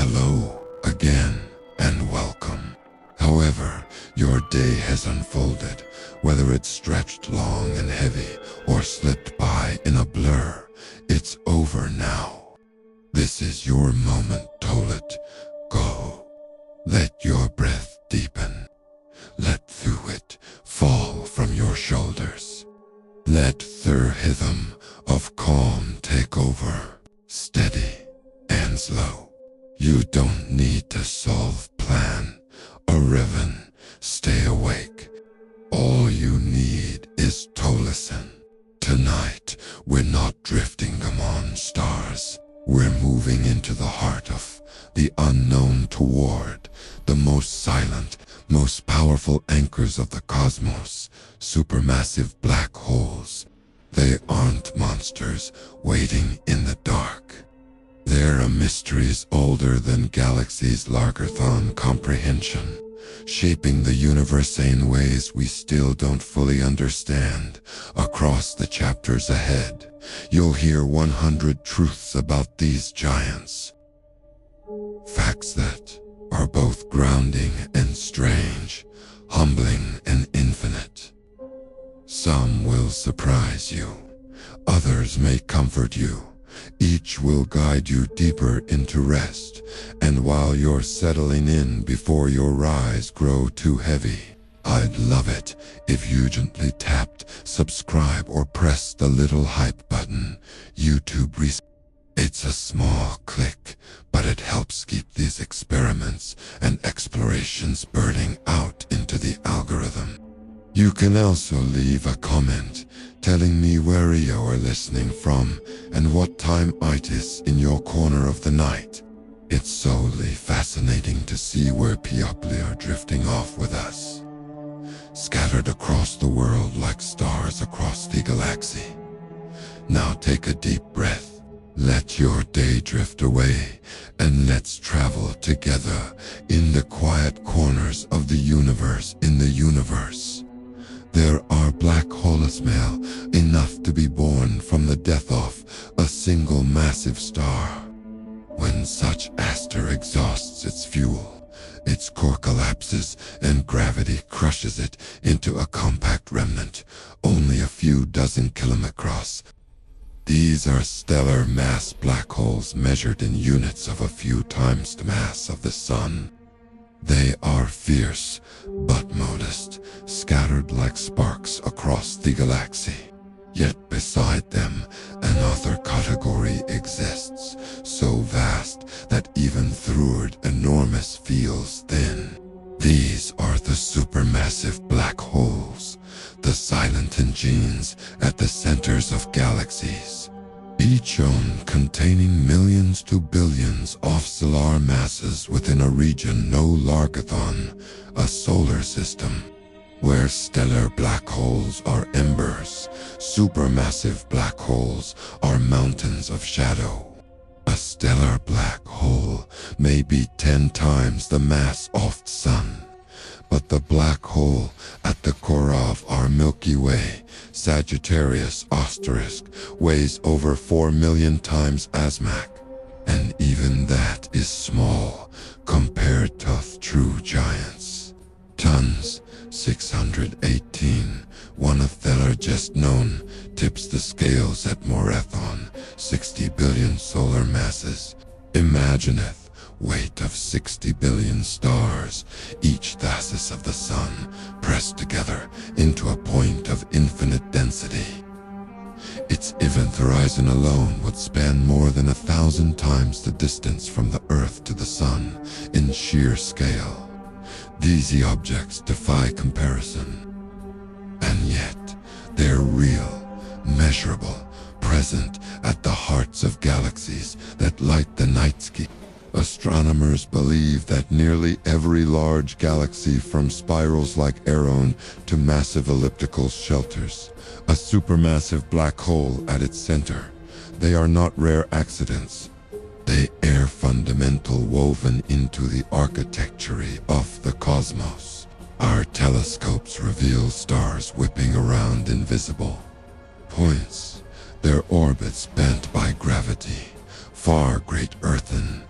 Hello again and welcome. However your day has unfolded, whether it's stretched long and heavy or slipped by in a blur, it's over now. This is your moment to let go. Let your breath deepen. Let through it fall from your shoulders. Let the rhythm of calm take over, steady and slow. You don't need to solve plan or even stay awake. All you need is to listen. Tonight, we're not drifting among stars. We're moving into the heart of the unknown toward the most silent, most powerful anchors of the cosmos, supermassive black holes. They aren't monsters waiting in the dark. They're mysteries older than galaxies' larger-than comprehension, shaping the universe in ways we still don't fully understand. Across the chapters ahead, you'll hear 100 truths about these giants. Facts that are both grounding and strange, humbling and infinite. Some will surprise you, others may comfort you. Each will guide you deeper into rest, and while you're settling in before your eyes grow too heavy, I'd love it if you gently tapped subscribe or press the little hype button. YouTube It's a small click, but it helps keep these experiments and explorations burning out into the algorithm. You can also leave a comment telling me where you are listening from and what time it is in your corner of the night. It's solely fascinating to see where people are drifting off with us, scattered across the world like stars across the galaxy. Now take a deep breath, let your day drift away, and let's travel together in the quiet corners of the universe. In the universe, there are black holes small enough to be born from the death of a single massive star. When such aster exhausts its fuel, its core collapses and gravity crushes it into a compact remnant only a few dozen kilometers across. These are stellar mass black holes measured in units of a few times the mass of the Sun. They are fierce, but modest, scattered like sparks across the galaxy. Yet beside them, another category exists, so vast that even through it enormous feels thin. These are the supermassive black holes, the silent engines at the centers of galaxies, each one containing millions to billions of stellar masses within a region no larger than a solar system. Where stellar black holes are embers, supermassive black holes are mountains of shadow. A stellar black hole may be 10 times the mass of the Sun, but the black hole at the core of our Milky Way, Sagittarius asterisk, weighs over 4 million times as much, and even that is small compared to true giants. Tons 618, one of the largest known, tips the scales at more than 60 billion solar masses. Imagineth weight of 60 billion stars, each thisis of the Sun, pressed together into a point of infinite density. Its event horizon alone would span more than 1,000 times the distance from the Earth to the Sun in sheer scale. These objects defy comparison, and yet they're real, measurable, present at the hearts of galaxies that light the night sky. Astronomers believe that nearly every large galaxy, from spirals like Orion to massive elliptical shelters, a supermassive black hole at its center. They are not rare accidents. They are fundamental, woven into the architecture of the cosmos. Our telescopes reveal stars whipping around invisible points, their orbits bent by gravity, far great earthen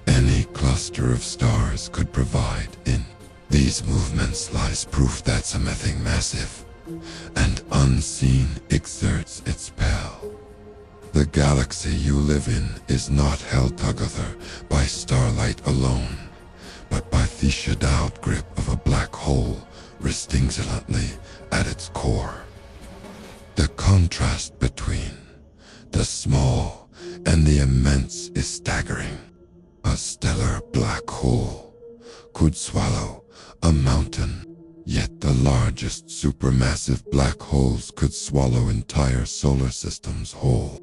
any cluster of stars could provide. In these movements lies proof that something massive and unseen exerts its spell. The galaxy you live in is not held together by starlight alone, but by the shadowed grip of a black hole resting silently at its core. The contrast between the small and the immense is staggering. A stellar black hole could swallow a mountain, yet the largest supermassive black holes could swallow entire solar systems whole.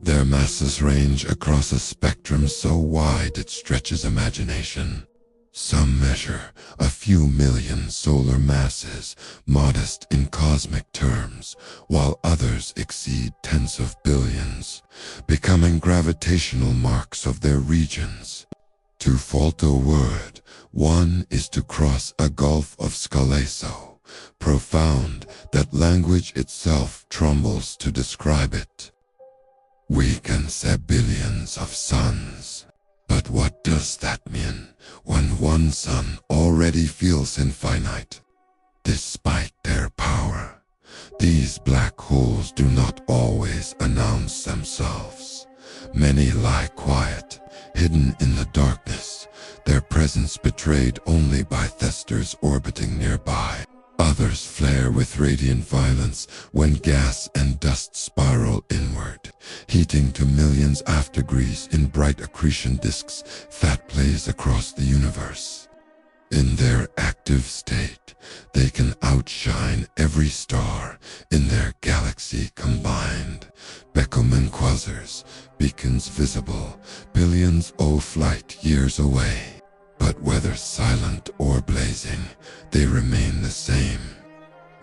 Their masses range across a spectrum so wide it stretches imagination. Some measure a few million solar masses, modest in cosmic terms, while others exceed tens of billions, becoming gravitational marks of their regions. To fault a word, one is to cross a gulf of scale so profound that language itself trembles to describe it. We can say billions of suns. But what does that mean when one sun already feels infinite? Despite their power, these black holes do not always announce themselves. Many lie quiet, hidden in the darkness, their presence betrayed only by thesters orbiting nearby. Others flare with radiant violence when gas and dust spiral inward, heating to millions of degrees in bright accretion disks that blaze across the universe. In their active state, they can outshine every star in their galaxy combined. Beckelman quasars, beacons visible, billions of light years away. But whether silent or blazing, they remain the same.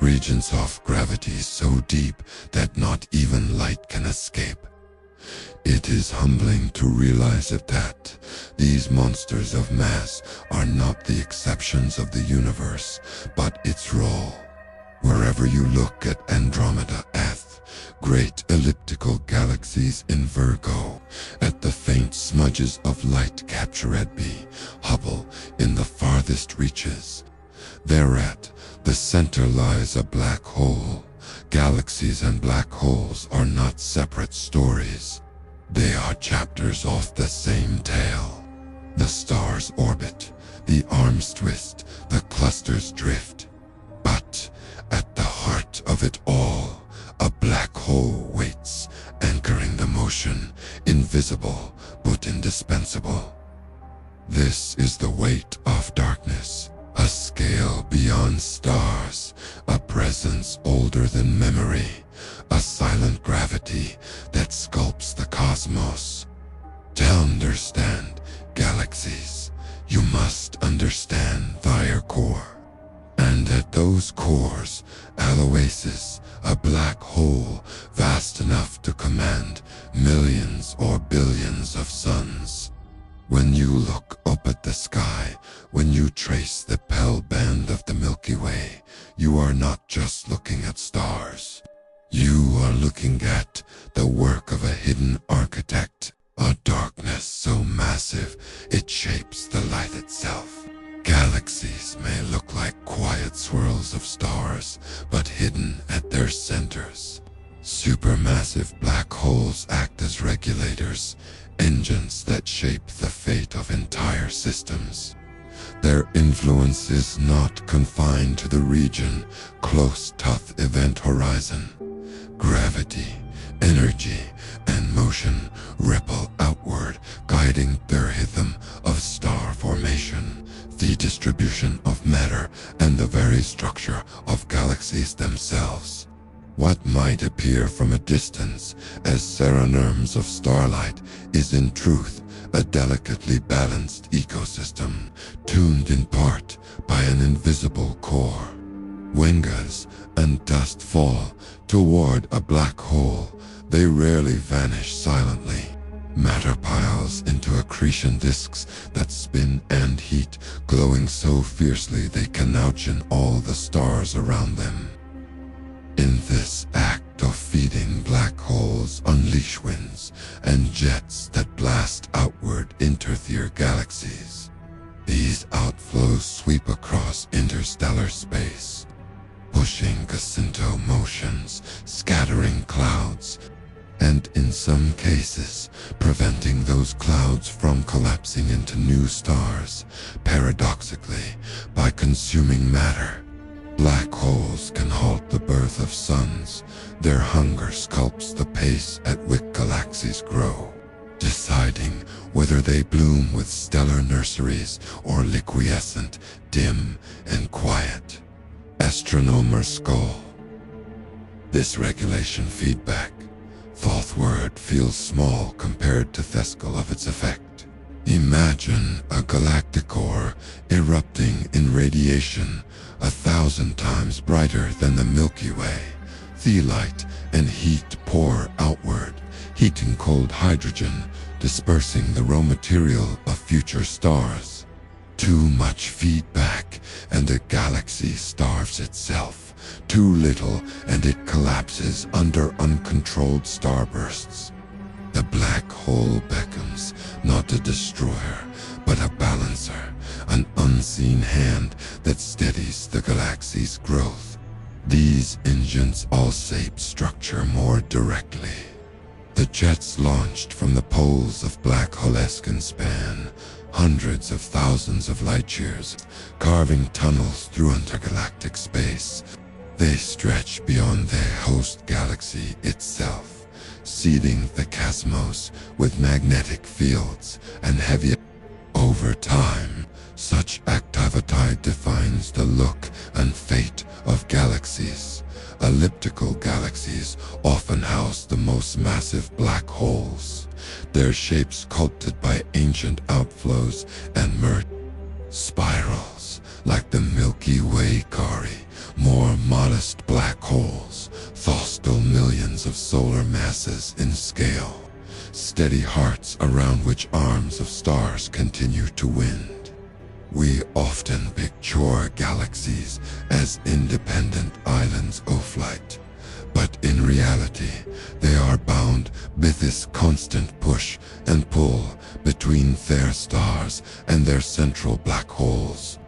Regions of gravity so deep that not even light can escape. It is humbling to realize that these monsters of mass are not the exceptions of the universe, but its role. Wherever you look at Andromeda F, great elliptical galaxies in Virgo, at the faint smudges of light captured by Hubble in the farthest reaches. Thereat, the center lies a black hole. Galaxies and black holes are not separate stories. They are chapters of the same tale. The stars orbit, the arms twist, the clusters drift. But at the heart of it all, a black hole waits, anchoring the motion, invisible but indispensable. This is the weight of darkness, a scale beyond stars, a presence older than memory, a silent gravity that sculpts the cosmos. To understand galaxies, you must understand their core. And at those cores, an oasis, a black hole vast enough to command millions or billions of suns. When you look up at the sky, when you trace the pale band of the Milky Way, you are not just looking at stars. You are looking at the work of a hidden architect, a darkness so massive it shapes the light itself. Galaxies may look like quiet swirls of stars, but hidden at their centers. Supermassive black holes act as regulators, engines that shape the fate of entire systems. Their influence is not confined to the region close to the event horizon. Gravity, energy, and motion ripple outward, guiding their rhythm of star formation, the distribution of matter, and the very structure of galaxies themselves. What might appear from a distance as serenums of starlight is in truth a delicately balanced ecosystem, tuned in part by an invisible core. When gas and dust fall toward a black hole, they rarely vanish silently. Matter piles into accretion disks that spin and heat, glowing so fiercely they can outshine all the stars around them. In this act of feeding, black holes unleash winds and jets that blast outward into their galaxies. some cases preventing those clouds from collapsing into new stars, paradoxically, by consuming matter. Black holes can halt the birth of suns. Their hunger sculpts the pace at which galaxies grow, deciding whether they bloom with stellar nurseries or liquescent, dim, and quiet. Astronomer skull. This regulation feedback, thoth word, feels small compared to Thescal of its effect. Imagine a galactic core erupting in radiation 1,000 times brighter than the Milky Way. The light and heat pour outward, heating cold hydrogen, dispersing the raw material of future stars. Too much feedback and the galaxy starves itself. Too little and it collapses under uncontrolled starbursts. The black hole beckons, not a destroyer, but a balancer, an unseen hand that steadies the galaxy's growth. These engines all shape structure more directly. The jets launched from the poles of black holes can span hundreds of thousands of light years, carving tunnels through intergalactic space. They stretch beyond their host galaxy itself, seeding the cosmos with magnetic fields and heavy. Over time, such activity defines the look and fate of galaxies. Elliptical galaxies often house the most massive black holes, their shapes sculpted by ancient outflows and merged. Spirals, like the Milky Way carry more modest black holes, though still millions of solar masses in scale, steady hearts around which arms of stars continue to wind. We often picture galaxies as independent islands of flight, but in reality, they are bound by this constant push and pull between their stars and their central black holes.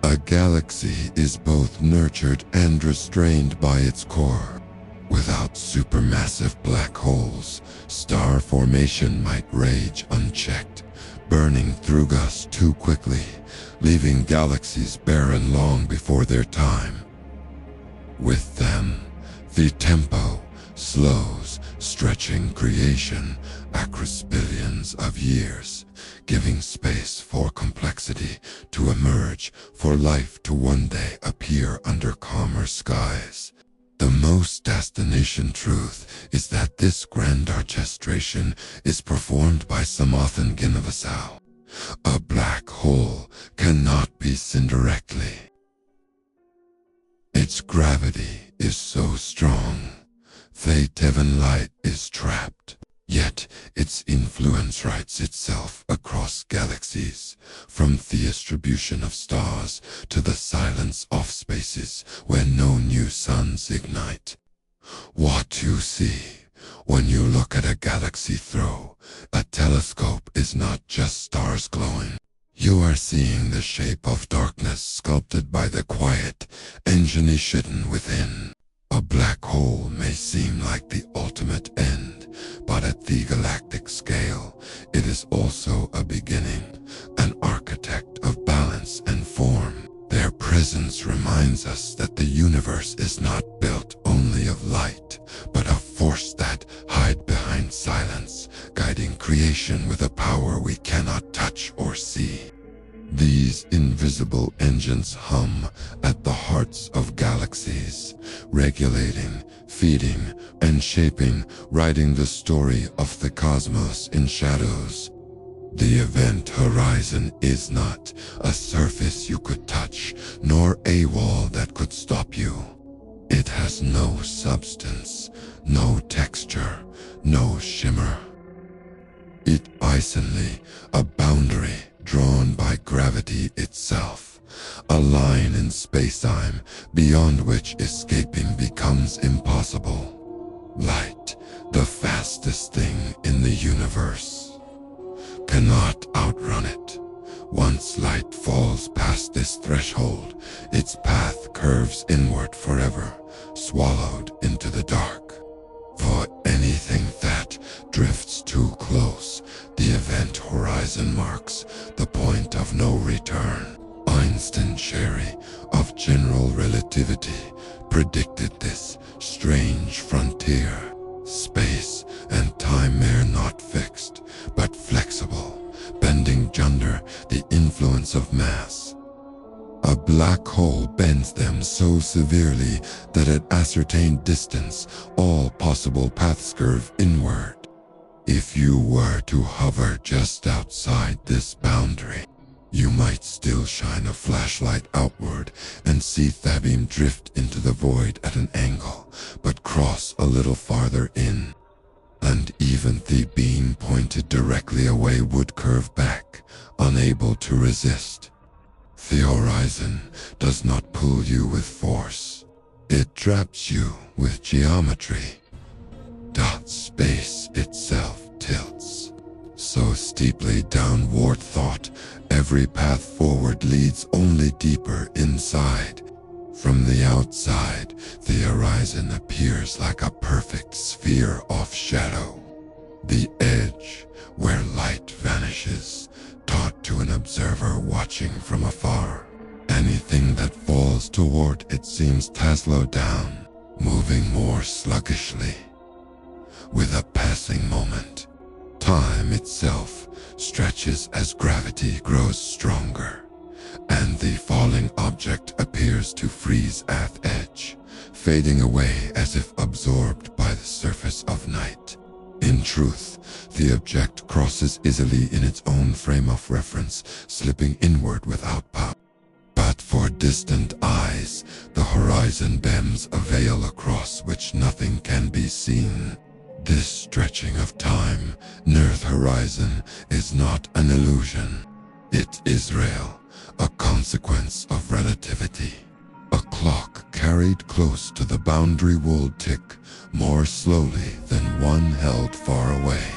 A galaxy is both nurtured and restrained by its core. Without supermassive black holes, star formation might rage unchecked, burning through us too quickly, leaving galaxies barren long before their time. With them, the tempo slows, stretching creation across billions of years, giving space for complexity to emerge, for life to one day appear under calmer skies. The most destination truth is that this grand orchestration is performed by some often universal. A black hole cannot be seen directly. Its gravity is so strong, that heaven light is trapped. Yet its influence writes itself across galaxies, from the distribution of stars to the silence of spaces where no new suns ignite. What you see when you look at a galaxy through a telescope is not just stars glowing. You are seeing the shape of darkness sculpted by the quiet engine hidden within. A black hole may seem like the ultimate end, but at the galactic scale, it is also a beginning, an architect of balance and form. Their presence reminds us that the universe is not built only of light, but of force that hide behind silence, guiding creation with a power we cannot touch or see. These invisible engines hum at the hearts of galaxies, regulating, feeding, and shaping, writing the story of the cosmos in shadows. The event horizon is not a surface you could touch, nor a wall that could stop you. It has no substance, no texture, no shimmer. It isolates a boundary drawn by gravity itself, a line in space-time beyond which escaping becomes impossible. Light, the fastest thing in the universe, cannot outrun it. Once light falls past this threshold, its path curves inward forever, swallowed into the dark. For anything that relativity predicted this strange frontier. Space and time are not fixed, but flexible, bending under the influence of mass. A black hole bends them so severely that at ascertained distance, all possible paths curve inward. If you were to hover just outside this boundary, you might still shine a flashlight outward and see that beam drift into the void at an angle, but cross a little farther in. And even the beam pointed directly away would curve back, unable to resist. The horizon does not pull you with force. It traps you with geometry. Space itself tilts so steeply downward thought, every path forward leads only deeper inside. From the outside, the horizon appears like a perfect sphere of shadow. The edge, where light vanishes, taught to an observer watching from afar. Anything that falls toward it seems to slow down, moving more sluggishly. With a passing moment, time itself stretches as gravity grows stronger, and the falling object appears to freeze at the edge, fading away as if absorbed by the surface of night. In truth, the object crosses easily in its own frame of reference, slipping inward without power. But for distant eyes, the horizon bends a veil across which nothing can be seen. This stretching of time near the horizon is not an illusion. It is real, a consequence of relativity. A clock carried close to the boundary would tick more slowly than one held far away.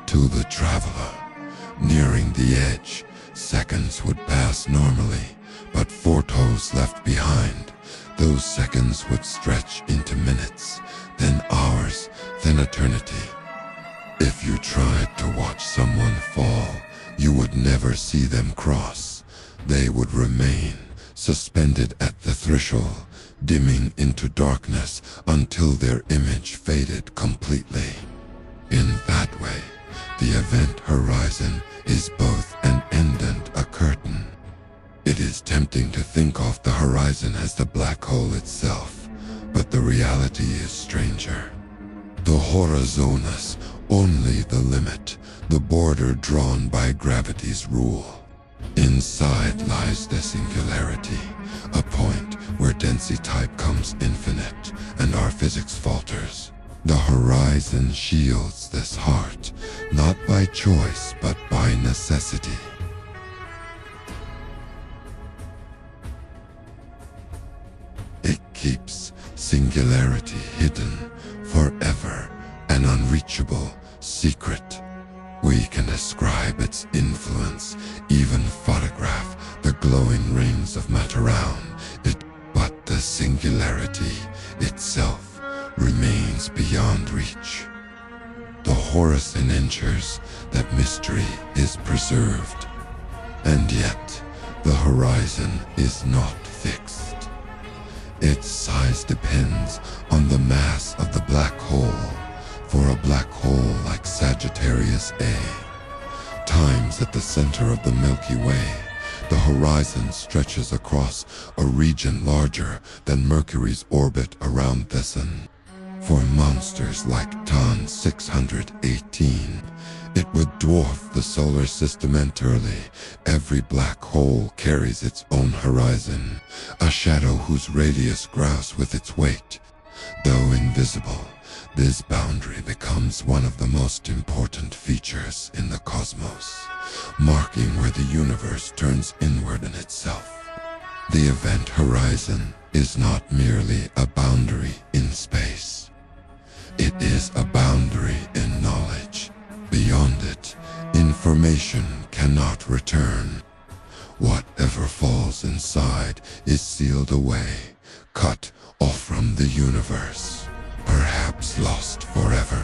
To the traveler, nearing the edge, seconds would pass normally, but for those left behind, those seconds would stretch into minutes, then hours, then eternity. If you tried to watch someone fall, you would never see them cross. They would remain suspended at the threshold, dimming into darkness until their image faded completely. In that way, the event horizon is both an end and a curtain. It is tempting to think of the horizon as the black hole itself, but the reality is stranger. The horizon is only the limit, the border drawn by gravity's rule. Inside lies the singularity, a point where density type comes infinite and our physics falters. The horizon shields this heart, not by choice but by necessity. It keeps singularity hidden forever, an unreachable secret. We can describe its influence, even photograph the glowing rings of matter around it, but the singularity itself remains beyond reach. The horizon ensures that mystery is preserved, and yet the horizon is not fixed. Its size depends on the mass of the black hole. For a black hole like Sagittarius A, times at the center of the Milky Way, the horizon stretches across a region larger than Mercury's orbit around the Sun. For monsters like Ton 618, it would dwarf the solar system entirely. Every black hole carries its own horizon, a shadow whose radius grows with its weight. Though invisible, this boundary becomes one of the most important features in the cosmos, marking where the universe turns inward in itself. The event horizon is not merely a boundary in space. It is a boundary in knowledge. Beyond it, information cannot return. Whatever falls inside is sealed away, cut off from the universe, perhaps lost forever.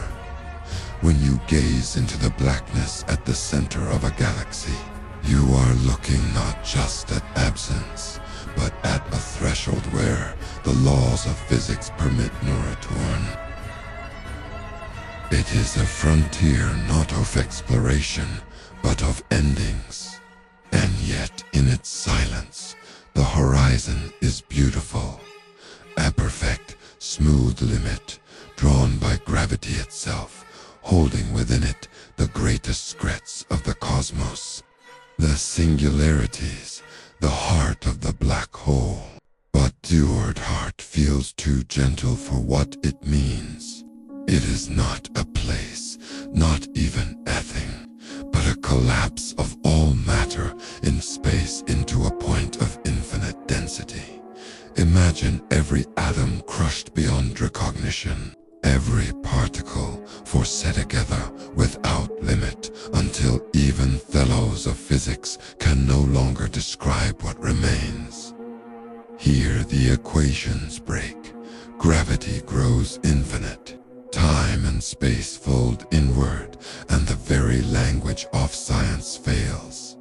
When you gaze into the blackness at the center of a galaxy, you are looking not just at absence, but at a threshold where the laws of physics permit no return. It is a frontier not of exploration, but of endings. And yet, in its silence, the horizon is beautiful. A perfect, smooth limit, drawn by gravity itself, holding within it the greatest secrets of the cosmos. The singularities, the heart of the black hole. But Deward heart feels too gentle for what it means. It is not a place, not even a thing, but a collapse of all matter in space into a point of infinite density. Imagine every atom crushed beyond recognition, every particle forced together without limit, until even fellows of physics can no longer describe what remains. Here the equations break, gravity grows infinite, time and space fold inward, and the very language of science fails.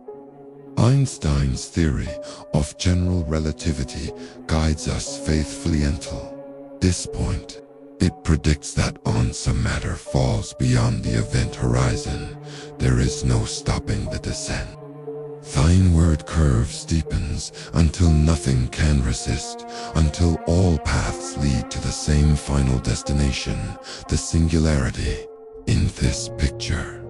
Einstein's theory of general relativity guides us faithfully until this point. It predicts that once a matter falls beyond the event horizon, there is no stopping the descent. The inward curve steepens until nothing can resist, until all paths lead to the same final destination, the singularity. In this picture,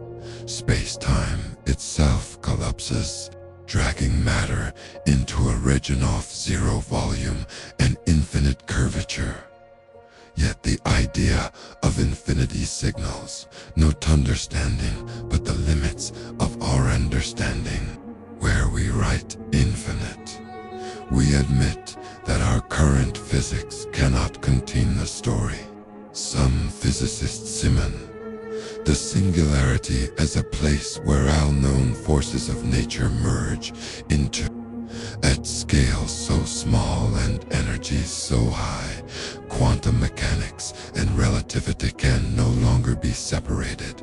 space-time itself collapses, dragging matter into a region of zero volume and infinite curvature. Yet the idea of infinity signals no understanding but the limits of our understanding. Where we write infinite, we admit that our current physics cannot contain the story. Some physicists simon the singularity as a place where all known forces of nature merge into, at scale so small and energy so high, quantum mechanics and relativity can no longer be separated.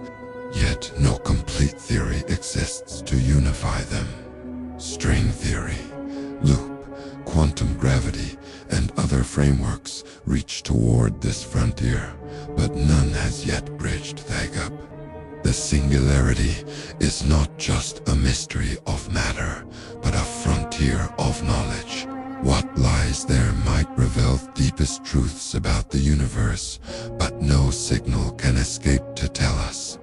Yet no complete theory exists to unify them. String theory, loop, quantum gravity, and other frameworks reach toward this frontier, but none has yet bridged the gap. The singularity is not just a mystery of matter, but a frontier of knowledge. What lies there might reveal deepest truths about the universe, but no signal can escape to tell us.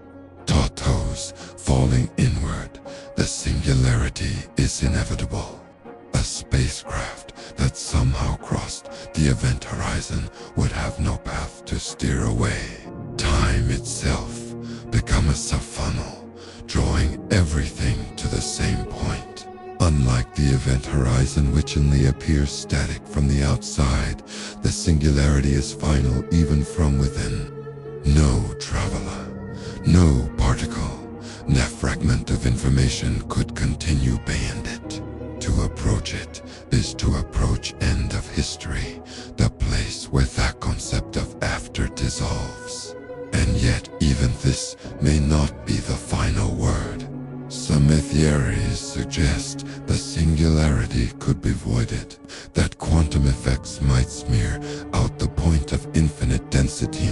Toes falling inward, the singularity is inevitable. A spacecraft that somehow crossed the event horizon would have no path to steer away. Time itself become a sub-funnel, drawing everything to the same point. Unlike the event horizon, which only appears static from the outside, the singularity is final even from within. No traveler, no particle, no fragment of information could continue beyond it. To approach it is to approach end of history, the place where that concept of after dissolves. And yet even this may not be the final word. Some theories suggest the singularity could be voided, that quantum effects might smear out the point of infinite density,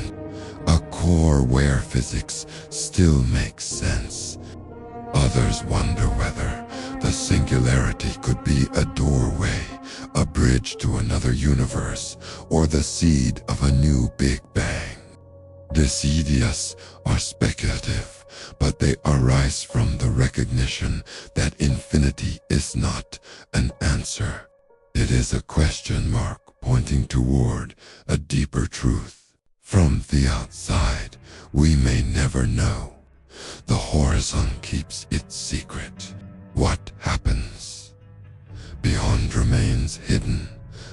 a core where physics still makes sense. Others wonder whether the singularity could be a doorway, a bridge to another universe, or the seed of a new Big Bang. These ideas are speculative, but they arise from the recognition that infinity is not an answer. It is a question mark pointing toward a deeper truth. From the outside, we may never know. The horizon keeps its secret. What happens beyond remains hidden,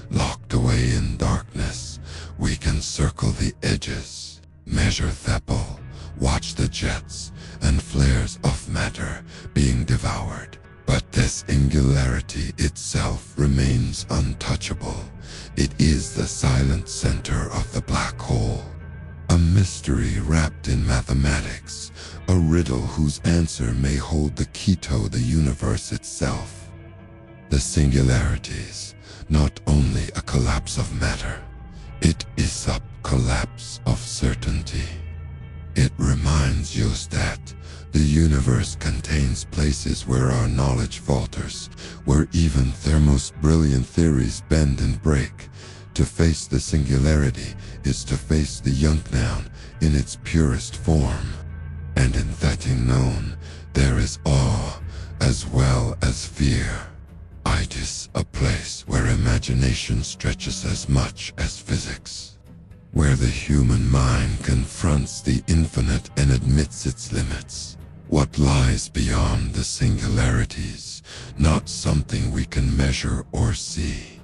locked away in darkness. We can circle the edges, measure Thepple, watch the jets and flares of matter being devoured. But this singularity itself remains untouchable. It is the silent center of the black hole. A mystery wrapped in mathematics, a riddle whose answer may hold the key to the universe itself. The singularities, not only a collapse of matter, it is a collapse of certainty. It reminds us that the universe contains places where our knowledge falters, where even their most brilliant theories bend and break. To face the singularity is to face the unknown in its purest form. And in that unknown, there is awe as well as fear. It is a place where imagination stretches as much as physics, where the human mind confronts the infinite and admits its limits. What lies beyond the singularities, not something we can measure or see.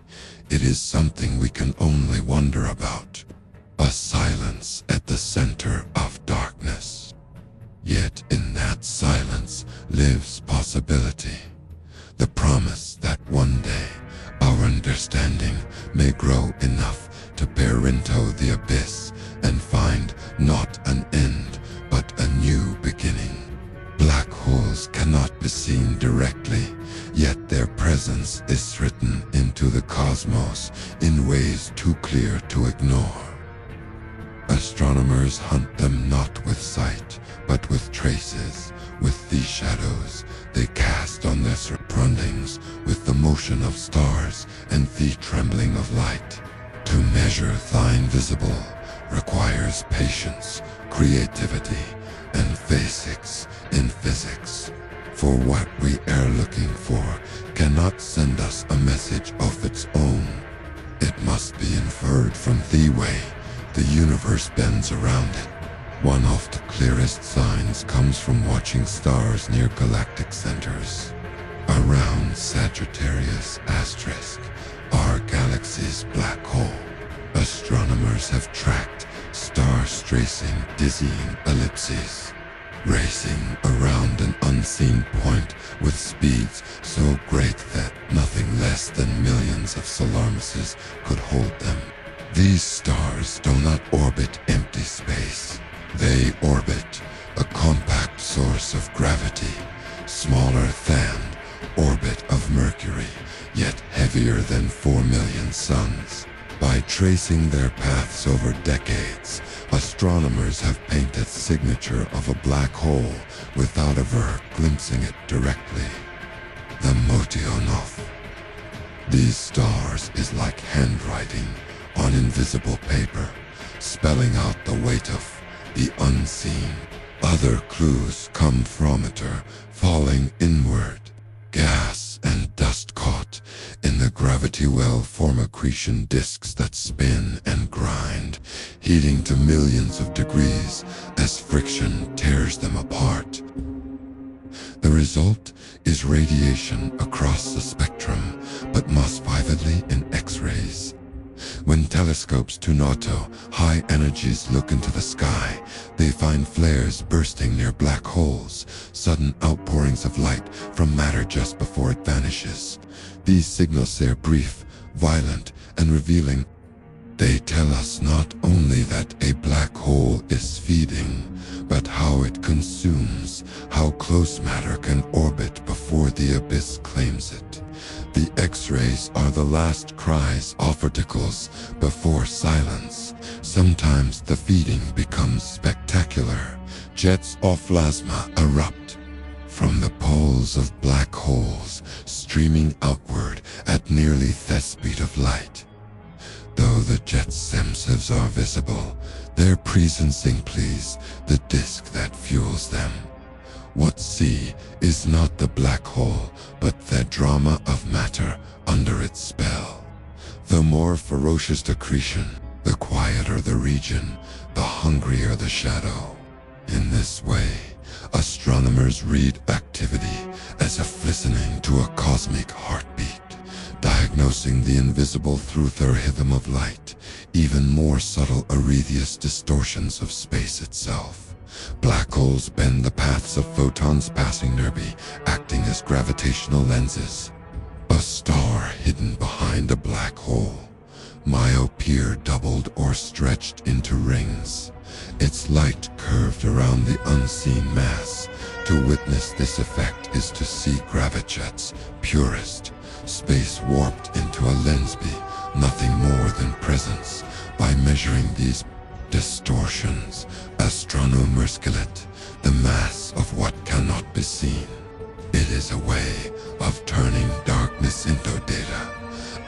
It is something we can only wonder about. A silence at the center of darkness. Yet in that silence lives possibility. The promise that one day our understanding may grow enough to peer into the abyss and find not an end, but a new beginning. Black holes cannot be seen directly, yet their presence is written into the cosmos in ways too clear to ignore. Astronomers hunt them not with sight, but with traces, with the shadows they cast on their surroundings, with the motion of stars and the trembling of light. To measure the invisible requires patience, creativity, and basics in physics. For what we are looking for cannot send us a message of its own. It must be inferred from the way the universe bends around it. One of the clearest signs comes from watching stars near galactic centers. Around Sagittarius asterisk, our galaxy's black hole, astronomers have tracked stars tracing dizzying ellipses, racing around an unseen point with speeds so great that nothing less than millions of solar masses could hold them. These stars do not orbit empty space. They orbit a compact source of gravity, smaller than orbit of Mercury, yet heavier than 4 million suns. By tracing their paths over decades, astronomers have painted signature of a black hole without ever glimpsing it directly. The Motionov. These stars is like handwriting on invisible paper, spelling out the weight of the unseen. Other clues come from it, falling inward. Gas and dust caught in the gravity well form accretion disks that spin and grind, heating to millions of degrees as friction tears them apart. The result is radiation across the spectrum, but most vividly in X-rays. When telescopes to NATO high energies look into the sky, they find flares bursting near black holes, sudden outpourings of light from matter just before it vanishes. These signals are brief, violent, and revealing. They tell us not only that a black hole is feeding, but how it consumes, how close matter can orbit before the abyss claims it. The X-rays are the last cries of particles before silence. Sometimes the feeding becomes spectacular. Jets of plasma erupt from the poles of black holes, streaming outward at nearly the speed of light. Though the jets themselves are visible, their presence implies the disk that fuels them. What see is not the black hole, but the drama of matter under its spell. The more ferocious the accretion, the quieter the region, the hungrier the shadow. In this way, astronomers read activity as if listening to a cosmic heartbeat, diagnosing the invisible through the rhythm of light, even more subtle Arrhenius distortions of space itself. Black holes bend the paths of photons passing nearby, acting as gravitational lenses. A star hidden behind a black hole, myopia doubled or stretched into rings, its light curved around the unseen mass. To witness this effect is to see gravitation's purest, space warped into a lensby, nothing more than presence. By measuring these distortions, astronomers calculate the mass of what cannot be seen. It is a way of turning darkness into data,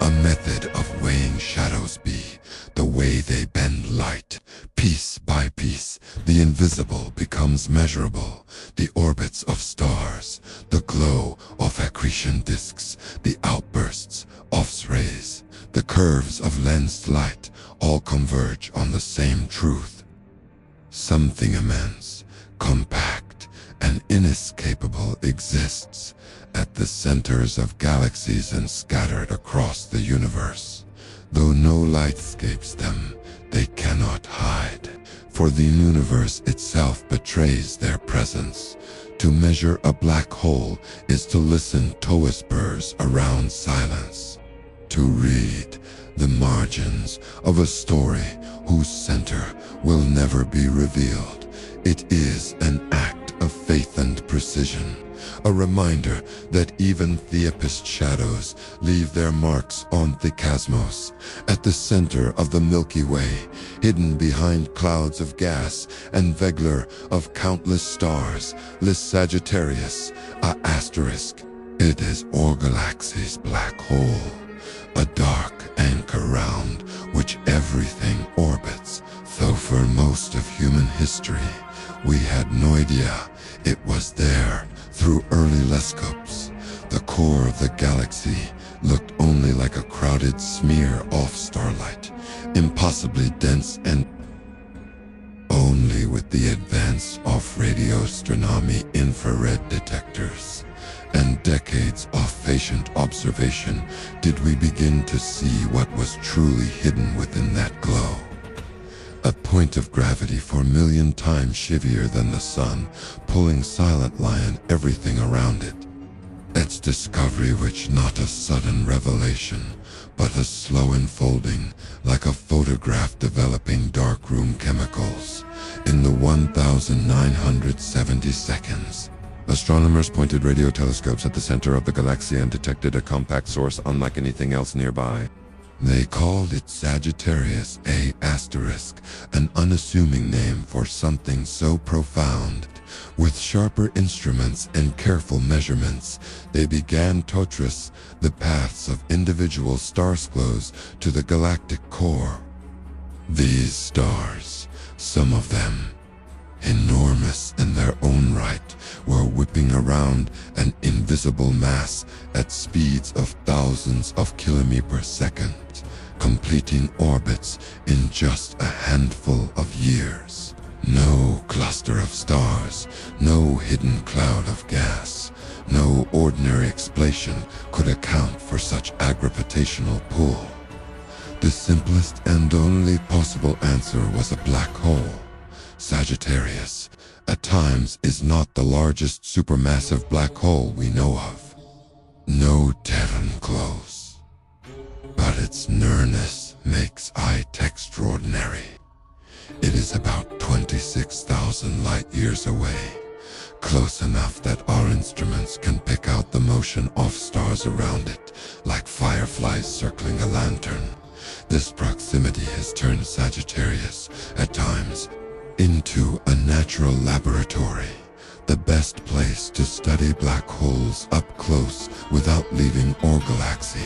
a method of weighing shadows be the way they bend light. Piece by piece, the invisible becomes measurable. The orbits of stars, the glow of accretion disks, the outbursts of rays, the curves of lensed light, all converge on the same truth. Something immense, compact, and inescapable exists at the centers of galaxies and scattered across the universe. Though no light escapes them, they cannot hide, for the universe itself betrays their presence. To measure a black hole is to listen to whispers around silence, to read the margins of a story whose center will never be revealed. It is an act of faith and precision, a reminder that even Theopist shadows leave their marks on the cosmos. At the center of the Milky Way, hidden behind clouds of gas and velar of countless stars, lies Sagittarius, a asterisk. It is our galaxy's black hole, a dark anchor round which everything orbits, though for most of human history, we had no idea it was there. Through early telescopes, the core of the galaxy looked only like a crowded smear of starlight, impossibly dense, and only with the advance of radio astronomy infrared detectors and decades of patient observation did we begin to see what was truly hidden within that glow. A point of gravity 4,000,000 times heavier than the sun, pulling silent line everything around it. Its discovery which not a sudden revelation, but a slow unfolding, like a photograph developing darkroom chemicals. In the 1,970 seconds, astronomers pointed radio telescopes at the center of the galaxy and detected a compact source unlike anything else nearby. They called it Sagittarius A*, an unassuming name for something so profound. With sharper instruments and careful measurements, they began to trace the paths of individual star flows to the galactic core. These stars, some of them enormous in their own right, were whipping around an invisible mass at speeds of thousands of kilometers per second, completing orbits in just a handful of years. No cluster of stars, no hidden cloud of gas, no ordinary explanation could account for such a gravitational pull. The simplest and only possible answer was a black hole. Sagittarius, at times, is not the largest supermassive black hole we know of. No Terran close. But its nearness makes it extraordinary. It is about 26,000 light years away, close enough that our instruments can pick out the motion of stars around it, like fireflies circling a lantern. This proximity has turned Sagittarius, at times, into a natural laboratory, the best place to study black holes up close without leaving our galaxy.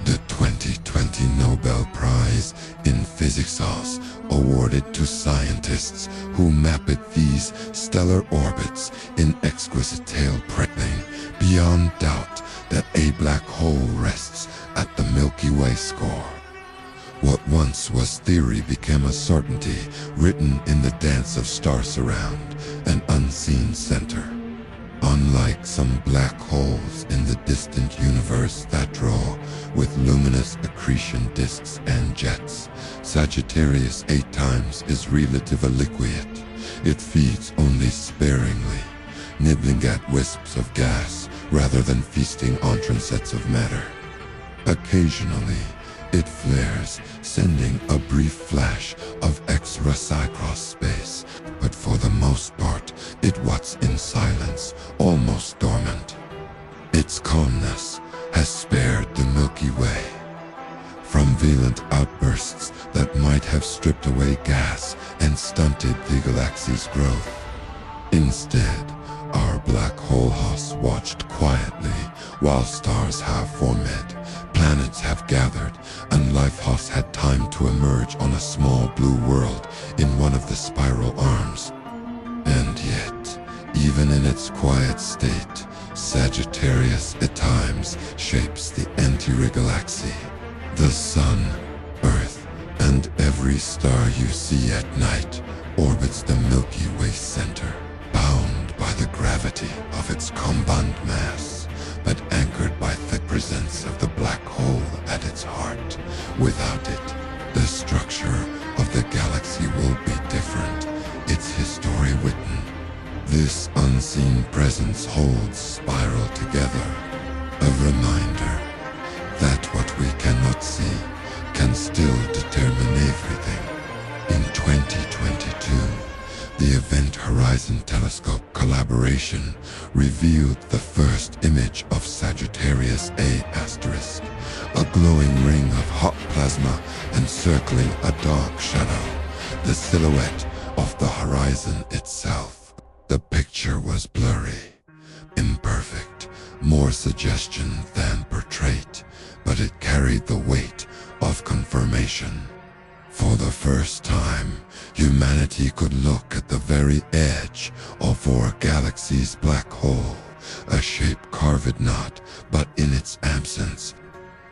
The 2020 Nobel Prize in Physics was awarded to scientists who mapped these stellar orbits in exquisite detail, proving beyond doubt that a black hole rests at the Milky Way core. What once was theory became a certainty, written in the dance of stars around an unseen center. Unlike some black holes in the distant universe that draw with luminous accretion disks and jets, Sagittarius 8 times is relatively liquid. It feeds only sparingly, nibbling at wisps of gas rather than feasting on transets of matter. Occasionally, it flares, sending a brief flash of X-rays across space, but for the most part, it waits in silence, almost dormant. Its calmness has spared have stripped away gas and stunted the galaxy's growth. Instead, our black hole hosts watched quietly while stars have formed, planets have gathered, and life hosts had time to emerge on a small blue world in one of the spiral arms. And yet, even in its quiet state, Sagittarius at times shapes the entire galaxy. The Sun, Earth, and every star you see at night orbits the Milky Way center, bound by the gravity of its compound mass, but anchored by the presence of the black hole at its heart. Without it, the structure of the galaxy will be different, its history written. This unseen presence holds spiral together, a reminder that what we cannot see can still determine everything. In 2022, the Event Horizon Telescope collaboration revealed the first image of Sagittarius A*, a glowing ring of hot plasma encircling a dark shadow, the silhouette of the horizon itself. The picture was blurry, imperfect, more suggestion than portrait, but it carried the weight of confirmation. For the first time, humanity could look at the very edge of our galaxy's black hole, a shape carved not, but in its absence.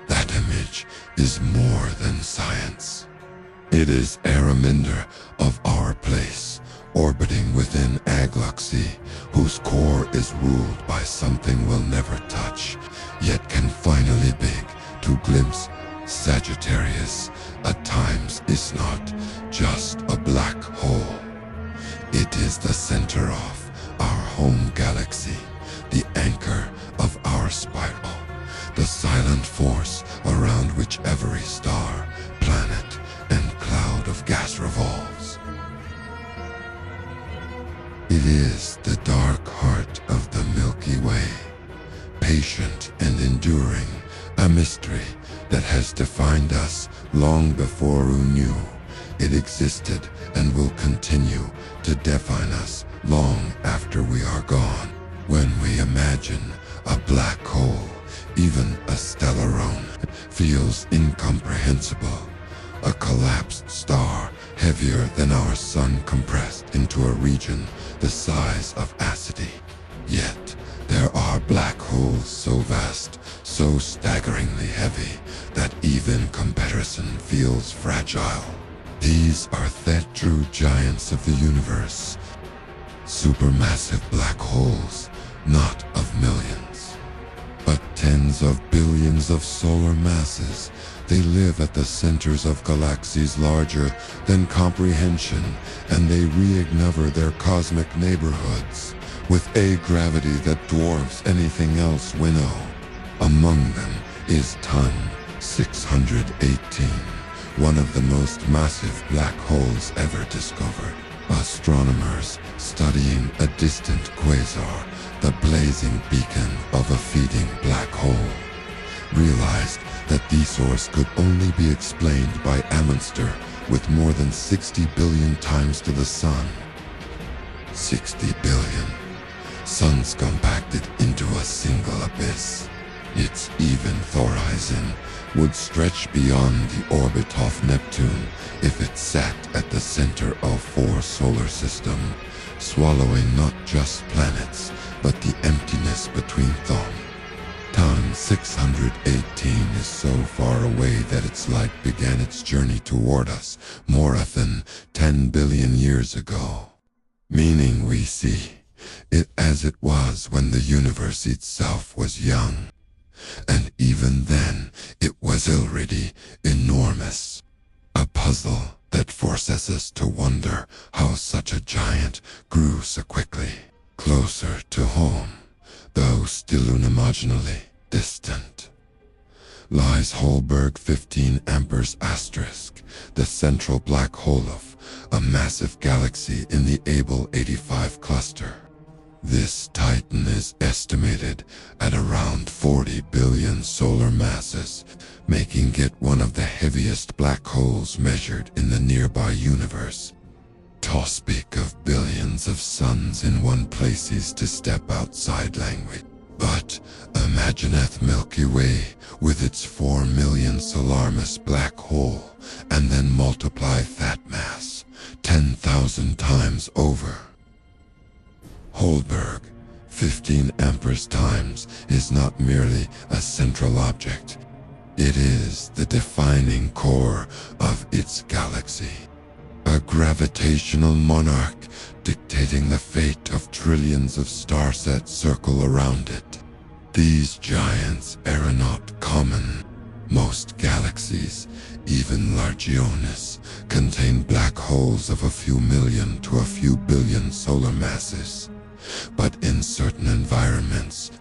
That image is more than science. It is a reminder of our place, orbiting within a galaxy whose core is ruled by something we'll never touch, yet can finally beg to glimpse. Sagittarius at times is not just a black hole. It is the center of our home galaxy, the anchor of our spiral, the silent force around which every star, planet, and cloud of gas revolves. It is the dark heart of the Milky Way, patient and enduring, a mystery that has defined us long before we knew it existed and will continue to define us long after we are gone. When we imagine a black hole, even a stellarone feels incomprehensible. A collapsed star heavier than our sun compressed into a region the size of Acity. Yet, there are black holes so vast, so staggeringly heavy, that even comparison feels fragile. These are the true giants of the universe. Supermassive black holes, not of millions, but tens of billions of solar masses. They live at the centers of galaxies larger than comprehension, and they reignite their cosmic neighborhoods with a gravity that dwarfs anything else we know. Among them is Ton 618, one of the most massive black holes ever discovered. Astronomers studying a distant quasar, the blazing beacon of a feeding black hole, realized that the source could only be explained by a monster with more than 60 billion times to the sun. 60 billion suns compacted into a single abyss. Its even horizon would stretch beyond the orbit of Neptune if it sat at the center of our solar system, swallowing not just planets, but the emptiness between them. Ton 618 is so far away that its light began its journey toward us more than 10 billion years ago, meaning we see it as it was when the universe itself was young. And even then, it was already enormous. A puzzle that forces us to wonder how such a giant grew so quickly. Closer to home, though still unimaginably distant, lies Holberg 15 Amperes asterisk, the central black hole of a massive galaxy in the Abel 85 cluster. This titan is estimated at around 40 billion solar masses, making it one of the heaviest black holes measured in the nearby universe. To speak of billions of suns in one place is to step outside language. But imagineth Milky Way with its 4 million solar mass black hole, and then multiply that mass 10,000 times over. Holberg, 15 amperes times, is not merely a central object. It is the defining core of its galaxy. A gravitational monarch dictating the fate of trillions of stars that circle around it. These giants are not common. Most galaxies, even Largionis, contain black holes of a few million to a few billion solar masses. But in certain environments,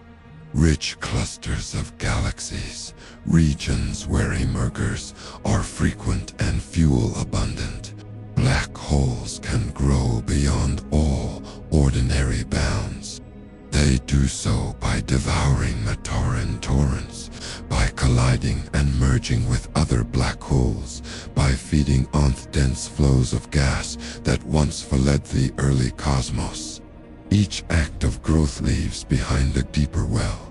rich clusters of galaxies, regions where emergers are frequent and fuel abundant, black holes can grow beyond all ordinary bounds. They do so by devouring matter in torrents, by colliding and merging with other black holes, by feeding on dense flows of gas that once fled the early cosmos. Each act of growth leaves behind a deeper well,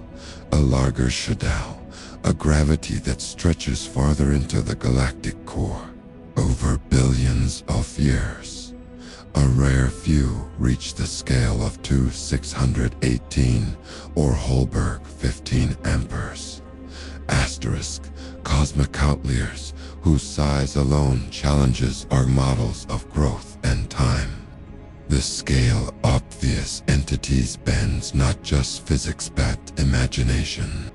a larger shadow, a gravity that stretches farther into the galactic core. Over billions of years, a rare few reach the scale of 2/618, or Holberg 15 amperes. Asterisk, cosmic outliers whose size alone challenges our models of growth and time. The scale obvious entities bends not just physics but imagination.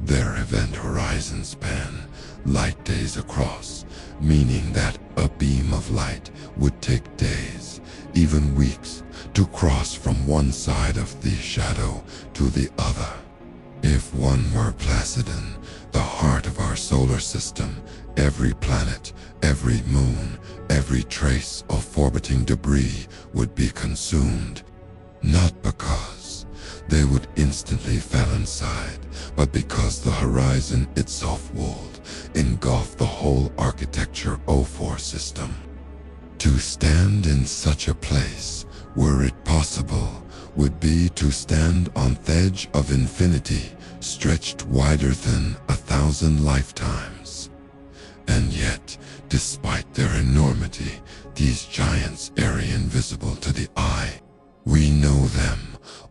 Their event horizon span light days across, meaning that a beam of light would take days, even weeks, to cross from one side of the shadow to the other. If one were Placidin, the heart of our solar system, every planet, every moon, every trace of orbiting debris would be consumed, not because they would instantly fall inside, but because the horizon itself would engulf the whole architecture O4 system. To stand in such a place, were it possible, would be to stand on the edge of infinity, stretched wider than 1,000 lifetimes. And yet, despite their enormity, these giants are invisible to the eye. We know them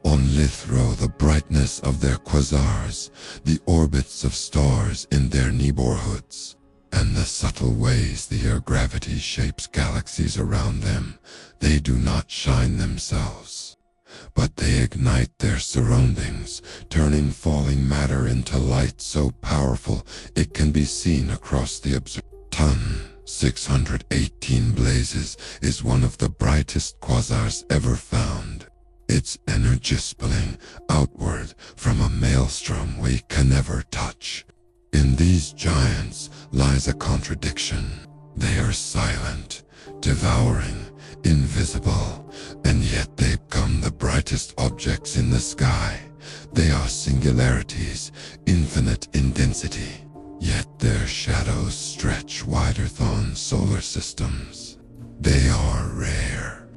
only through the brightness of their quasars, the orbits of stars in their neighborhoods, and the subtle ways their gravity shapes galaxies around them. They do not shine themselves, but they ignite their surroundings, turning falling matter into light so powerful it can be seen across the observer. 618 blazes is one of the brightest quasars ever found. Its energy spilling outward from a maelstrom we can never touch. In these giants lies a contradiction. They are silent, devouring, invisible, and yet they become the brightest objects in the sky. They are singularities, infinite in density, yet their shadows stretch wider than solar systems. They are rare,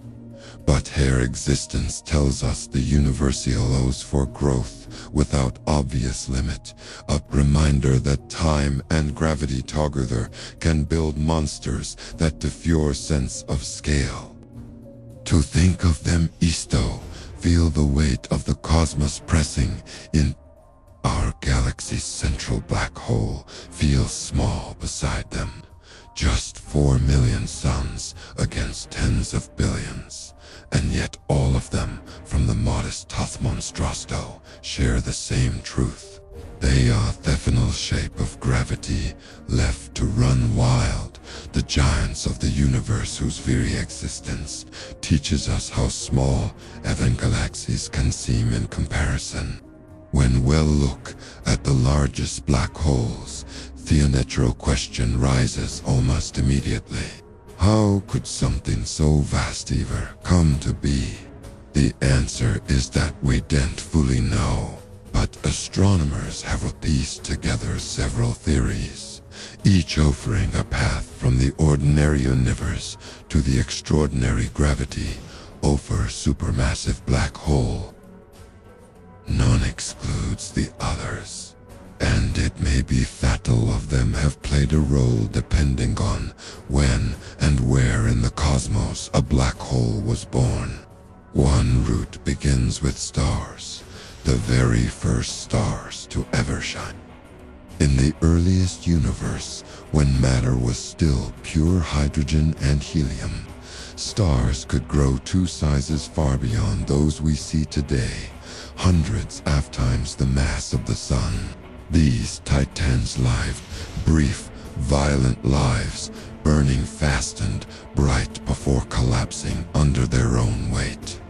but their existence tells us the universe allows for growth without obvious limit, a reminder that time and gravity together can build monsters that defy sense of scale. To think of them is to feel the weight of the cosmos pressing in. Our galaxy's central black hole feels small beside them, just 4 million suns against tens of billions, and yet all of them, from the modest Toth Monstrosto, share the same truth. They are the final shape of gravity, left to run wild, the giants of the universe whose very existence teaches us how small even galaxies can seem in comparison. When we'll look at the largest black holes, the natural question rises almost immediately. How could something so vast ever come to be? The answer is that we don't fully know, but astronomers have pieced together several theories, each offering a path from the ordinary universe to the extraordinary gravity over supermassive black hole. None excludes the others, and it may be that all of them have played a role depending on when and where in the cosmos a black hole was born. One route begins with stars, the very first stars to ever shine. In the earliest universe, when matter was still pure hydrogen and helium, stars could grow 2 sizes far beyond those we see today, hundreds of times the mass of the sun. These titans lived brief, violent lives, burning fast and bright before collapsing under their own weight.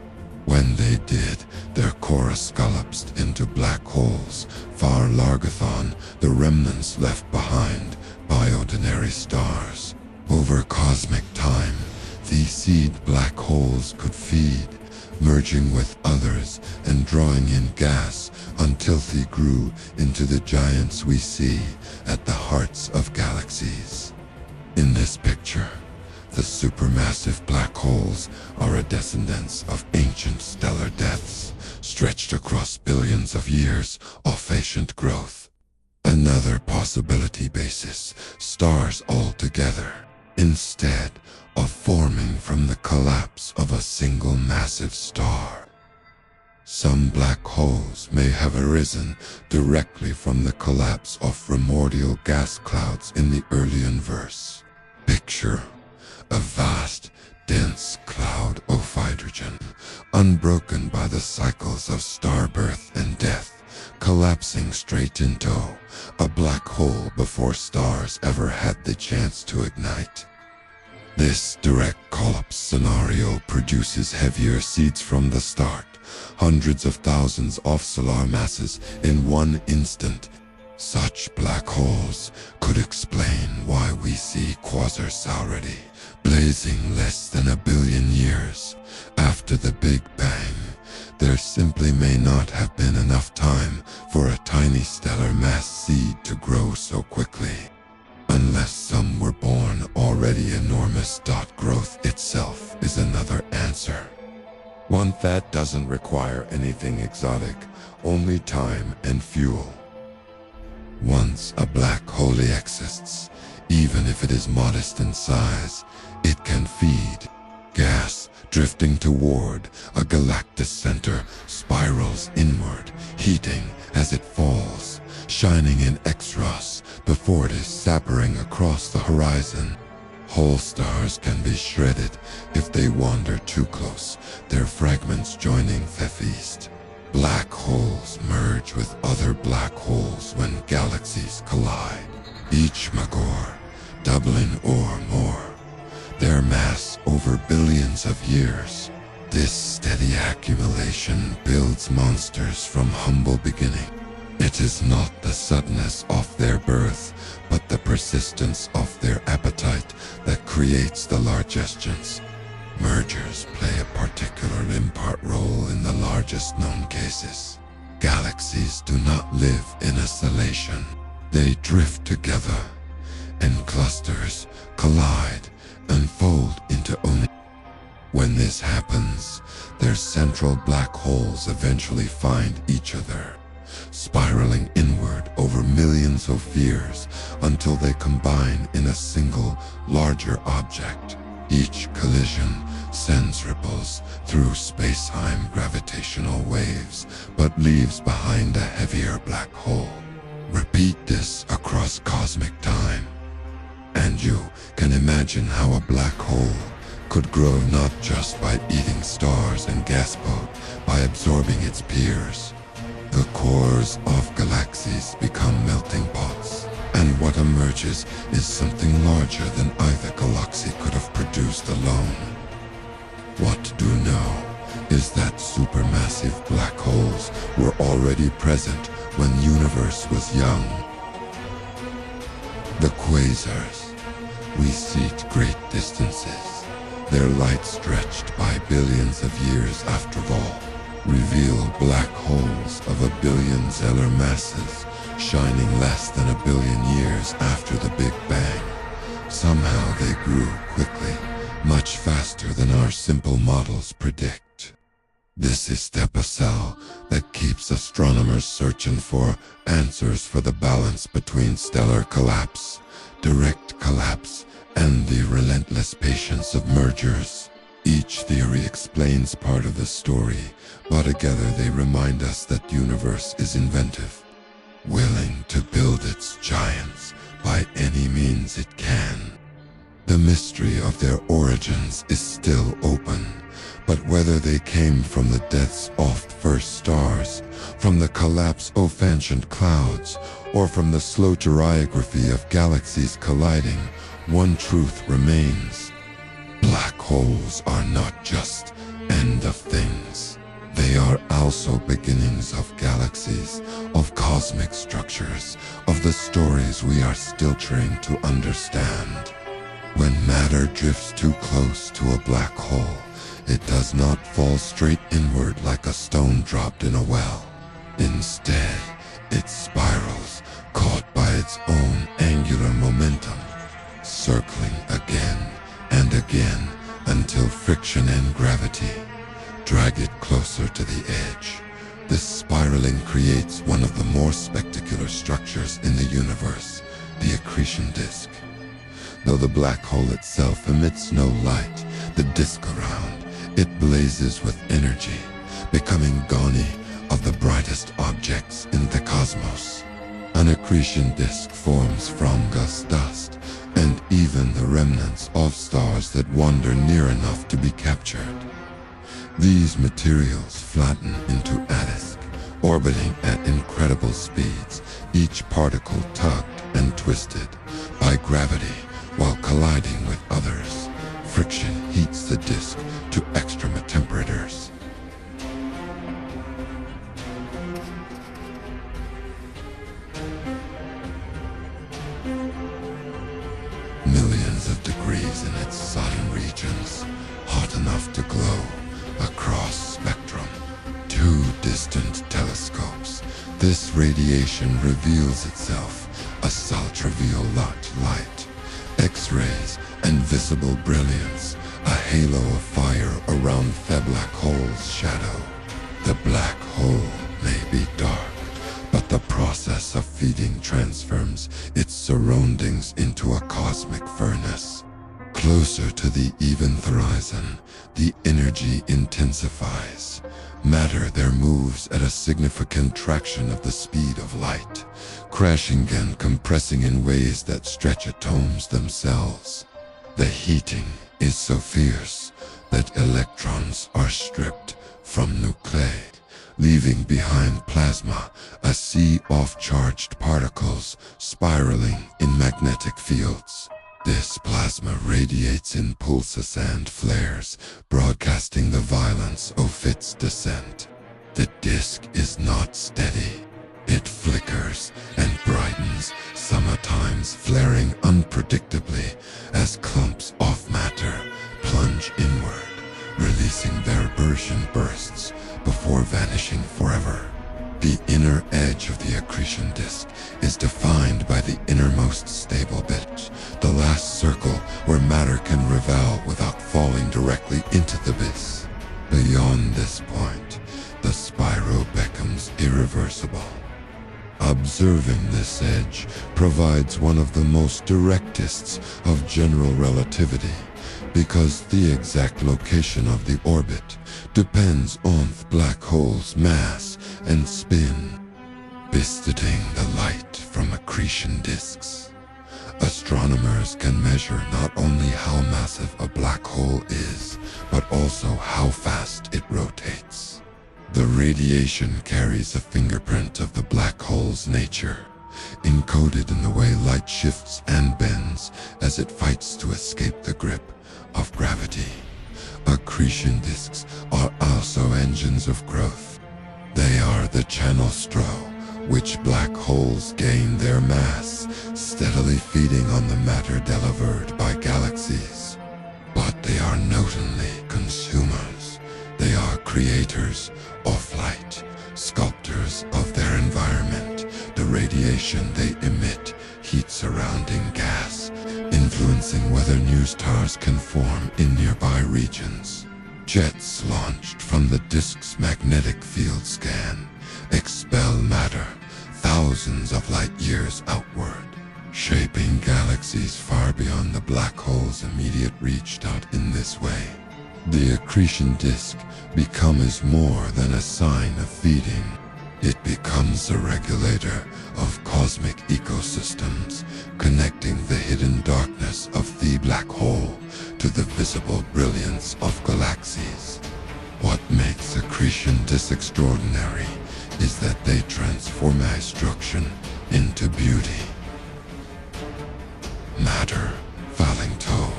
When they did, their cores collapsed into black holes, far larger than the remnants left behind by ordinary stars. Over cosmic time, these seed black holes could feed, merging with others and drawing in gas until they grew into the giants we see at the hearts of galaxies. In this picture, the supermassive black holes are a descendants of ancient stellar deaths, stretched across billions of years of ancient growth. Another possibility basis stars altogether, instead of forming from the collapse of a single massive star. Some black holes may have arisen directly from the collapse of primordial gas clouds in the early universe. Picture a vast, dense cloud of hydrogen, unbroken by the cycles of star birth and death, collapsing straight into a black hole before stars ever had the chance to ignite. This direct collapse scenario produces heavier seeds from the start, hundreds of thousands of solar masses in one instant. Such black holes could explain why we see quasars already blazing less than 1 billion years after the Big Bang. There simply may not have been enough time for a tiny stellar mass seed to grow so quickly, unless some were born already enormous. Growth itself is another answer, one that doesn't require anything exotic, only time and fuel. Once a black hole exists, even if it is modest in size, it can feed. Gas drifting toward a galactic center spirals inward, heating as it falls, shining in X-rays before it is separating across the horizon. Whole stars can be shredded if they wander too close, their fragments joining the feast. Black holes merge with other black holes when galaxies collide, each magor doubling or more their mass over billions of years. This steady accumulation builds monsters from humble beginning. It is not the suddenness of their birth, but the persistence of their appetite that creates the largestions. Mergers play a particularly important role in the largest known cases. Galaxies do not live in isolation. They drift together, and clusters collide and fold into only. When this happens, their central black holes eventually find each other, spiraling inward over millions of years until they combine in a single, larger object. Each collision sends ripples through space-time gravitational waves, but leaves behind a heavier black hole. Repeat this across cosmic time, and you can imagine how a black hole could grow not just by eating stars and gas, but by absorbing its peers. The cores of galaxies become melting pots, and what emerges is something larger than either galaxy could have produced alone. What we do know is that supermassive black holes were already present when the universe was young. The quasars we see at great distances, their light stretched by billions of years after all, reveal black holes of a billion stellar masses shining less than a billion years after the Big Bang. Somehow they grew quickly, much faster than our simple models predict. This is the cell that keeps astronomers searching for answers for the balance between stellar collapse, direct collapse, and the relentless patience of mergers. Each theory explains part of the story, but together they remind us that the universe is inventive, willing to build its giants by any means it can. The mystery of their origins is still open, but whether they came from the deaths of first stars, from the collapse of ancient clouds, or from the slow choreography of galaxies colliding, one truth remains. Black holes are not just end of things. They are also beginnings of galaxies, of cosmic structures, of the stories we are still trying to understand. When matter drifts too close to a black hole, it does not fall straight inward like a stone dropped in a well. Instead, it spirals, caught by its own angular momentum, circling again and again until friction and gravity drag it closer to the edge. This spiraling creates one of the more spectacular structures in the universe, the accretion disk. Though the black hole itself emits no light, the disk around it blazes with energy, becoming Goni of the brightest objects in the cosmos. An accretion disk forms from gas dust, and even the remnants of stars that wander near enough to be captured. These materials flatten into a disk, orbiting at incredible speeds, each particle tugged and twisted by gravity while colliding with others. Friction heats the disk to extreme temperatures. Millions of degrees in its southern regions, hot enough to glow across spectrum. Two distant telescopes, this radiation reveals itself as ultraviolet light, X-rays, and visible brilliance, a halo of fire around the black hole's shadow. The black hole may be dark, but the process of feeding transforms its surroundings into a cosmic furnace. Closer to the event horizon, the energy intensifies. Matter there moves at a significant traction of the speed of light, crashing and compressing in ways that stretch atoms themselves. The heating is so fierce that electrons are stripped from nuclei, leaving behind plasma, a sea of charged particles spiraling in magnetic fields. This plasma radiates in pulses and flares, broadcasting the violence of its descent. The disk is not steady. It flickers and brightens, sometimes flaring unpredictably as clumps of matter plunge inward, releasing their Bertian bursts before vanishing forever. The inner edge of the accretion disk is defined by the innermost stable bit, the last circle where matter can revel without falling directly into the abyss. Beyond this point, the spiral becomes irreversible. Observing this edge provides one of the most direct tests of general relativity, because the exact location of the orbit depends on the black hole's mass and spin. Visiting the light from accretion disks, astronomers can measure not only how massive a black hole is, but also how fast it rotates. The radiation carries a fingerprint of the black hole's nature, encoded in the way light shifts and bends as it fights to escape the grip of gravity. Accretion disks are also engines of growth. They are the channels through which black holes gain their mass, steadily feeding on the matter delivered by galaxies. But They are not only consumers, they are creators of light, sculptors of their environment. The radiation they emit heats surrounding gas, influencing whether new stars can form in nearby regions. Jets launched from the disk's magnetic field scan expel matter thousands of light years outward, shaping galaxies far beyond the black hole's immediate reach. In this way, the accretion disk becomes more than a sign of feeding. It becomes a regulator of cosmic ecosystems, connecting the hidden darkness of the black hole to the visible brilliance of galaxies. What makes accretion disks extraordinary is that they transform destruction into beauty. Matter falling tow.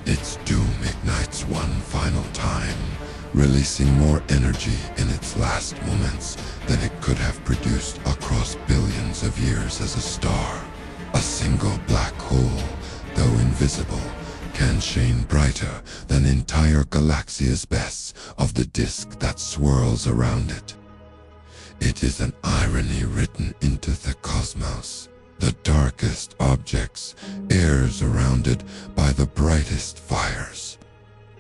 Its doom ignites one final time, releasing more energy in its last moments than it could have produced across billions of years as a star. A single black hole, though invisible, can shine brighter than entire galaxies best of the disk that swirls around it. It is an irony written into the cosmos. The darkest objects air surrounded by the brightest fires.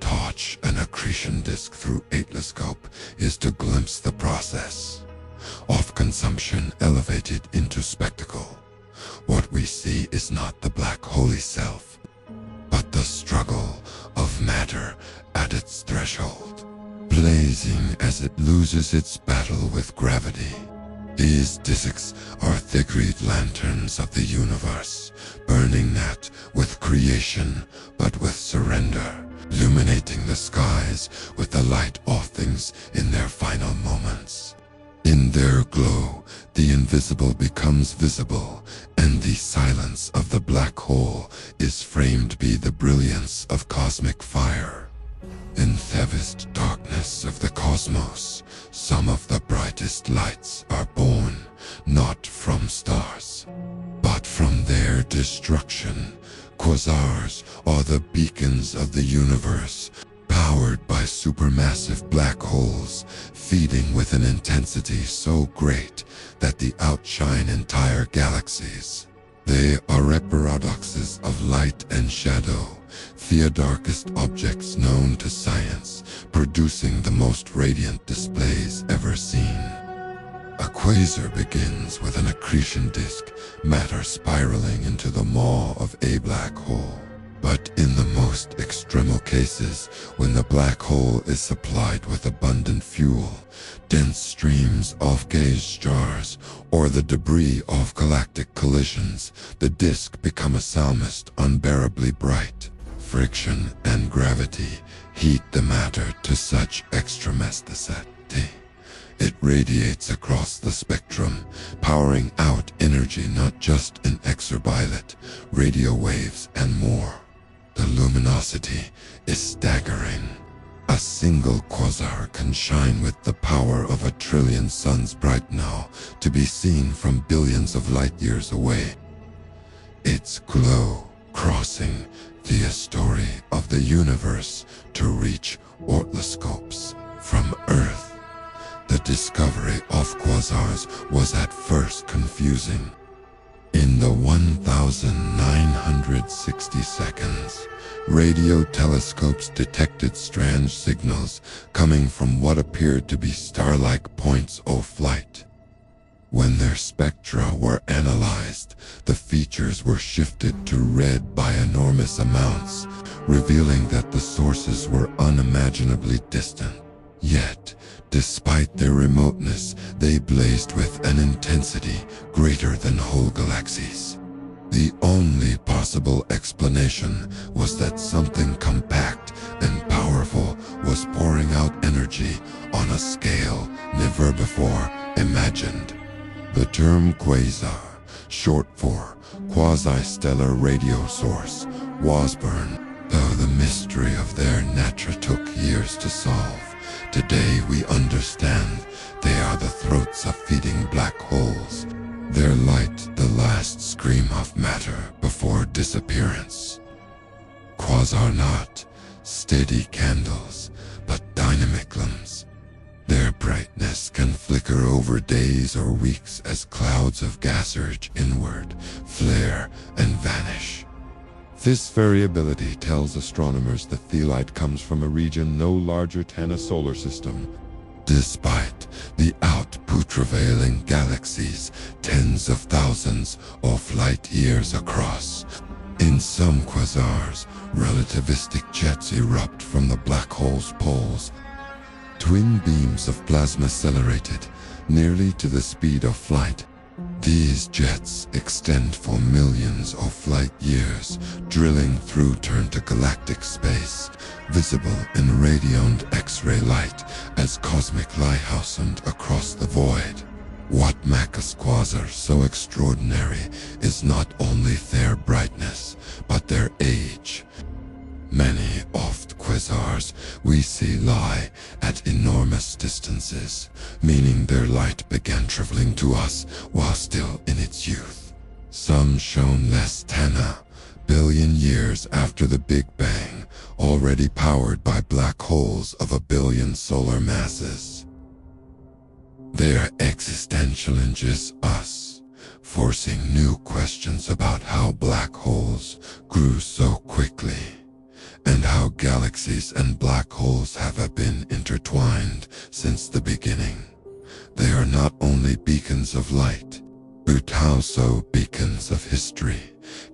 Touch an accretion disk through a telescope is to glimpse the process of consumption elevated into spectacle. What we see is not the black hole itself, but the struggle of matter at its threshold, blazing as it loses its battle with gravity. These disks are the great lanterns of the universe, burning not with creation, but with surrender, illuminating the skies with the light of things in their final moments. In their glow, the invisible becomes visible, and the silence of the black hole is framed by the brilliance of cosmic fire. In the vast darkness of the cosmos, some of the brightest lights are born not from stars, but from their destruction. Quasars are the beacons of the universe, powered by supermassive black holes, feeding with an intensity so great that they outshine entire galaxies. They are paradoxes of light and shadow, the darkest objects known to science, producing the most radiant displays ever seen. A quasar begins with an accretion disk, matter spiraling into the maw of a black hole. But in the most extreme cases, when the black hole is supplied with abundant fuel, dense streams of gas stars, or the debris of galactic collisions, the disk becomes almost unbearably bright. Friction and gravity heat the matter to such extremity. It radiates across the spectrum, powering out energy not just in ultraviolet, radio waves, and more. The luminosity is staggering. A single quasar can shine with the power of 1 trillion suns bright now to be seen from billions of light years away. Its glow crossing the story of the universe to reach telescopes from Earth. The discovery of quasars was at first confusing. In the 1,960 seconds, radio telescopes detected strange signals coming from what appeared to be star-like points of light. When their spectra were analyzed, the features were shifted to red by enormous amounts, revealing that the sources were unimaginably distant. Yet, despite their remoteness, they blazed with an intensity greater than whole galaxies. The only possible explanation was that something compact and powerful was pouring out energy on a scale never before imagined. The term quasar, short for quasi-stellar radio source, was born, though the mystery of their nature took years to solve. Today we understand they are the throats of feeding black holes, their light the last scream of matter before disappearance. Quasar not, steady candles, but dynamic lamps. Their brightness can flicker over days or weeks as clouds of gas urge inward, flare, and vanish. This variability tells astronomers the theolite comes from a region no larger than a solar system, despite the output travailing galaxies tens of thousands of light years across. In some quasars, relativistic jets erupt from the black hole's poles. Twin beams of plasma accelerated, nearly to the speed of light. These jets extend for millions of light years, drilling through galactic space, visible in radiant X-ray light as cosmic lighthouse across the void. What makes quasars so extraordinary is not only their brightness, but their age. Many of the quasars we see lie at enormous distances, meaning their light began traveling to us while still in its youth. Some shone less than a billion years after the Big Bang, already powered by black holes of a billion solar masses. Their existence challenges us, forcing new questions about how black holes grew so quickly, and how galaxies and black holes have been intertwined since the beginning. They are not only beacons of light, but also beacons of history,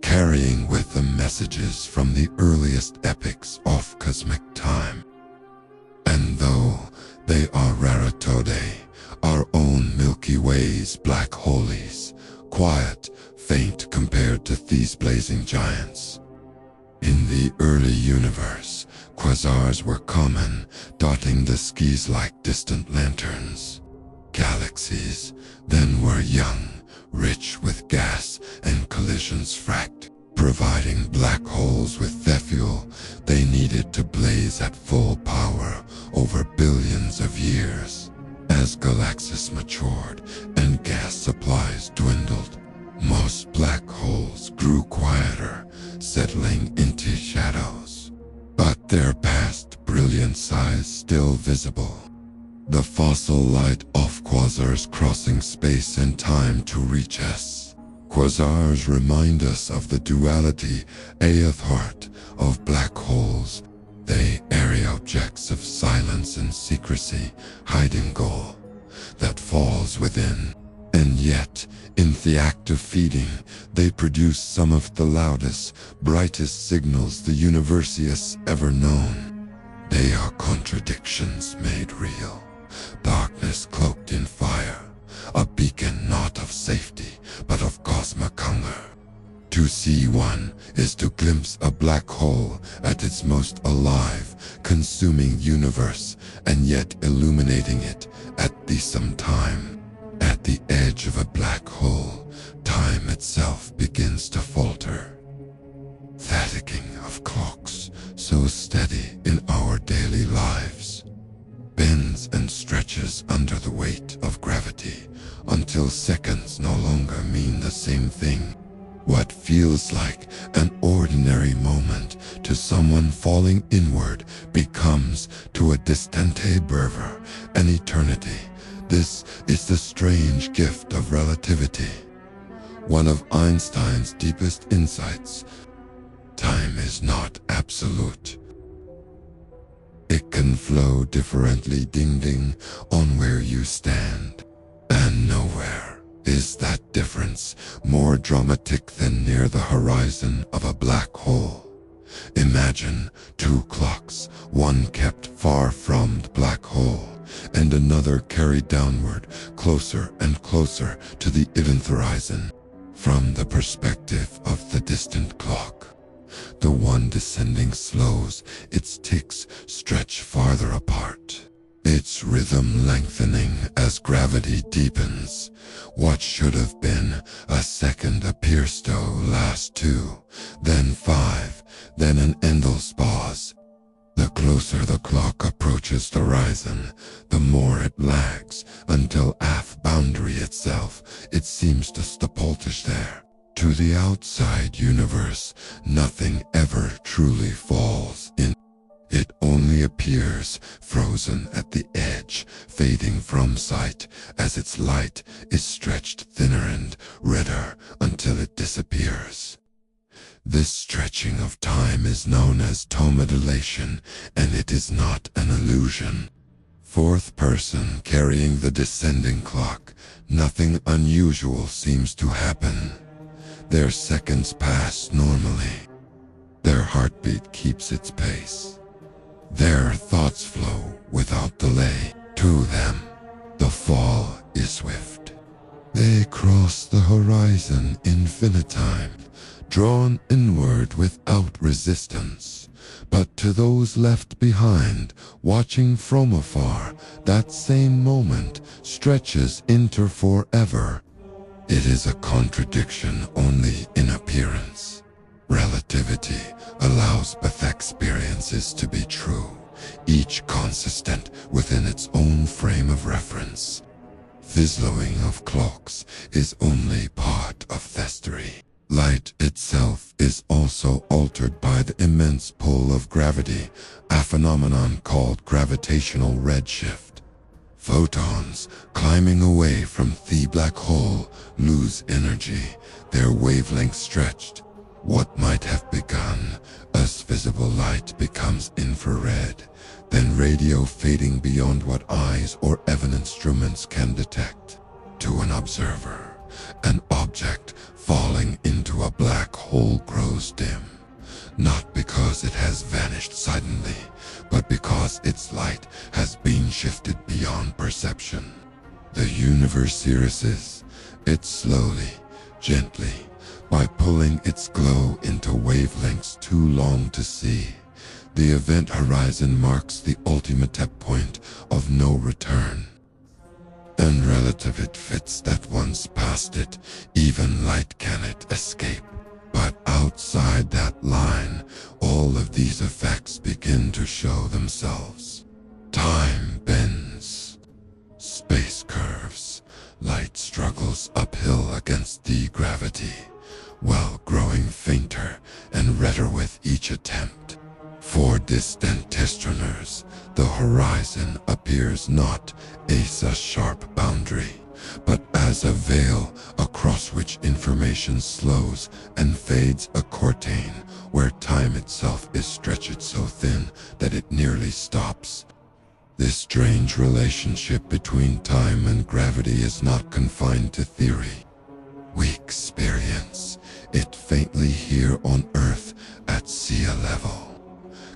carrying with them messages from the earliest epochs of cosmic time. And though they are rare today, our own Milky Way's black holes, quiet, faint compared to these blazing giants. In the early universe, quasars were common, dotting the skies like distant lanterns. Galaxies then were young, rich with gas and collisions fracked, providing black holes with the fuel they needed to blaze at full power over billions of years. As galaxies matured and gas supplies dwindled, most black holes grew quieter, settling into shadows. But their past brilliance is still visible. The fossil light of quasars crossing space and time to reach us. Quasars remind us of the duality at the heart of black holes. They airy objects of silence and secrecy, hiding goal that falls within. And yet, in the act of feeding, they produce some of the loudest, brightest signals the universe has ever known. They are contradictions made real, darkness cloaked in fire, a beacon not of safety, but of cosmic hunger. To see one is to glimpse a black hole at its most alive, consuming universe, and yet illuminating it at the same time. At the edge of a black hole, time itself begins to falter. That ticking of clocks, so steady in our daily lives, bends and stretches under the weight of gravity until seconds no longer mean the same thing. What feels like an ordinary moment to someone falling inward becomes to a distant observer an eternity. This is the strange gift of relativity. One of Einstein's deepest insights. Time is not absolute. It can flow differently ding on where you stand. And nowhere is that difference more dramatic than near the horizon of a black hole. Imagine two clocks, one kept far from the black hole, and another carried downward, closer and closer to the event horizon. From the perspective of the distant clock, the one descending slows, its ticks stretch farther apart, its rhythm lengthening as gravity deepens. What should have been a second appears to last 2, then 5, then an endless pause. The closer the clock approaches the horizon, the more it lags, until at boundary itself, it seems to stopultish there. To the outside universe, nothing ever truly falls in. It only appears frozen at the edge, fading from sight as its light is stretched thinner and redder until it disappears. This stretching of time is known as dilation, and it is not an illusion. Fourth person carrying the descending clock, nothing unusual seems to happen. Their seconds pass normally. Their heartbeat keeps its pace. Their thoughts flow without delay. To them, the fall is swift. They cross the horizon infinitime, drawn inward without resistance. But to those left behind, watching from afar, that same moment stretches into forever. It is a contradiction only in appearance. Relativity allows both experiences to be true, each consistent within its own frame of reference. Fizzling of clocks is only part of theory. Light itself is also altered by the immense pull of gravity, a phenomenon called gravitational redshift. Photons, climbing away from the black hole, lose energy, their wavelength stretched. What might have begun as visible light becomes infrared, then radio fading beyond what eyes or even instruments can detect. To an observer, an object falling into a black hole grows dim, not because it has vanished suddenly, but because its light has been shifted beyond perception. The universe erases it slowly, gently, by pulling its glow into wavelengths too long to see. The event horizon marks the ultimate point of no return. And relative it fits that once past it, even light cannot escape. But outside that line, all of these effects begin to show themselves. Time bends, space curves, light struggles uphill against the gravity, while growing fainter and redder with each attempt. For distant astronomers, the horizon appears not as a sharp boundary, but as a veil across which information slows and fades, a curtain where time itself is stretched so thin that it nearly stops. This strange relationship between time and gravity is not confined to theory. We experience it faintly here on Earth at sea level.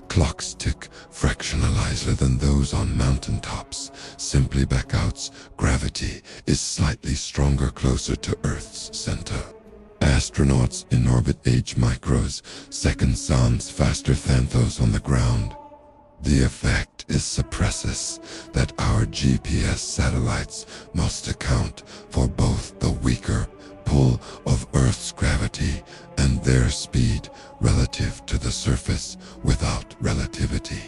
Clocks tick fractionalizer than those on mountaintops, simply backouts. Gravity is slightly stronger closer to Earth's center. Astronauts in orbit age micros, second sounds faster than those on the ground. The effect is suppresses that our GPS satellites must account for both the weaker pull of Earth's gravity and their speed relative to the surface without relativity.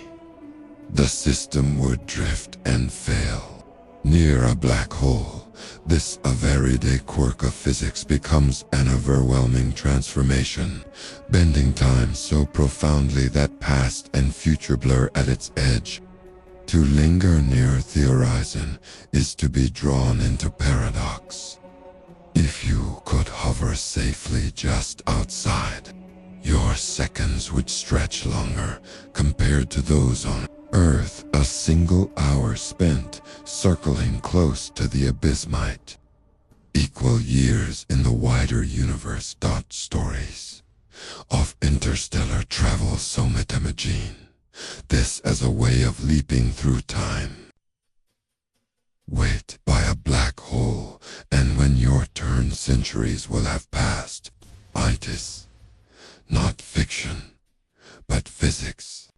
The system would drift and fail. Near a black hole, this everyday quirk of physics becomes an overwhelming transformation, bending time so profoundly that past and future blur at its edge. To linger near the horizon is to be drawn into paradox. If you could hover safely just outside, your seconds would stretch longer compared to those on Earth. A single hour spent circling close to the abyss might equal years in the wider universe. Stories of interstellar travel so metamagene, this as a way of leaping through time. Wait by a black hole, and when your turn centuries will have passed. It is not fiction, but physics.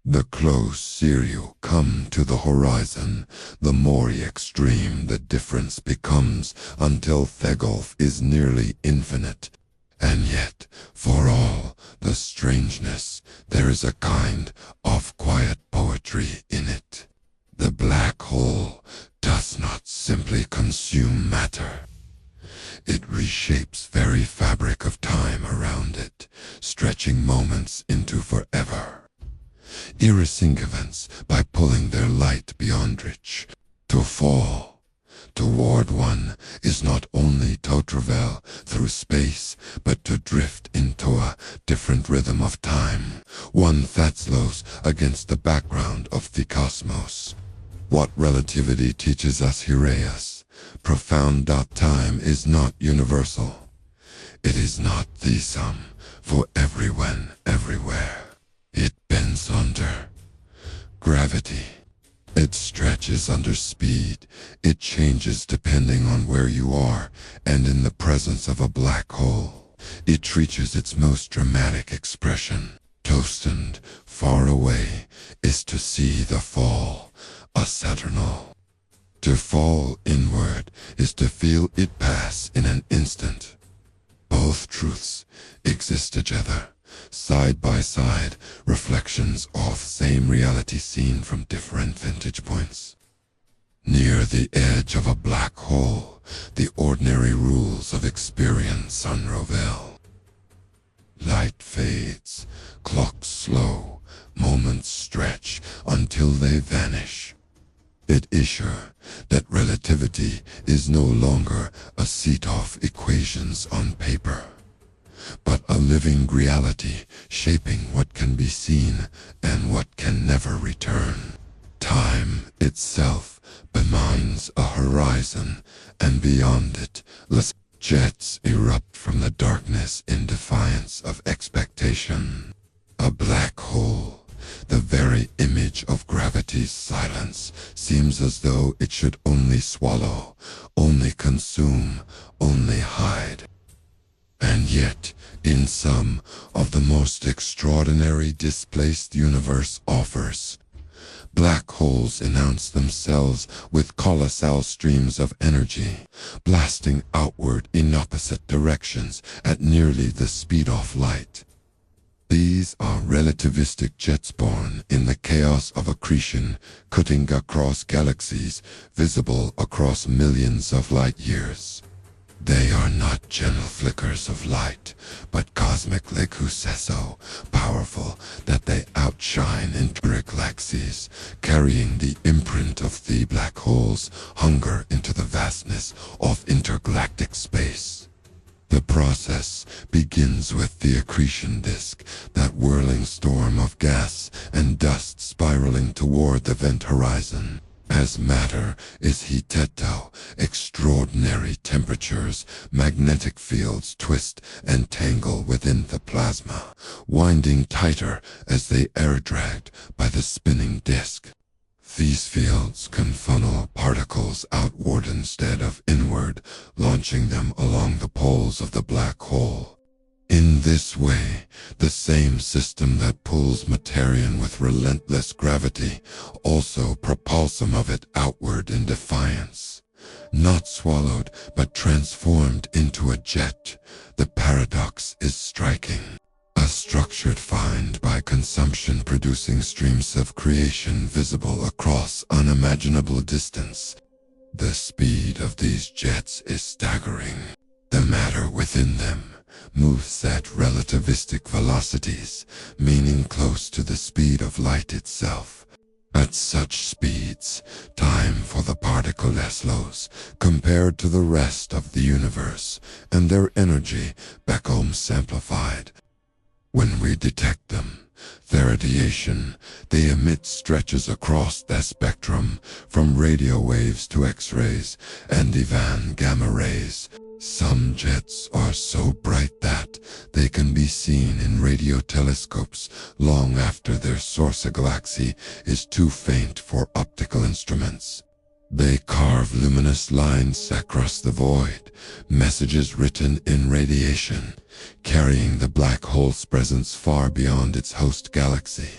The closer you come to the horizon, the more extreme the difference becomes, until the gulf is nearly infinite. And yet, for all the strangeness, there is a kind of quiet poetry in it. The black hole does not simply consume matter. It reshapes very fabric of time around it, stretching moments into forever. irritating events by pulling their light beyond reach. To fall toward one is not only to travel through space, but to drift into a different rhythm of time, one that slows against the background of the cosmos. What relativity teaches us Hiraeus, profound that time is not universal. It is not the sum for everyone, everywhere. It bends under gravity. It stretches under speed. It changes depending on where you are, and in the presence of a black hole, it reaches its most dramatic expression. Toasted far away is to see the fall, a Saturnal. To fall inward is to feel it pass in an instant. Both truths exist together, side by side, reflections of same reality seen from different vantage points. Near the edge of a black hole, the ordinary rules of experience unravel. Light fades, clocks slow, moments stretch until they vanish. It is sure that relativity is no longer a set of equations on paper, but a living reality shaping what can be seen and what can never return. Time itself bemoans a horizon, and beyond it, jets erupt from the darkness in defiance of expectation. A black hole, the very image of gravity's silence, seems as though it should only swallow, only consume, only hide. And yet, in some of the most extraordinary displaced universe offers, black holes announce themselves with colossal streams of energy, blasting outward in opposite directions at nearly the speed of light. These are relativistic jets born in the chaos of accretion, cutting across galaxies, visible across millions of light years. They are not gentle flickers of light, but cosmic leku so powerful that they outshine Galaxies, carrying the imprint of the black hole's hunger into the vastness of intergalactic space. The process begins with the accretion disk, that whirling storm of gas and dust spiraling toward the vent horizon. As matter is heated to extraordinary temperatures, magnetic fields twist and tangle within the plasma, winding tighter as they are dragged by the spinning disk. These fields can funnel particles outward instead of inward, launching them along the poles of the black hole. In this way, the same system that pulls materia with relentless gravity also propels some of it outward in defiance. Not swallowed, but transformed into a jet, the paradox is striking. A structure defined by consumption producing streams of creation visible across unimaginable distance. The speed of these jets is staggering. The matter within them moves at relativistic velocities, meaning close to the speed of light itself. At such speeds, time for the particle slows compared to the rest of the universe, and their energy becomes amplified. When we detect them, their radiation they emit stretches across the spectrum, from radio waves to X-rays and even gamma rays. Some jets are so bright that they can be seen in radio telescopes long after their source galaxy is too faint for optical instruments. They carve luminous lines across the void, messages written in radiation, carrying the black hole's presence far beyond its host galaxy.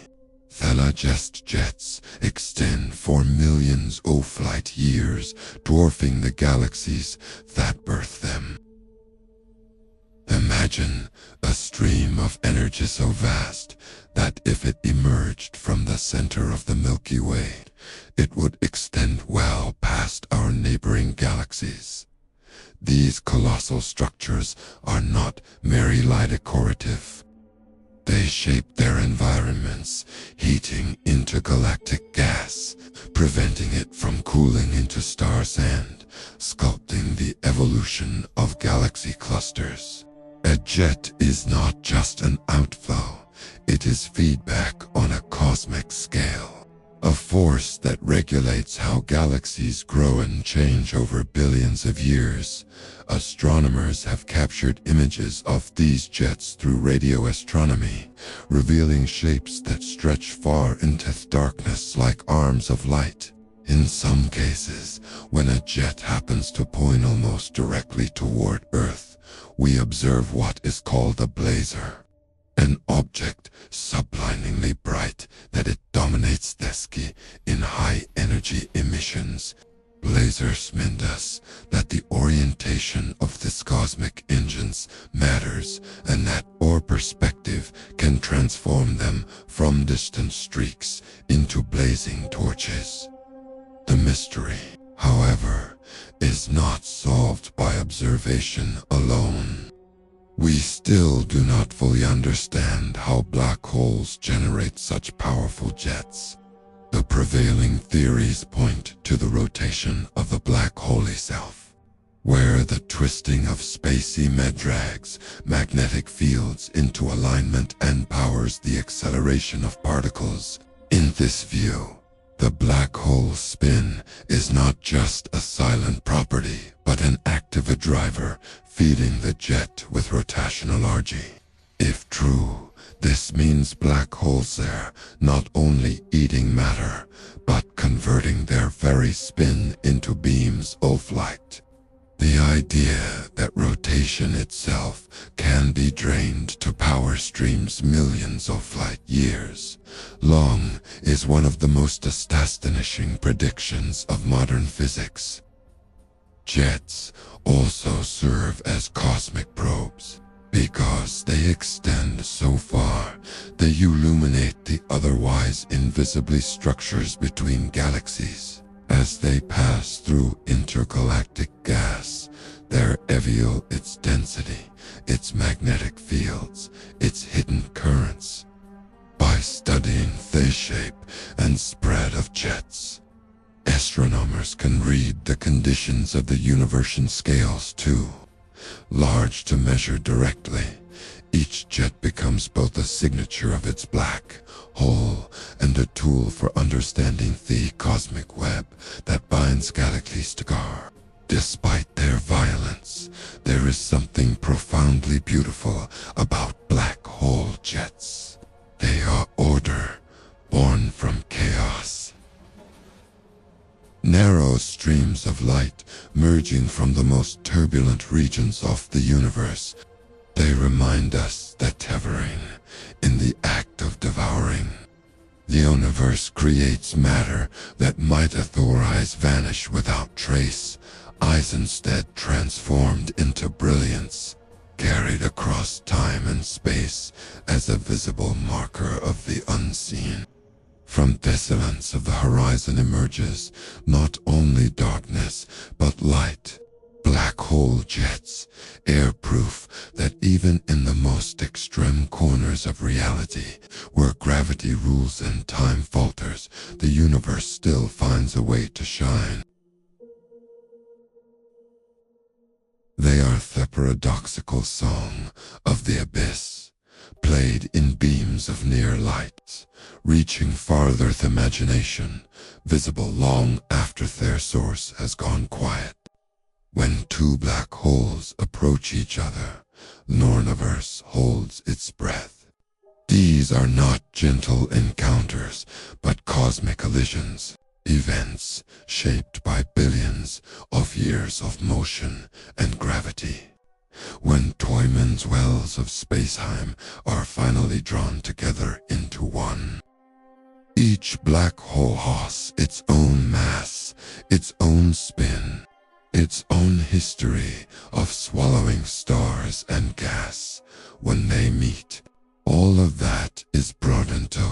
Thelagest jets extend for millions of light years, dwarfing the galaxies that birth them. Imagine a stream of energy so vast that if it emerged from the center of the Milky Way, it would extend well past our neighboring galaxies. These colossal structures are not merely light decorative. They shape their environments, heating intergalactic gas, preventing it from cooling into star sand, sculpting the evolution of galaxy clusters. A jet is not just an outflow, it is feedback on a cosmic scale. A force that regulates how galaxies grow and change over billions of years. Astronomers have captured images of these jets through radio astronomy, revealing shapes that stretch far into darkness like arms of light. In some cases, when a jet happens to point almost directly toward Earth, we observe what is called a blazar. An object sublimely bright that it dominates the sky in high-energy emissions. Blazars mean us that the orientation of these cosmic engines matters and that our perspective can transform them from distant streaks into blazing torches. The mystery, however, is not solved by observation alone. We still do not fully understand how black holes generate such powerful jets. The prevailing theories point to the rotation of the black hole itself, where the twisting of spacey drags magnetic fields into alignment and powers the acceleration of particles. In this view, the black hole's spin is not just a silent property, but an active driver feeding the jet with rotational energy. If true, this means black holes are not only eating matter, but converting their very spin into beams of light. The idea that rotation itself can be drained to power streams millions of light years long is one of the most astonishing predictions of modern physics. Jets also serve as cosmic probes. Because they extend so far, they illuminate the otherwise invisible structures between galaxies. As they pass through intergalactic gas, they reveal its density, its magnetic fields, its hidden currents. By studying the shape and spread of jets, astronomers can read the conditions of the universe in scales too. Large to measure directly, each jet becomes both a signature of its black hole and a tool for understanding the cosmic web that binds galaxies together. Despite their violence, there is something profoundly beautiful about black hole jets. They are order, born from chaos. Narrow streams of light merging from the most turbulent regions of the universe. They remind us that tethering, in the act of devouring, the universe creates matter that might otherwise vanish without trace, is instead transformed into brilliance, carried across time and space as a visible marker of the unseen. From desolence of the horizon emerges not only darkness, but light. Black hole jets, air proof that even in the most extreme corners of reality, where gravity rules and time falters, the universe still finds a way to shine. They are the paradoxical song of the abyss, played in beams of near light, reaching farther the imagination, visible long after their source has gone quiet. When two black holes approach each other, the universe holds its breath. These are not gentle encounters, but cosmic collisions, events shaped by billions of years of motion and gravity. When Twyman's wells of space-time are finally drawn together into one. Each black hole has its own mass, its own spin, its own history of swallowing stars and gas. When they meet, all of that is brought into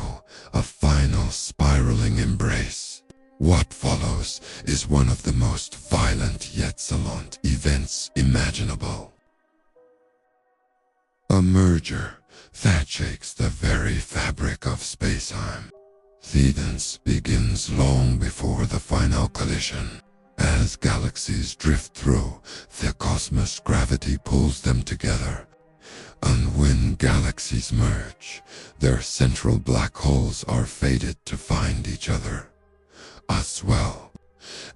a final spiraling embrace. What follows is one of the most violent yet silent events imaginable. A merger merger that shakes the very fabric of spacetime. Cedence begins long before the final collision. As galaxies drift through, the cosmos gravity pulls them together. And when galaxies merge, their central black holes are fated to find each other as well.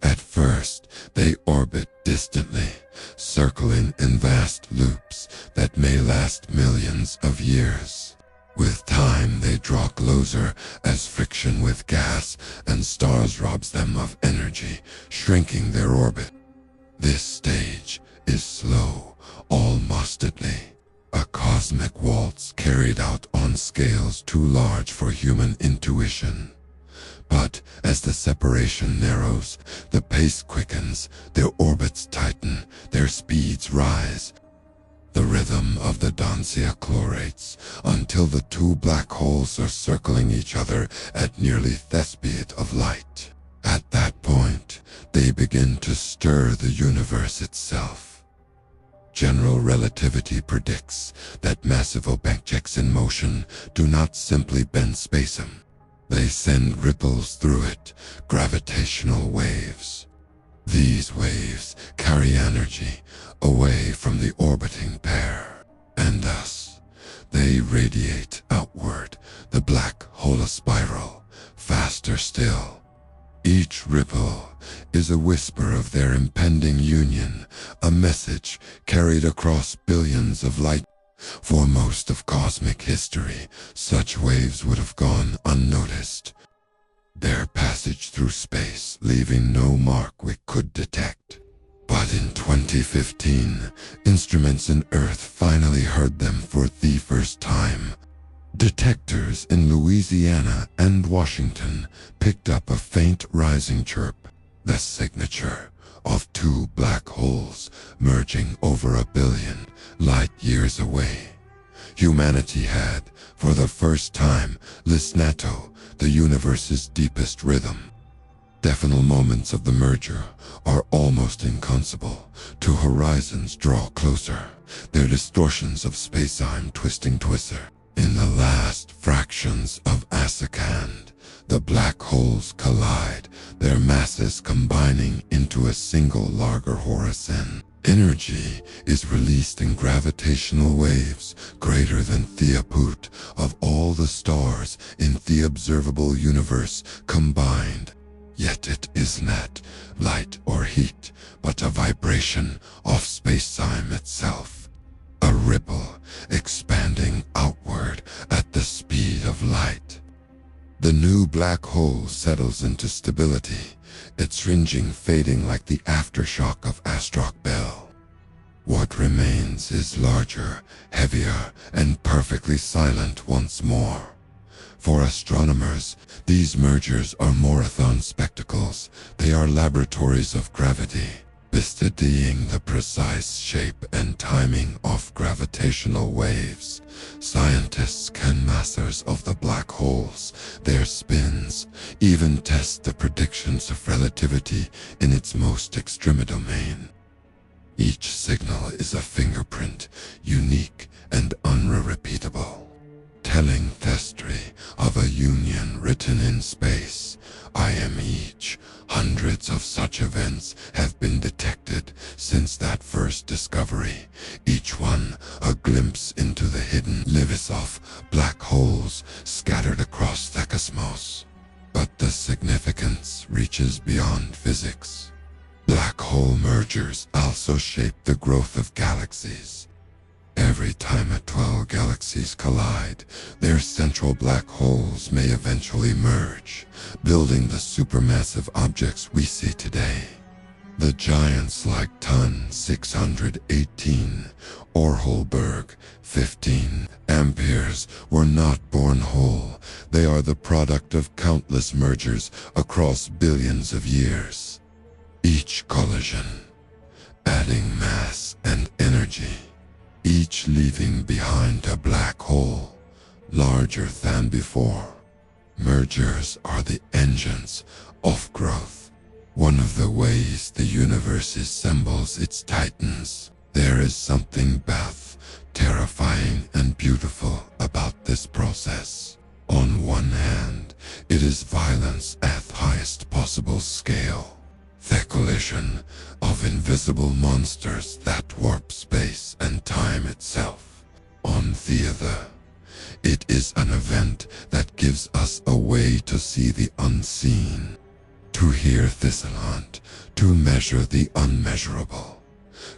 At first, they orbit distantly, circling in vast loops that may last millions of years. With time, they draw closer as friction with gas and stars robs them of energy, shrinking their orbit. This stage is slow, almost deadly. A cosmic waltz carried out on scales too large for human intuition. But as the separation narrows, the pace quickens, their orbits tighten, their speeds rise. The rhythm of the danza accelerates until the two black holes are circling each other at nearly the speed of light. At that point, they begin to stir the universe itself. General relativity predicts that massive objects in motion do not simply bend spacetime. They send ripples through it, gravitational waves. These waves carry energy away from the orbiting pair, and thus they radiate outward, the black hole spiral, faster still. Each ripple is a whisper of their impending union, a message carried across billions of light. For most of cosmic history, such waves would have gone unnoticed, their passage through space leaving no mark we could detect. But in 2015, instruments in Earth finally heard them for the first time. Detectors in Louisiana and Washington picked up a faint rising chirp, the signature of two black holes merging over 1 billion light years away. Humanity had, for the first time, listened to the universe's deepest rhythm. Definite moments of the merger are almost inconceivable. Two horizons draw closer, their distortions of spacetime twisting twister. In the last fractions of a second, the black holes collide, their masses combining into a single larger horizon. Energy is released in gravitational waves greater than the output of all the stars in the observable universe combined. Yet it is not light or heat, but a vibration of space-time itself. A ripple expanding outward at the speed of light. The new black hole settles into stability, its ringing fading like the aftershock of asteroid bell. What remains is larger, heavier, and perfectly silent once more. For astronomers, these mergers are marathon spectacles. They are laboratories of gravity, studying the precise shape and timing of gravitational waves. Scientists can masters of the black holes, their spins, even test the predictions of relativity in its most extreme domain. Each signal is a fingerprint, unique and unrepeatable, telling the history of a union written in space. I am each. Hundreds of such events have been detected since that first discovery, each one a glimpse into the hidden lives of black holes scattered across the cosmos. But the significance reaches beyond physics. Black hole mergers also shape the growth of galaxies. Every time 12 galaxies collide, their central black holes may eventually merge, building the supermassive objects we see today. The giants like Ton 618 or Holberg 15 amperes were not born whole. They are the product of countless mergers across billions of years. Each collision, adding mass and energy, each leaving behind a black hole larger than before. Mergers are the engines of growth. One of the ways the universe assembles its titans. There is something about terrifying and beautiful about this process. On one hand, it is violence at highest possible scale. The collision of invisible monsters that warp space and time itself. On the other, it is an event that gives us a way to see the unseen, to hear Thistlehunt, to measure the unmeasurable.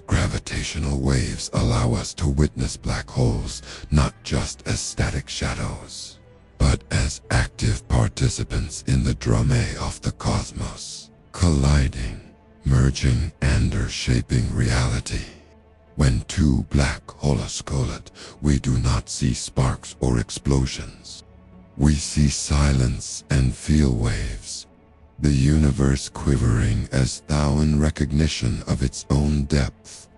Gravitational waves allow us to witness black holes not just as static shadows, but as active participants in the drama of the cosmos, colliding, merging, and shaping reality. When two black holes collide, we do not see sparks or explosions. We see silence and feel waves, the universe quivering as though in recognition of its own depth.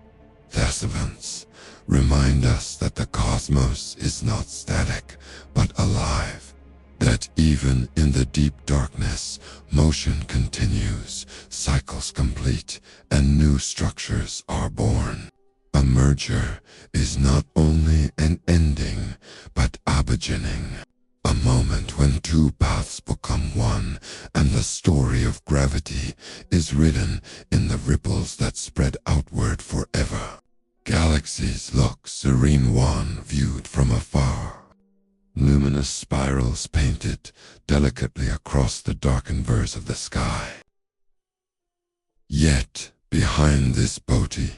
These events remind us that the cosmos is not static, but alive. That even in the deep darkness, motion continues, cycles complete, and new structures are born. A merger is not only an ending, but a beginning. A moment when two paths become one, and the story of gravity is written in the ripples that spread outward forever. Galaxies look serene one viewed from afar. Luminous spirals painted delicately across the darkened verse of the sky. Yet, behind this beauty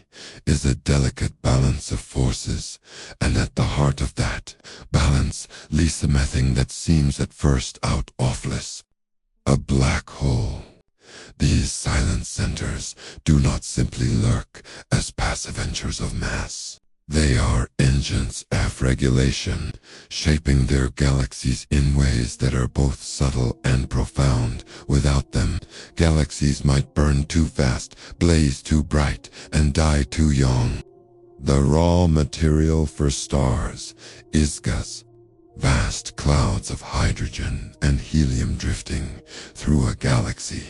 is a delicate balance of forces, and at the heart of that balance lies something that seems at first out awfulness. A black hole. These silent centers do not simply lurk as passive ventures of mass. They are engines of regulation, shaping their galaxies in ways that are both subtle and profound. Without them, galaxies might burn too fast, blaze too bright, and die too young. The raw material for stars is gas, vast clouds of hydrogen and helium drifting through a galaxy.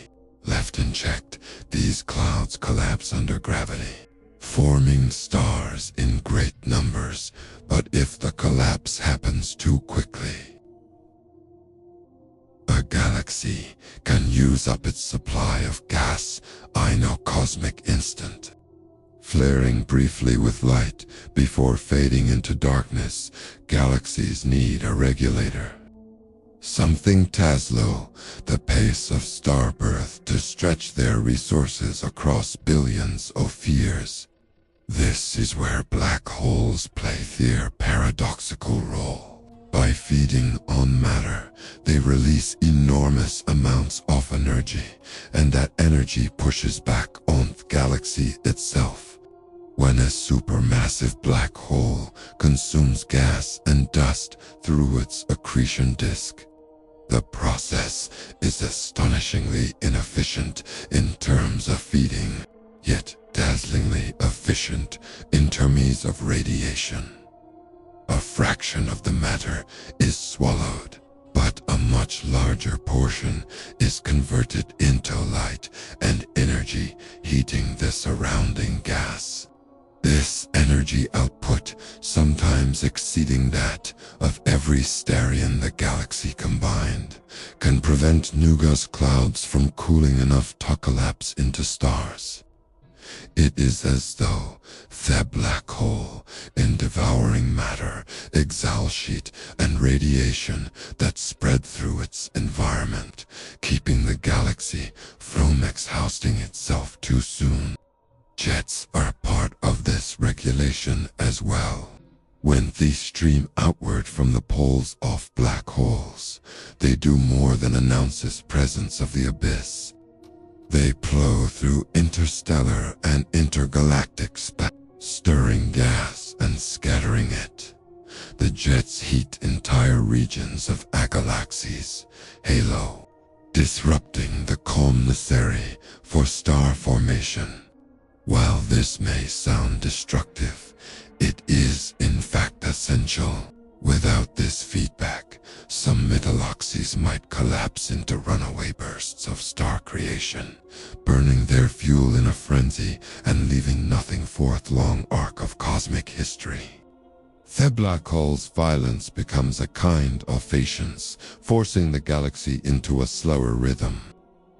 Left unchecked, these clouds collapse under gravity, forming stars in great numbers, but if the collapse happens too quickly, a galaxy can use up its supply of gas in a cosmic instant. Flaring briefly with light before fading into darkness, galaxies need a regulator. Something Taslow, the pace of star birth, to stretch their resources across billions of years. This is where black holes play their paradoxical role. By feeding on matter, they release enormous amounts of energy, and that energy pushes back on the galaxy itself. When a supermassive black hole consumes gas and dust through its accretion disk, the process is astonishingly inefficient in terms of feeding, yet dazzlingly efficient in terms of radiation. A fraction of the matter is swallowed, but a much larger portion is converted into light and energy, heating the surrounding gas. This energy output, sometimes exceeding that of every star in the galaxy combined, can prevent new gas clouds from cooling enough to collapse into stars. It is as though the black hole, in devouring matter, exhales heat and radiation that spread through its environment, keeping the galaxy from exhausting itself too soon. Jets are part of this regulation as well. When these stream outward from the poles of black holes, they do more than announce the presence of the abyss. They plow through interstellar and intergalactic space, stirring gas and scattering it. The jets heat entire regions of galaxies, halo, disrupting the calm necessary for star formation. While this may sound destructive, it is in fact essential. Without this feedback, some galaxies might collapse into runaway bursts of star creation, burning their fuel in a frenzy and leaving nothing for a long arc of cosmic history. The black hole's violence becomes a kind of patience, forcing the galaxy into a slower rhythm.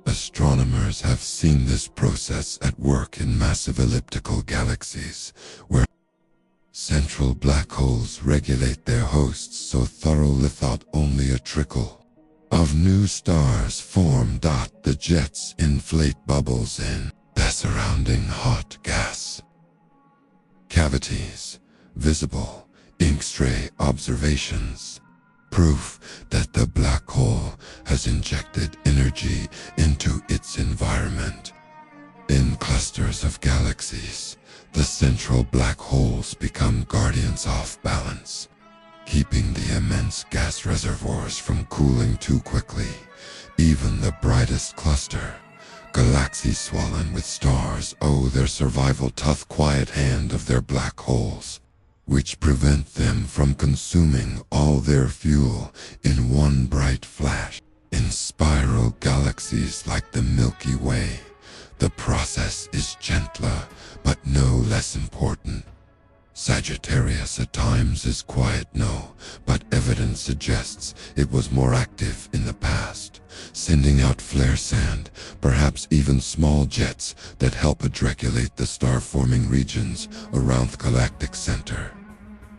Astronomers have seen this process at work in massive elliptical galaxies, where central black holes regulate their hosts so thoroughly that only a trickle of new stars form. The jets inflate bubbles in the surrounding hot gas cavities, visible X-ray observations, proof that the black hole has injected energy into its environment. In clusters of galaxies, the central black holes become guardians of balance, keeping the immense gas reservoirs from cooling too quickly. Even the brightest cluster, galaxies swollen with stars, owe their survival to the quiet hand of their black holes, which prevent them from consuming all their fuel in one bright flash. In spiral galaxies like the Milky Way, the process is gentler, but no less important. Sagittarius at times is quiet, no, but evidence suggests it was more active in the past, sending out flare sand, perhaps even small jets that help regulate the star-forming regions around the galactic center.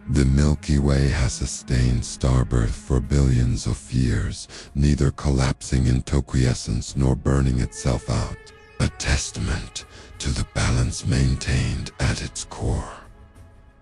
The Milky Way has sustained starbirth for billions of years, neither collapsing into quiescence nor burning itself out, a testament to the balance maintained at its core.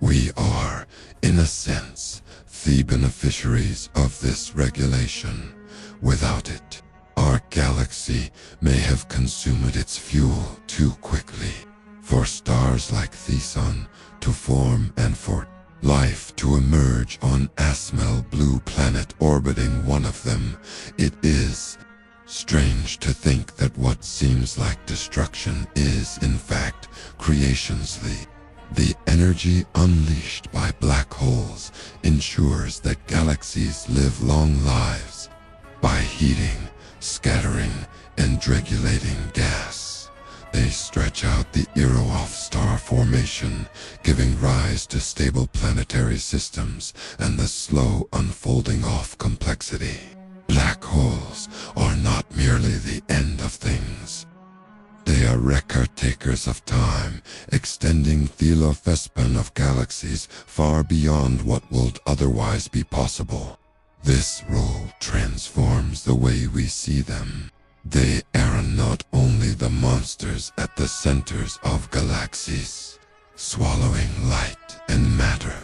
We are, in a sense, the beneficiaries of this regulation. Without it, our galaxy may have consumed its fuel too quickly. For stars like the Sun to form and for life to emerge on a small blue planet orbiting one of them, it is strange to think that what seems like destruction is, in fact, creation's lead. The energy unleashed by black holes ensures that galaxies live long lives. By heating, scattering, and regulating gas, they stretch out the era of star formation, giving rise to stable planetary systems and the slow unfolding of complexity. Black holes are not merely the end of things. They are record takers of time, extending the lifespan of galaxies far beyond what would otherwise be possible. This role transforms the way we see them. They are not only the monsters at the centers of galaxies, swallowing light and matter.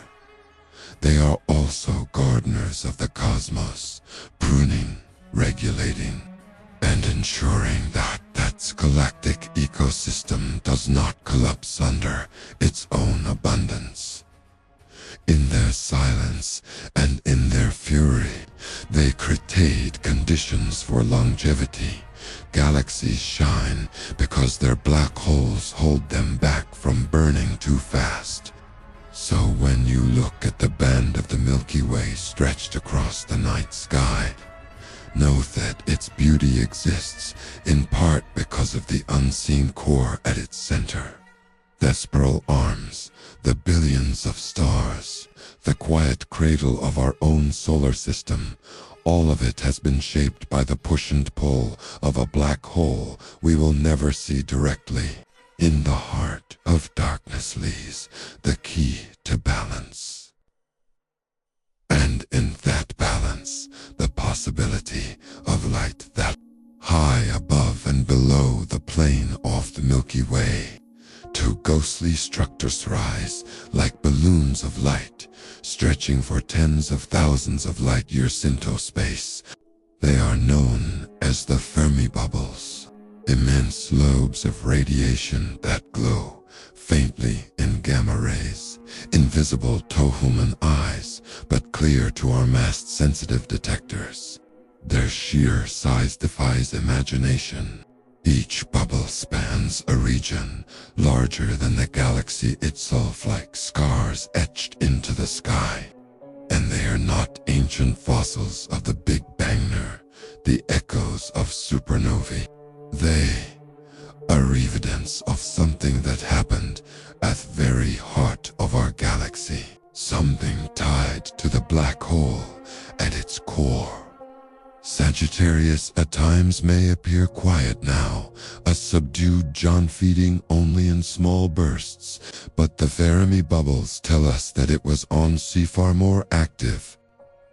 They are also gardeners of the cosmos, pruning, regulating, and ensuring that galactic ecosystem does not collapse under its own abundance. In their silence and in their fury, they create conditions for longevity. Galaxies shine because their black holes hold them back from burning too fast. So when you look at the band of the Milky Way stretched across the night sky, know that its beauty exists in part because of the unseen core at its center. The spiral arms, the billions of stars, the quiet cradle of our own solar system, all of it has been shaped by the push and pull of a black hole we will never see directly. In the heart of darkness lies the key to balance. And in that balance, the possibility of light that high above and below the plane of the Milky Way, two ghostly structures rise like balloons of light, stretching for tens of thousands of light years into space. They are known as the Fermi bubbles, immense lobes of radiation that glow faintly in gamma rays, invisible to human eyes, but clear to our mass-sensitive detectors. Their sheer size defies imagination. Each bubble spans a region larger than the galaxy itself, like scars etched into the sky. And they are not ancient fossils of the Big Bang, the echoes of supernovae. They are evidence of something that happened at the very heart of our galaxy. Something black hole at its core. Sagittarius at times may appear quiet now, a subdued John feeding only in small bursts, but the Fermi bubbles tell us that it was on sea far more active.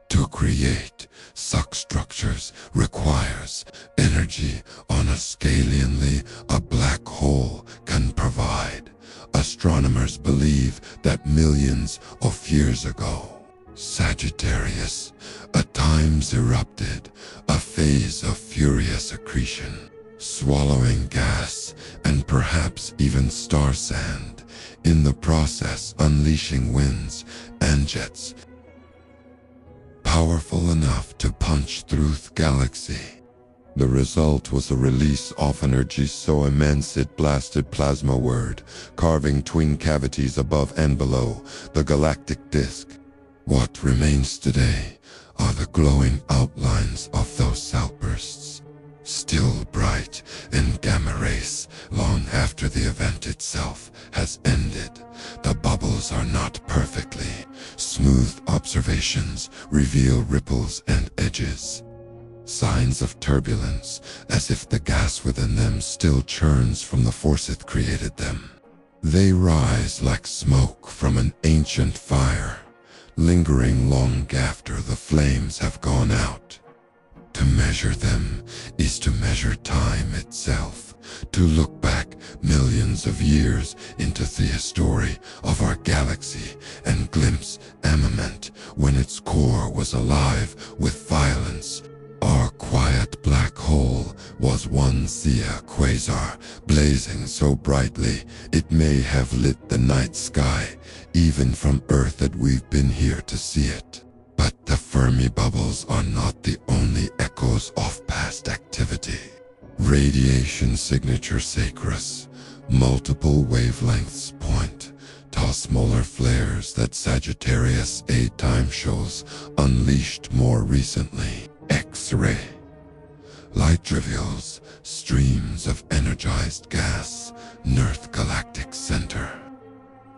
To create such structures requires energy on a scale only a black hole can provide. Astronomers believe that millions of years ago, Sagittarius at times erupted, a phase of furious accretion, swallowing gas and perhaps even star sand, in the process unleashing winds and jets powerful enough to punch through the galaxy. The result was a release of energy so immense it blasted plasma-ward, carving twin cavities above and below the galactic disk. What remains today are the glowing outlines of those outbursts, still bright in gamma rays long after the event itself has ended. The bubbles are not perfectly smooth. Observations reveal ripples and edges, signs of turbulence, as if the gas within them still churns from the force that created them. They rise like smoke from an ancient fire, lingering long after the flames have gone out. To measure them is to measure time itself, to look back millions of years into the history of our galaxy and glimpse a moment when its core was alive with violence. Our quiet black hole was once a quasar, blazing so brightly it may have lit the night sky, even from Earth that we've been here to see it. But the Fermi bubbles are not the only echoes of past activity. Radiation signature sacras, multiple wavelengths point to smaller flares that Sagittarius A-time shows unleashed more recently. X-ray, light trivials, streams of energized gas, Earth galactic center.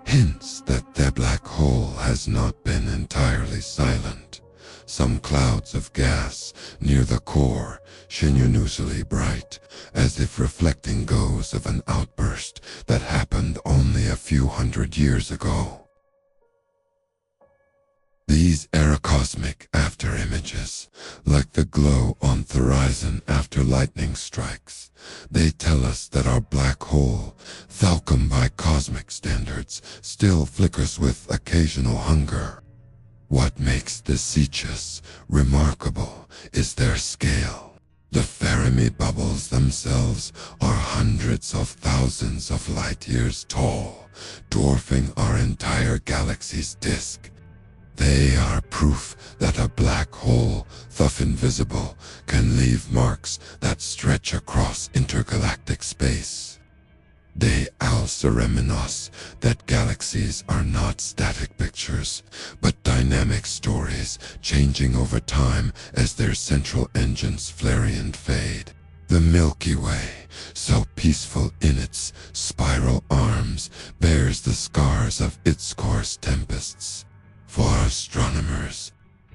Hints that the black hole has not been entirely silent. Some clouds of gas near the core shine unusually bright, as if reflecting ghosts of an outburst that happened only a few hundred years ago. These are cosmic after-images, like the glow on the horizon after lightning strikes. They tell us that our black hole, falcon by cosmic standards, still flickers with occasional hunger. What makes the Sieges remarkable is their scale. The Fermi bubbles themselves are hundreds of thousands of light years tall, dwarfing our entire galaxy's disk. They are proof that a black hole, though invisible, can leave marks that stretch across intergalactic space. They also remind us that galaxies are not static pictures, but dynamic stories changing over time as their central engines flare and fade. The Milky Way, so peaceful in its spiral arms, bears the scars of its course tempests. For astronomers,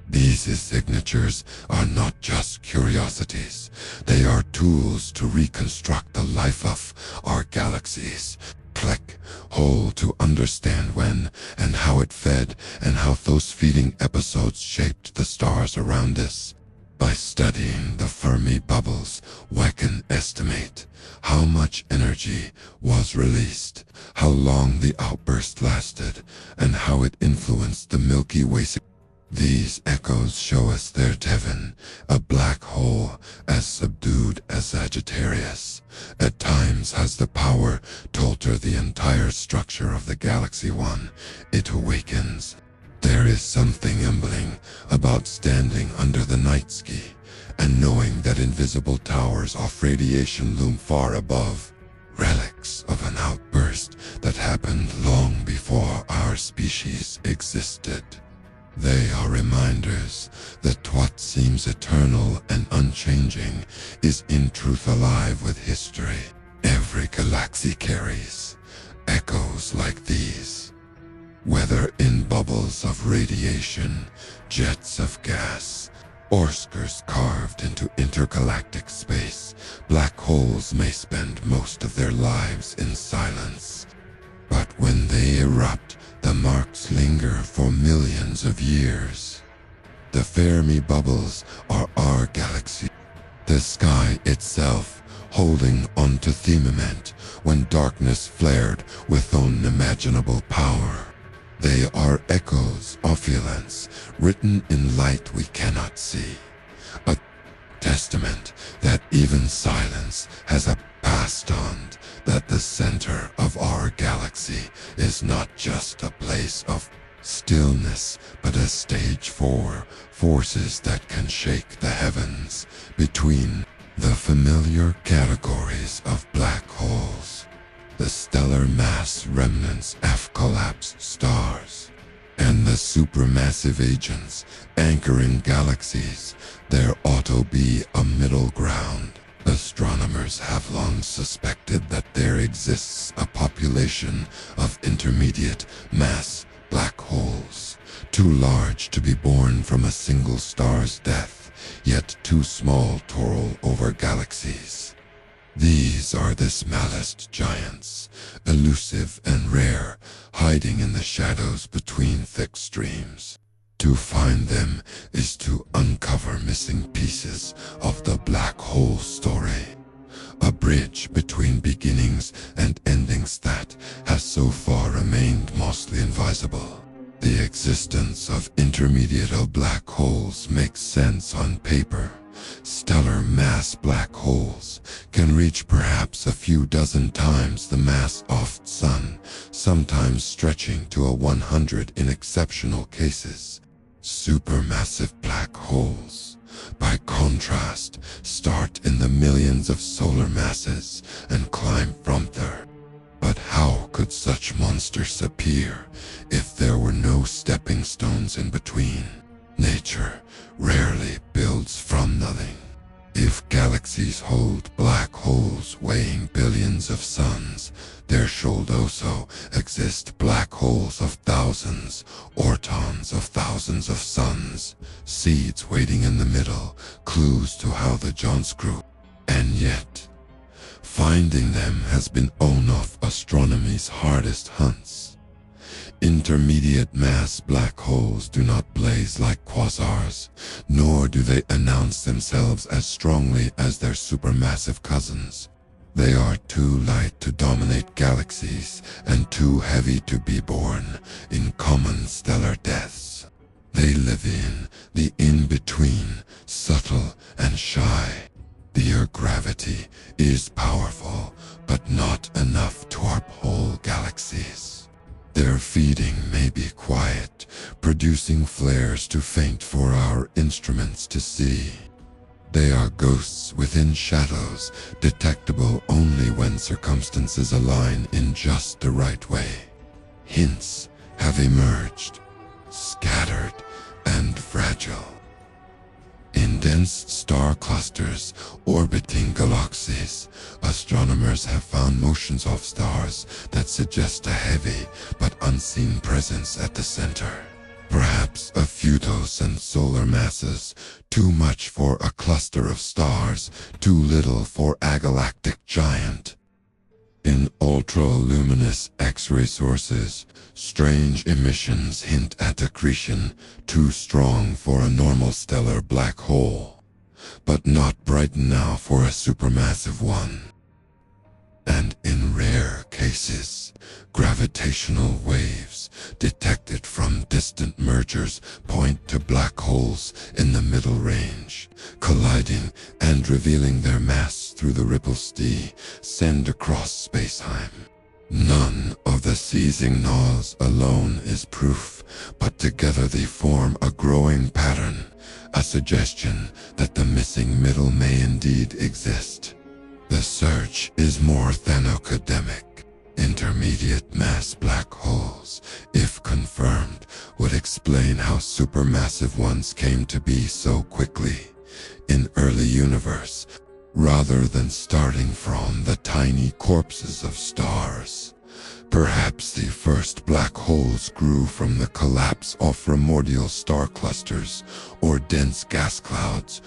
these signatures are not just curiosities. They are tools to reconstruct the life of our galaxies. Click, hole to understand when and how it fed and how those feeding episodes shaped the stars around us. By studying the Fermi bubbles, we can estimate how much energy was released, how long the outburst lasted, and how it influenced the Milky Way. These echoes show us that heaven, a black hole as subdued as Sagittarius, at times has the power to alter the entire structure of the galaxy when it awakens. There is something humbling about standing under the night sky and knowing that invisible towers of radiation loom far above, relics of an outburst that happened long before our species existed. They are reminders that what seems eternal and unchanging is in truth alive with history. Every galaxy carries echoes like these, whether in bubbles trails of radiation, jets of gas, Orskers carved into intergalactic space. Black holes may spend most of their lives in silence. But when they erupt, the marks linger for millions of years. The Fermi bubbles are our galaxy, the sky itself holding on to firmament when darkness flared with unimaginable power. They are echoes of events written in light we cannot see, a testament that even silence has a past on, that the center of our galaxy is not just a place of stillness, but a stage for forces that can shake the heavens. Between the familiar categories of black holes, the stellar mass remnants of collapsed stars, and the supermassive agents anchoring galaxies, there ought to be a middle ground. Astronomers have long suspected that there exists a population of intermediate mass black holes, too large to be born from a single star's death, yet too small to roll over galaxies. These are the smallest giants, elusive and rare, hiding in the shadows between thick streams. To find them is to uncover missing pieces of the black hole story, a bridge between beginnings and endings that has so far remained mostly invisible. The existence of intermediate black holes makes sense on paper. Stellar mass black holes can reach perhaps a few dozen times the mass of the Sun, sometimes stretching to 100 in exceptional cases. Supermassive black holes, by contrast, start in the millions of solar masses and climb from there. But how could such monsters appear if there were no stepping stones in between? Nature rarely builds from nothing. If galaxies hold black holes weighing billions of suns, there should also exist black holes of thousands or tons of thousands of suns, seeds waiting in the middle, clues to how the Jones grew. And yet, finding them has been one of astronomy's hardest hunts. Intermediate mass black holes do not blaze like quasars, nor do they announce themselves as strongly as their supermassive cousins. They are too light to dominate galaxies and too heavy to be born in common stellar deaths. They live in the in-between, subtle and shy. Their gravity is powerful, but not enough to uphold galaxies. Their feeding may be quiet, producing flares too faint for our instruments to see. They are ghosts within shadows, detectable only when circumstances align in just the right way. Hints have emerged, scattered and fragile. In dense star clusters orbiting galaxies, astronomers have found motions of stars that suggest a heavy but unseen presence at the center. Perhaps a few dozen solar masses, too much for a cluster of stars, too little for a galactic giant. In ultra-luminous X-ray sources, strange emissions hint at accretion, too strong for a normal stellar black hole, but not bright enough for a supermassive one. And in rare cases, gravitational waves detected from distant mergers point to black holes in the middle range, colliding and revealing their mass through the ripples they send across space-time. None of the seizing gnaws alone is proof, but together they form a growing pattern, a suggestion that the missing middle may indeed exist. The search is more than academic. Intermediate mass black holes, if confirmed, would explain how supermassive ones came to be so quickly in early universe, rather than starting from the tiny corpses of stars. Perhaps the first black holes grew from the collapse of primordial star clusters, or dense gas clouds.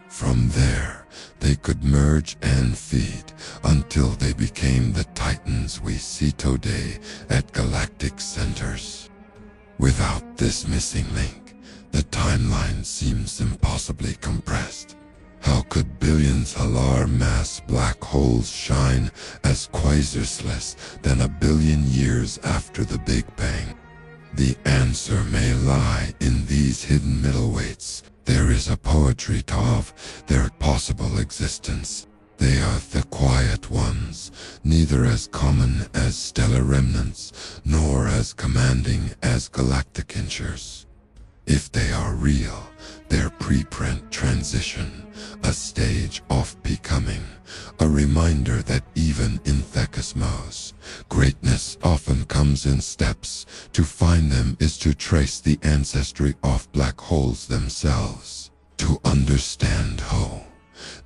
From there, they could merge and feed until they became the titans we see today at galactic centers. Without this missing link, the timeline seems impossibly compressed. How could billions Halar mass black holes shine as quasars less than a billion years after the Big Bang? The answer may lie in these hidden middleweights. There is a poetry of their possible existence. They are the quiet ones, neither as common as stellar remnants, nor as commanding as galactic inchers. If they are real, their preprint transition, a stage of becoming, a reminder that even in the cosmos, greatness often comes in steps. To find them is to trace the ancestry of black holes themselves. To understand how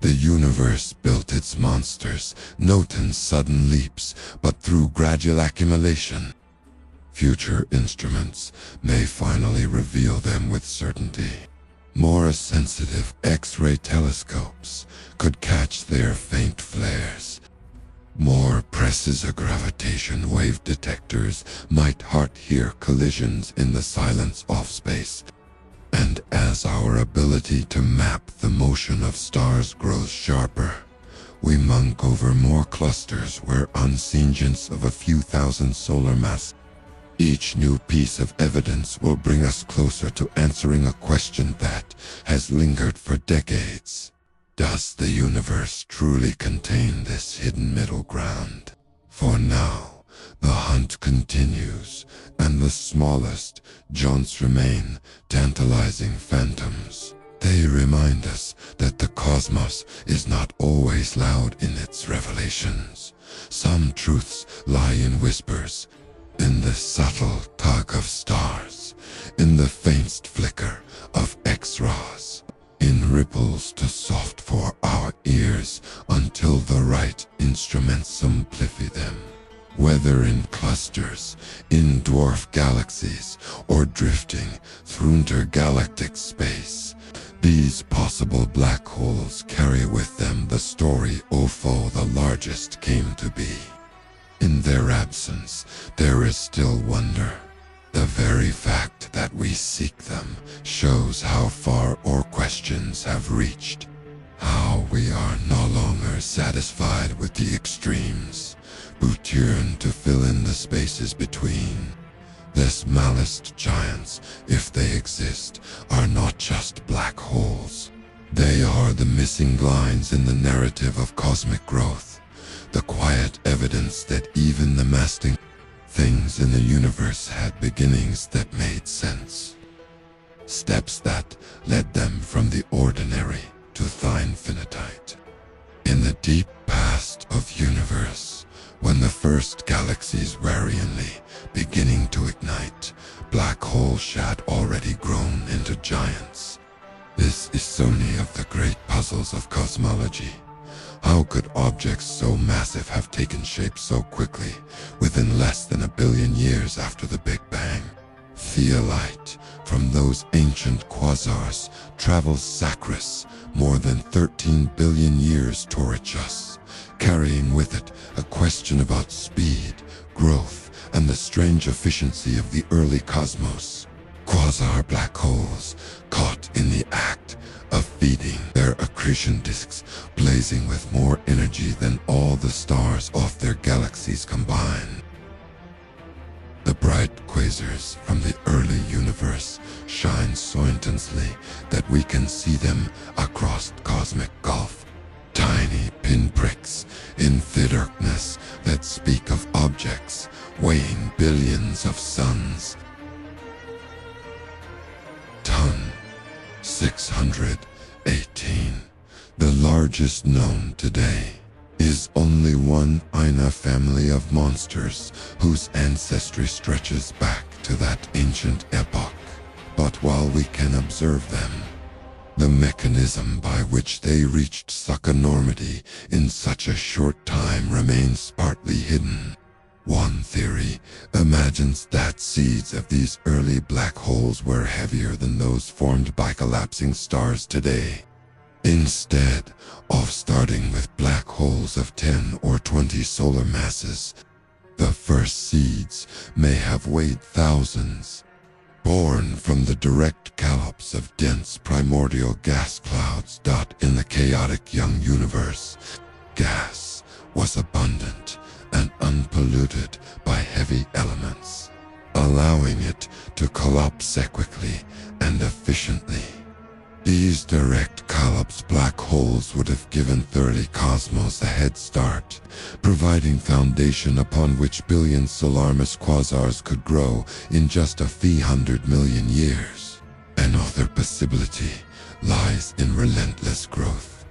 the universe built its monsters, not in sudden leaps, but through gradual accumulation. Future instruments may finally reveal them with certainty. More sensitive X-ray telescopes could catch their faint flares. More precise gravitation wave detectors might hear collisions in the silence of space. And as our ability to map the motion of stars grows sharper, we monk over more clusters where unseen gents of a few thousand solar mass. Each new piece of evidence will bring us closer to answering a question that has lingered for decades. Does the universe truly contain this hidden middle ground? For now, the hunt continues, and the smallest jaunts remain tantalizing phantoms. They remind us that the cosmos is not always loud in its revelations. Some truths lie in whispers, in the subtle tug of stars, in the faint flicker of X-rays, in ripples too soft for our ears until the right instruments amplify them. Whether in clusters, in dwarf galaxies, or drifting through intergalactic space, these possible black holes carry with them the story of how the largest came to be. In their absence, there is still wonder. The very fact that we seek them shows how far our questions have reached. How we are no longer satisfied with the extremes, but yearn to fill in the spaces between. The smallest giants, if they exist, are not just black holes. They are the missing lines in the narrative of cosmic growth. The quiet evidence that even the masting things in the universe had beginnings that made sense. Steps that led them from the ordinary to the infinite. In the deep past of universe, when the first galaxies were only beginning to ignite, black holes had already grown into giants. This is only of the great puzzles of cosmology. How could objects so massive have taken shape so quickly, within less than a billion years after the Big Bang? Theolite, from those ancient quasars, travels Sacris, more than 13 billion years toward us, carrying with it a question about speed, growth, and the strange efficiency of the early cosmos. Quasar black holes, caught in the act of feeding their accretion disks, blazing with more energy than all the stars of their galaxies combined. The bright quasars from the early universe shine so intensely that we can see them across the cosmic gulf. Tiny pinpricks in the darkness that speak of objects weighing billions of suns. Ton 618, the largest known today, is only one in a family of monsters whose ancestry stretches back to that ancient epoch. But while we can observe them, The mechanism by which they reached such enormity in such a short time remains partly hidden. One theory imagines that seeds of these early black holes were heavier than those formed by collapsing stars today. Instead of starting with black holes of 10 or 20 solar masses, the first seeds may have weighed thousands. Born from the direct collapse of dense primordial gas clouds. In the chaotic young universe, gas was abundant and unpolluted by heavy elements, allowing it to collapse quickly and efficiently. These direct collapse black holes would have given early cosmos a head start, providing foundation upon which billion solar-mass quasars could grow in just a few 100 million years. Another possibility lies in relentless growth.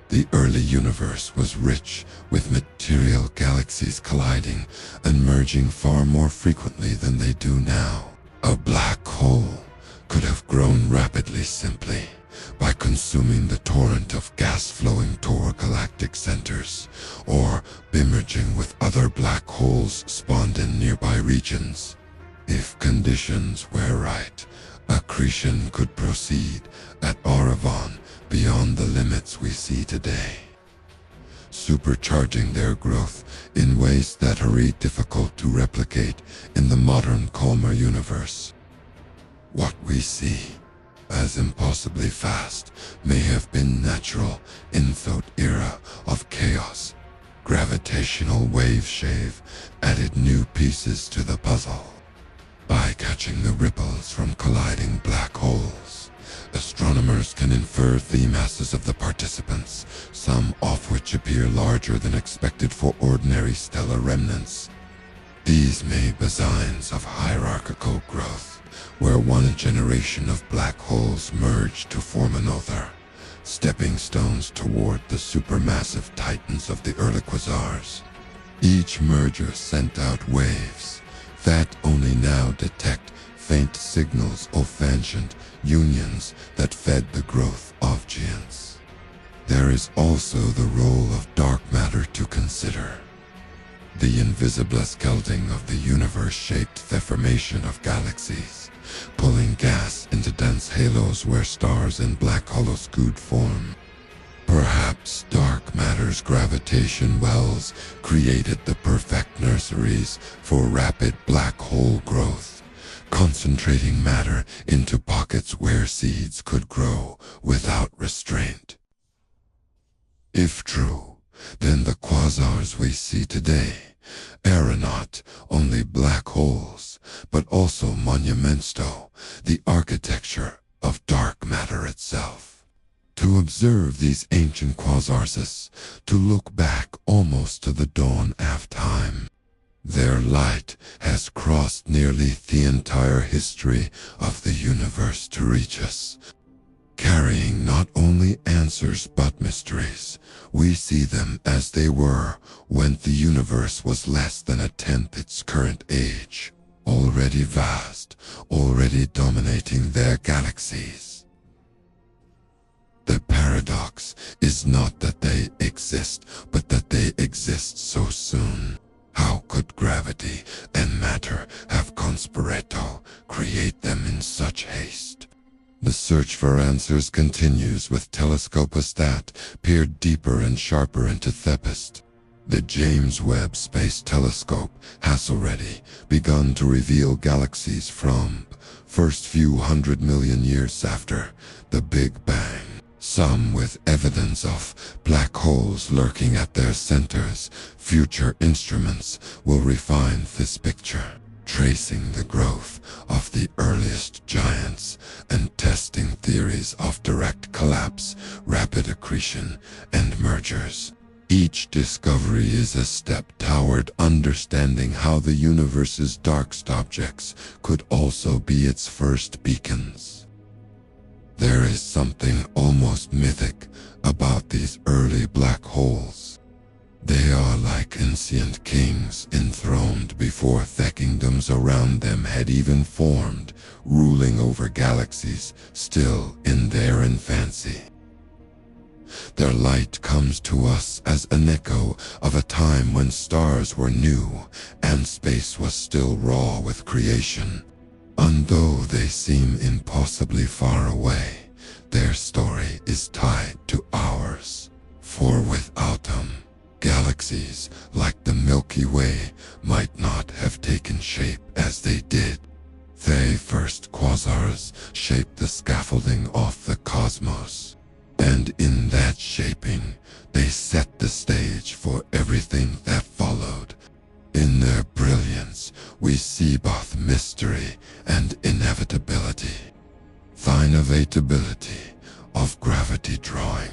The early universe was rich with material galaxies colliding and merging far more frequently than they do now. A black hole could have grown rapidly simply by consuming the torrent of gas flowing toward galactic centers, or merging with other black holes spawned in nearby regions. If conditions were right, accretion could proceed at Aravan beyond the limits we see today, supercharging their growth in ways that are difficult to replicate in the modern calmer universe. What we see as impossibly fast may have been natural in that era of chaos. Gravitational wave shave added new pieces to the puzzle. By catching the ripples from colliding black holes, astronomers can infer the masses of the participants, some of which appear larger than expected for ordinary stellar remnants. These may be signs of hierarchical growth, where one generation of black holes merge to form another, stepping stones toward the supermassive titans of the early quasars. Each merger sent out waves that only now detect faint signals of ancient unions that fed the growth of giants. There is also the role of dark matter to consider. The invisible skeleton of the universe shaped the formation of galaxies, pulling gas into dense halos where stars and black holes could form. Perhaps dark matter's gravitation wells created the perfect nurseries for rapid black hole growth, concentrating matter into pockets where seeds could grow without restraint. If true, then the quasars we see today are not only black holes, but also monumento, the architecture of dark matter itself. To observe these ancient quasars is to look back almost to the dawn of time. Their light has crossed nearly the entire history of the universe to reach us, carrying not only answers but mysteries. We see them as they were when the universe was less than a tenth its current age, already vast, already dominating their galaxies. The paradox is not that they exist, but that they exist so soon. How could gravity and matter have conspirato create them in such haste? The search for answers continues with telescopes that peer deeper and sharper into Thepist. The James Webb Space Telescope has already begun to reveal galaxies from first few 100 million years after the Big Bang, some with evidence of black holes lurking at their centers. Future instruments will refine this picture, tracing the growth of the earliest giants and testing theories of direct collapse, rapid accretion, and mergers. Each discovery is a step toward understanding how the universe's darkest objects could also be its first beacons. There is something almost mythic about these early black holes. They are like ancient kings enthroned and before the kingdoms around them had even formed, ruling over galaxies still in their infancy. Their light comes to us as an echo of a time when stars were new and space was still raw with creation. And though they seem impossibly far away, their story is tied to ours. For without them, galaxies like the Milky Way might not have taken shape as they did. They first quasars shaped the scaffolding of the cosmos, and in that shaping, they set the stage for everything that followed. In their brilliance, we see both mystery and inevitability, the inevitability of gravity drawing,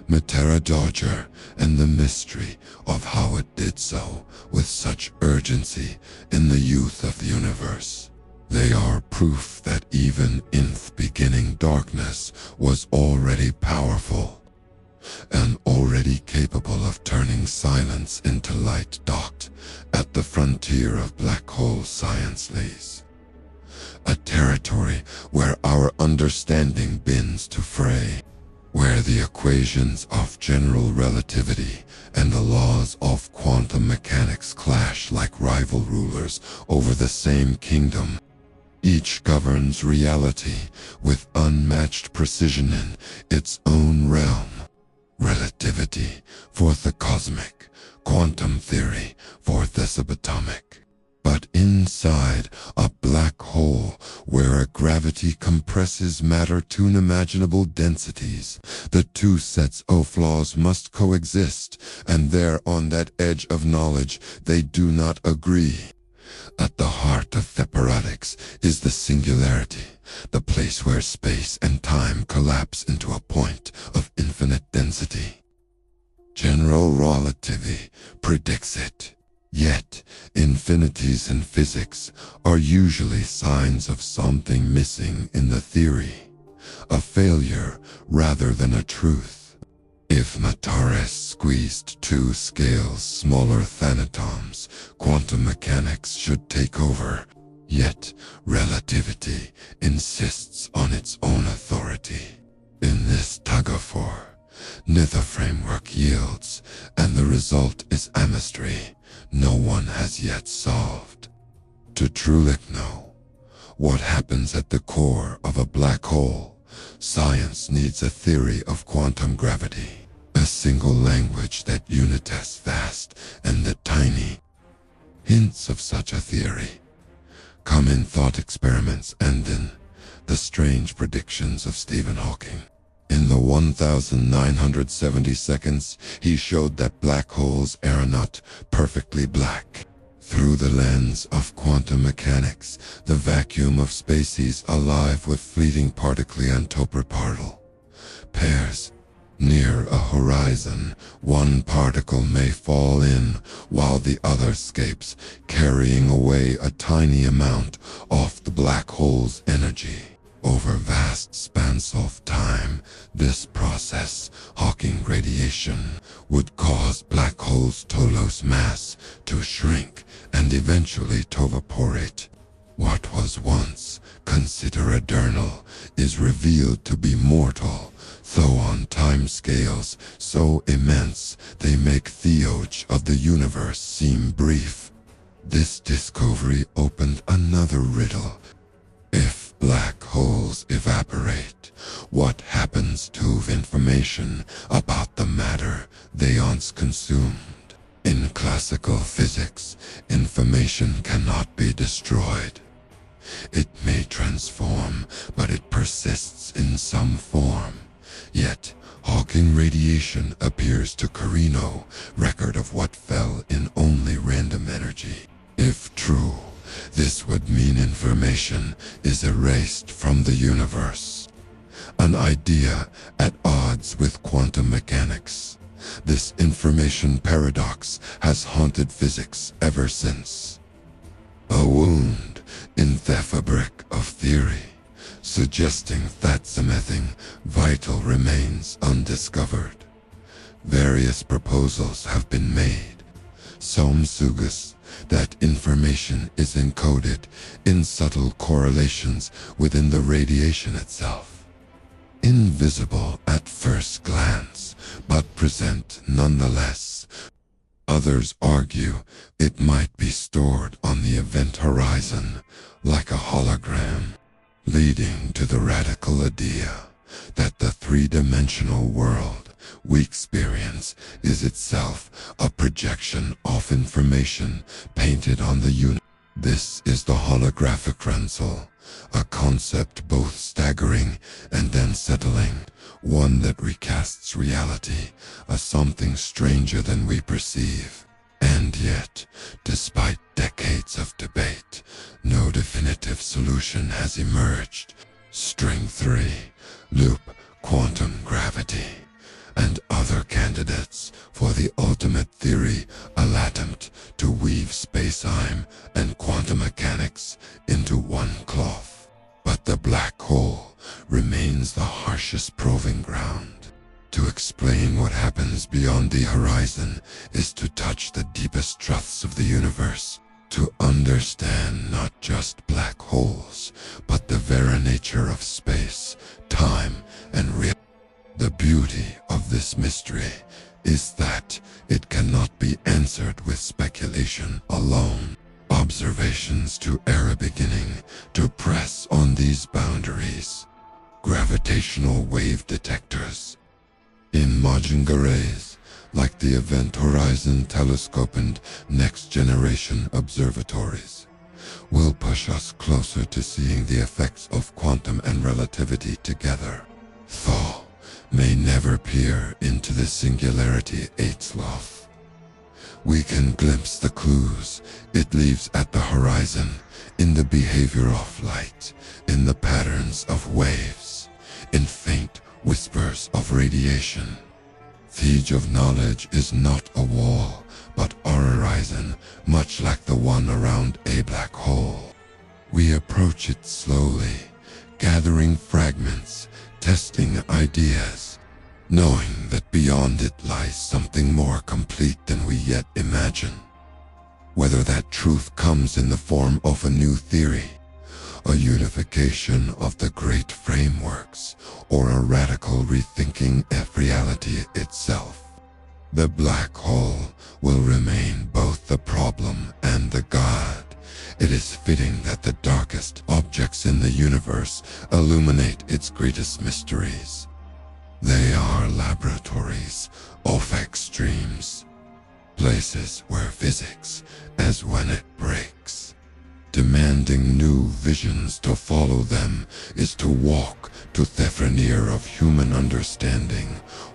Matera Dodger, and the mystery of how it did so with such urgency in the youth of the universe. They are proof that even in the beginning darkness was already powerful, and already capable of turning silence into light docked at the frontier of black hole science lays. A territory where our understanding bends to fray, where the equations of general relativity and the laws of quantum mechanics clash like rival rulers over the same kingdom. Each governs reality with unmatched precision in its own realm. Relativity for the cosmic, quantum theory for the subatomic. But inside a black hole where a gravity compresses matter to unimaginable densities, the two sets of laws must coexist, and there on that edge of knowledge they do not agree. At the heart of the paradox is the singularity, the place where space and time collapse into a point of infinite density. General relativity predicts it. Yet, infinities in physics are usually signs of something missing in the theory, a failure rather than a truth. If matter is squeezed 2 scales smaller than atoms, quantum mechanics should take over. Yet, relativity insists on its own authority. In this tug-of-war, neither framework yields, and the result is a mystery no one has yet solved. To truly know what happens at the core of a black hole, science needs a theory of quantum gravity, a single language that unites vast and the tiny. Hints of such a theory come in thought experiments and in the strange predictions of Stephen Hawking. In the 1970 seconds, he showed that black holes are not perfectly black. Through the lens of quantum mechanics, the vacuum of space is alive with fleeting particle and toproparticle pairs. Near a horizon, one particle may fall in while the other escapes, carrying away a tiny amount of the black hole's energy. Over vast spans of time, this process, Hawking radiation, would cause black holes to lose mass, to shrink, and eventually to evaporate. What was once considered eternal is revealed to be mortal, though on time scales so immense they make the age of the universe seem brief. This discovery opened another riddle. If black holes evaporate, what happens to information about the matter they once consumed? In classical physics, information cannot be destroyed. It may transform, but it persists in some form. Yet, Hawking radiation appears to carry no record of what fell in only random energy. If true, this would mean information is erased from the universe. An idea at odds with quantum mechanics. This information paradox has haunted physics ever since. A wound in the fabric of theory, suggesting that something vital remains undiscovered. Various proposals have been made. Some suggest that information is encoded in subtle correlations within the radiation itself. Invisible at first glance, but present nonetheless. Others argue it might be stored on the event horizon like a hologram, leading to the radical idea that the three-dimensional world we experience is itself a projection of information painted on the universe. This is the holographic Tranquil, a concept both staggering and unsettling, one that recasts reality as something stranger than we perceive. And yet, despite decades of debate, no definitive solution has emerged. String 3, loop, quantum gravity, and other candidates for the ultimate theory, an attempt to weave space-time and quantum mechanics into one cloth. But the black hole remains the harshest proving ground. To explain what happens beyond the horizon is to touch the deepest truths of the universe, to understand not just black holes, but the very nature of space, time, and reality. The beauty of this mystery is that it cannot be answered with speculation alone. Observations to era beginning to press on these boundaries. Gravitational wave detectors. Emerging arrays, like the Event Horizon Telescope and next-generation observatories, will push us closer to seeing the effects of quantum and relativity together. Thaw may never peer into the Singularity 8 sloth. We can glimpse the clues it leaves at the horizon, in the behavior of light, in the patterns of waves, in faint whispers of radiation. The edge of knowledge is not a wall, but our horizon, much like the one around a black hole. We approach it slowly, gathering fragments, testing ideas, knowing that beyond it lies something more complete than we yet imagine. Whether that truth comes in the form of a new theory, a unification of the great frameworks, or a radical rethinking of reality itself, the black hole will remain both the problem and the god. It is fitting that the darkest objects in the universe illuminate its greatest mysteries. They are laboratories of extremes, places where physics, as when it breaks, demanding new visions. To follow them is to walk to the frontier of human understanding,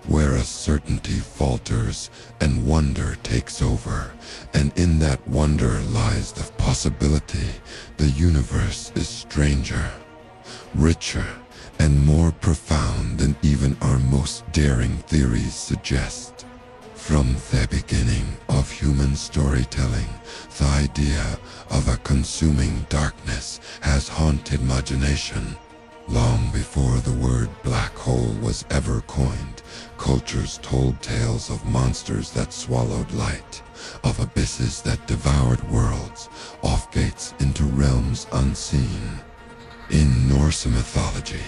where a certainty falters and wonder takes over, and in that wonder lies the possibility the universe is stranger, richer, and more profound than even our most daring theories suggest. From the beginning of human storytelling, the idea of a consuming darkness has haunted imagination. Long before the word black hole was ever coined, cultures told tales of monsters that swallowed light, of abysses that devoured worlds, of gates into realms unseen. In Norse mythology,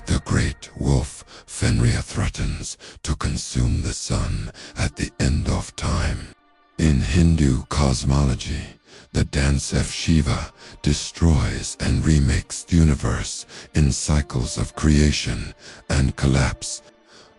the great wolf Fenrir threatens to consume the sun at the end of time. In Hindu cosmology, the dance of Shiva destroys and remakes the universe in cycles of creation and collapse.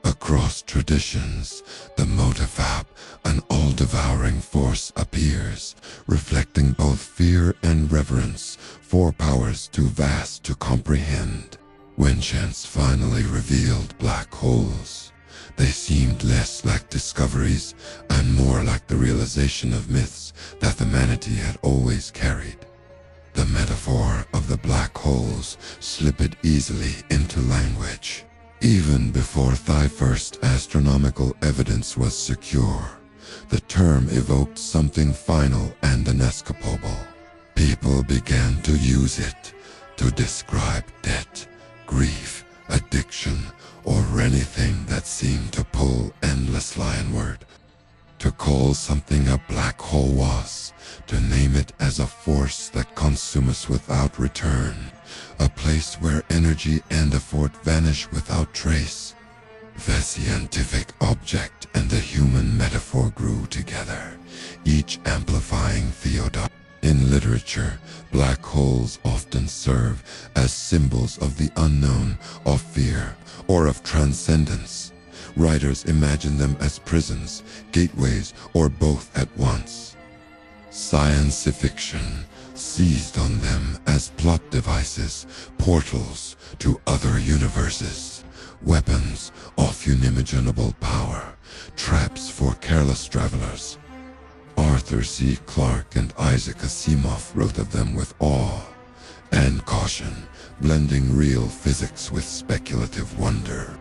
Across traditions, the motifab, an all-devouring force, appears, reflecting both fear and reverence for powers too vast to comprehend. When chance finally revealed black holes, they seemed less like discoveries and more like the realization of myths that humanity had always carried. The metaphor of the black holes slipped easily into language. Even before the first astronomical evidence was secure, the term evoked something final and inescapable. People began to use it to describe death, grief, addiction, or anything that seemed to pull endlessly onward. To call something a black hole was, to name it as a force that consumes without return, a place where energy and effort vanish without trace. The scientific object and the human metaphor grew together, each amplifying the other. In literature, black holes often serve as symbols of the unknown, of fear, or of transcendence. Writers imagine them as prisons, gateways, or both at once. Science fiction seized on them as plot devices, portals to other universes, weapons of unimaginable power, traps for careless travelers. Arthur C. Clarke and Isaac Asimov wrote of them with awe and caution, blending real physics with speculative wonder.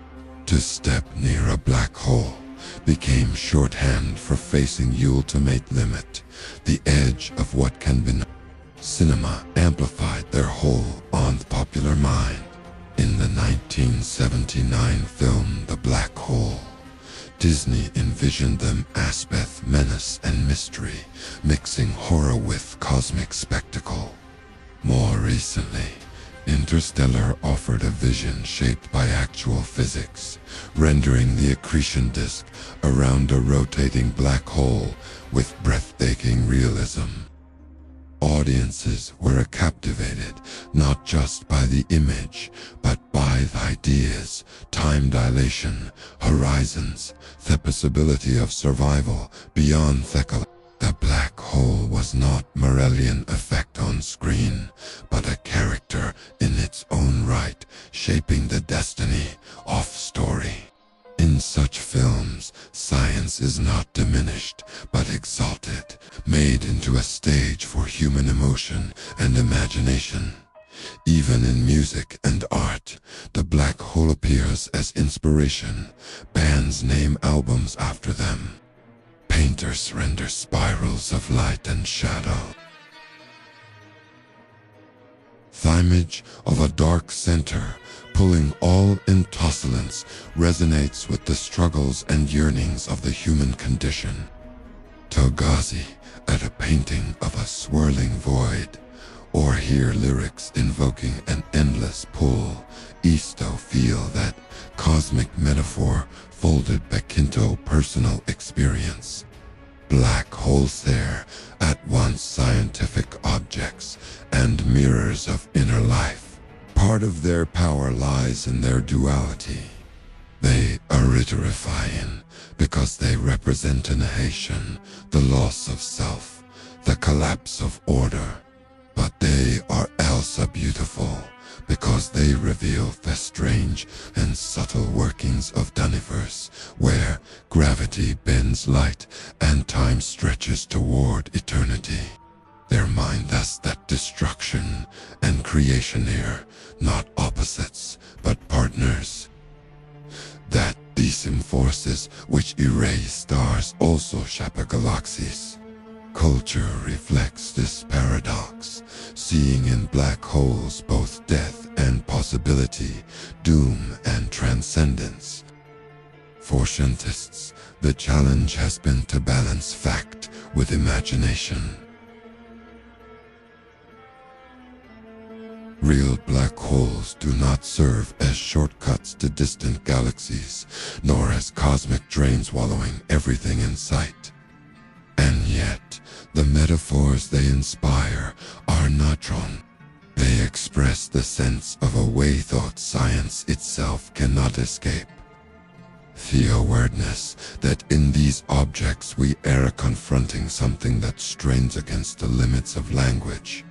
To step near a black hole became shorthand for facing the ultimate limit, the edge of what can be known. Cinema amplified their hold on the popular mind. In the 1979 film The Black Hole, Disney envisioned them as both menace and mystery, mixing horror with cosmic spectacle. More recently, Interstellar offered a vision shaped by actual physics, rendering the accretion disk around a rotating black hole with breathtaking realism. Audiences were captivated not just by the image, but by the ideas, time dilation, horizons, the possibility of survival beyond the black hole was not Morellian effect on screen, but a character in its own right, shaping the destiny of story. In such films, science is not diminished, but exalted, made into a stage for human emotion and imagination. Even in music and art, the black hole appears as inspiration. Bands name albums after them. Painters render spirals of light and shadow. The image of a dark center, pulling all intoscillence, resonates with the struggles and yearnings of the human condition. Togashi at a painting of a swirling void, or hear lyrics invoking an endless pull, Isto feel that cosmic metaphor folded back into personal experience. Black holes there, at once scientific objects and mirrors of inner life. Part of their power lies in their duality. They are terrifying because they represent annihilation, the loss of self, the collapse of order. But they are also beautiful because they reveal the strange and subtle workings of the universe, where gravity bends light and time stretches toward eternity. They remind us that destruction and creation are not opposites, but partners. That these forces which erase stars also shape galaxies. Culture reflects this paradox, seeing in black holes both death and possibility, doom and transcendence. For scientists, the challenge has been to balance fact with imagination. Real black holes do not serve as shortcuts to distant galaxies, nor as cosmic drains swallowing everything in sight. And yet, the metaphors they inspire are not wrong. They express the sense of a way thought science itself cannot escape. The awareness that in these objects we are confronting something that strains against the limits of language.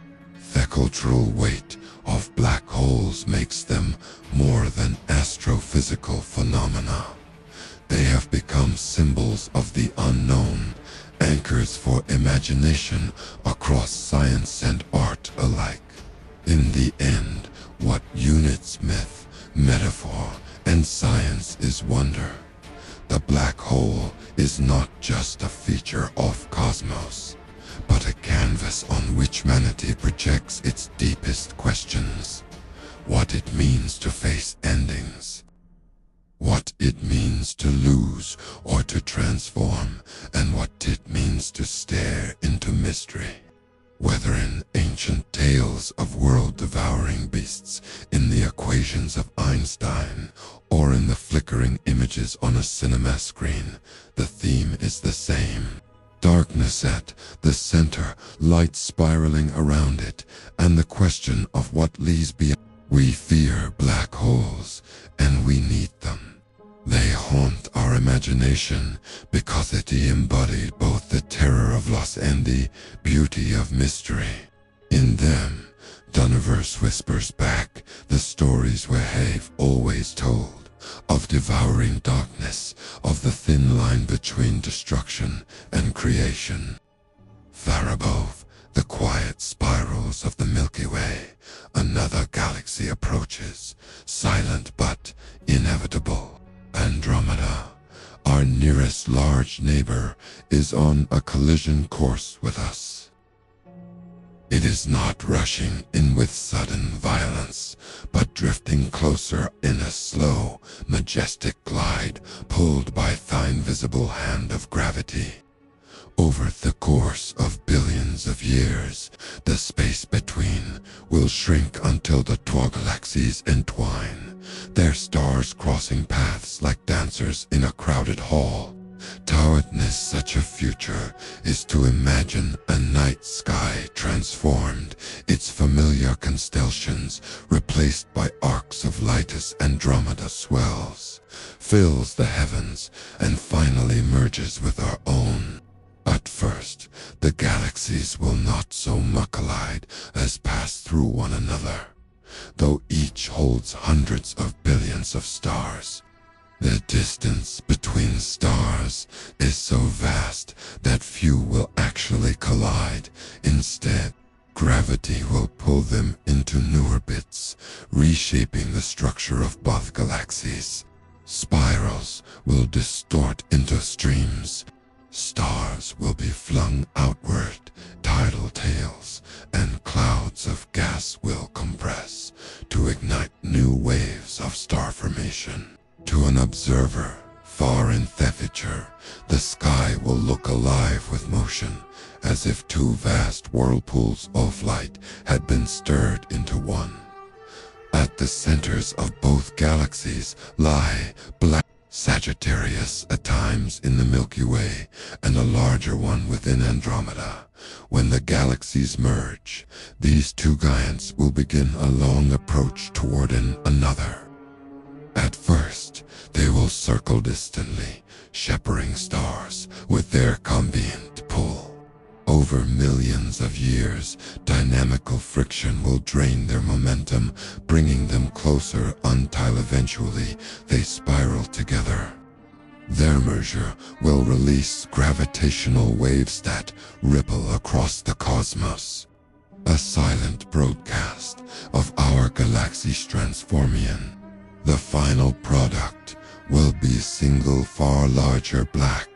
The cultural weight of black holes makes them more than astrophysical phenomena. They have become symbols of the unknown, anchors for imagination across science and art alike. In the end, what unites myth, metaphor, and science is wonder. The black hole is not just a feature of cosmos, but a canvas on which humanity projects its deepest questions. What it means to face endings, what it means to lose or to transform, and what it means to stare into mystery. Whether in ancient tales of world-devouring beasts, in the equations of Einstein, or in the flickering images on a cinema screen, the theme is the same. Darkness at the center, light spiraling around it, and the question of what lies beyond. We fear black holes, and we need them. They haunt our imagination because it embodied both the terror of loss and the beauty of mystery. In them, the universe whispers back the stories we have always told, of devouring darkness, of the thin line between destruction and creation. Far above the quiet spirals of the Milky Way, another galaxy approaches, silent but inevitable. Andromeda, our nearest large neighbor, is on a collision course with us. It is not rushing in with sudden violence, but drifting closer in a slow, majestic glide, pulled by the invisible hand of gravity. Over the course of billions of years, the space between will shrink until the two galaxies entwine, their stars crossing paths like dancers in a crowded hall. To witness such a future is to imagine a night sky transformed, its familiar constellations replaced by arcs of light as Andromeda swells, fills the heavens, and finally merges with our own. At first, the galaxies will not so much collide as pass through one another, though each holds hundreds of billions of stars. The distance between stars is so vast that few will actually collide. Instead, gravity will pull them into new orbits, reshaping the structure of both galaxies. Spirals will distort into streams. Stars will be flung outward, tidal tails, and clouds of gas will compress to ignite new waves of star formation. To an observer far in the future, the sky will look alive with motion, as if two vast whirlpools of light had been stirred into one. At the centers of both galaxies lie black Sagittarius at times in the Milky Way, and a larger one within Andromeda. When the galaxies merge, these two giants will begin a long approach toward another. At first, they will circle distantly, shepherding stars with their combined pull. Over millions of years, dynamical friction will drain their momentum, bringing them closer until eventually they spiral together. Their merger will release gravitational waves that ripple across the cosmos. A silent broadcast of our galaxy's transformation. The final product will be a single far larger black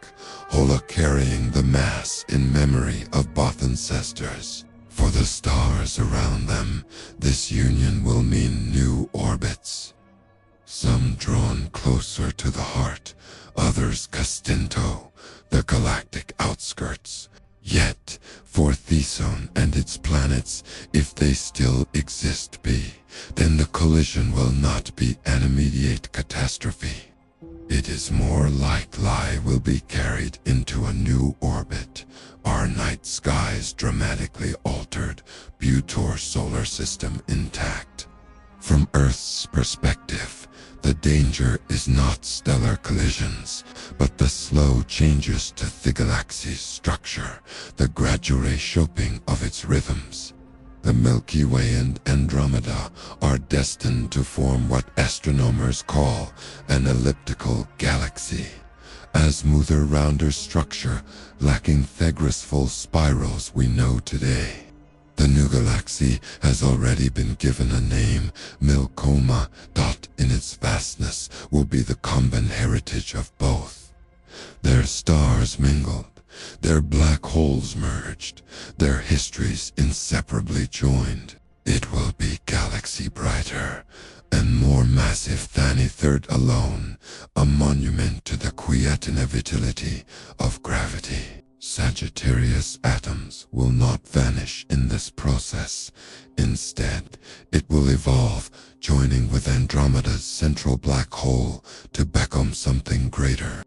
hole carrying the mass in memory of both ancestors. For the stars around them, this union will mean new orbits. Some drawn closer to the heart, others castinto, the galactic outskirts. Yet, for Photon and its planets, if they still exist then the collision will not be an immediate catastrophe. It is more likely will be carried into a new orbit, our night skies dramatically altered, but our solar system intact. From Earth's perspective, the danger is not stellar collisions, but the slow changes to the galaxy's structure, the gradual reshaping of its rhythms. The Milky Way and Andromeda are destined to form what astronomers call an elliptical galaxy, a smoother, rounder structure lacking the graceful spirals we know today. The new galaxy has already been given a name, Milcoma. In its vastness will be the common heritage of both. Their stars mingled, their black holes merged, their histories inseparably joined. It will be galaxy brighter, and more massive than a third alone, a monument to the quiet inevitability of gravity. Sagittarius atoms will not vanish in this process. Instead, it will evolve, joining with Andromeda's central black hole to become something greater.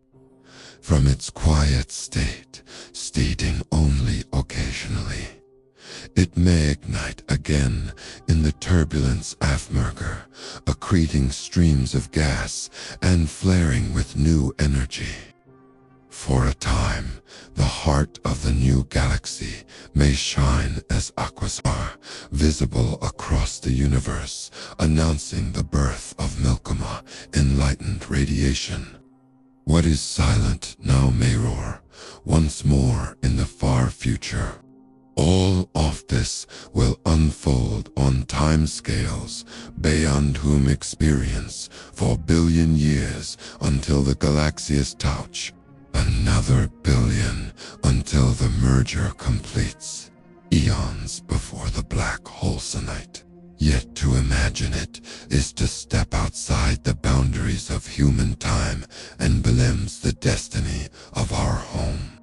From its quiet state, stating only occasionally, it may ignite again in the turbulence aftermath, accreting streams of gas and flaring with new energy. For a time, the heart of the new galaxy may shine as quasar, visible across the universe, announcing the birth of Milkoma, enlightened radiation. What is silent now may roar, once more in the far future. All of this will unfold on timescales beyond human experience for billion years until the Galaxies touch. Another billion until the merger completes. Eons before the black hole sonite. Yet to imagine it is to step outside the boundaries of human time and belims the destiny of our home.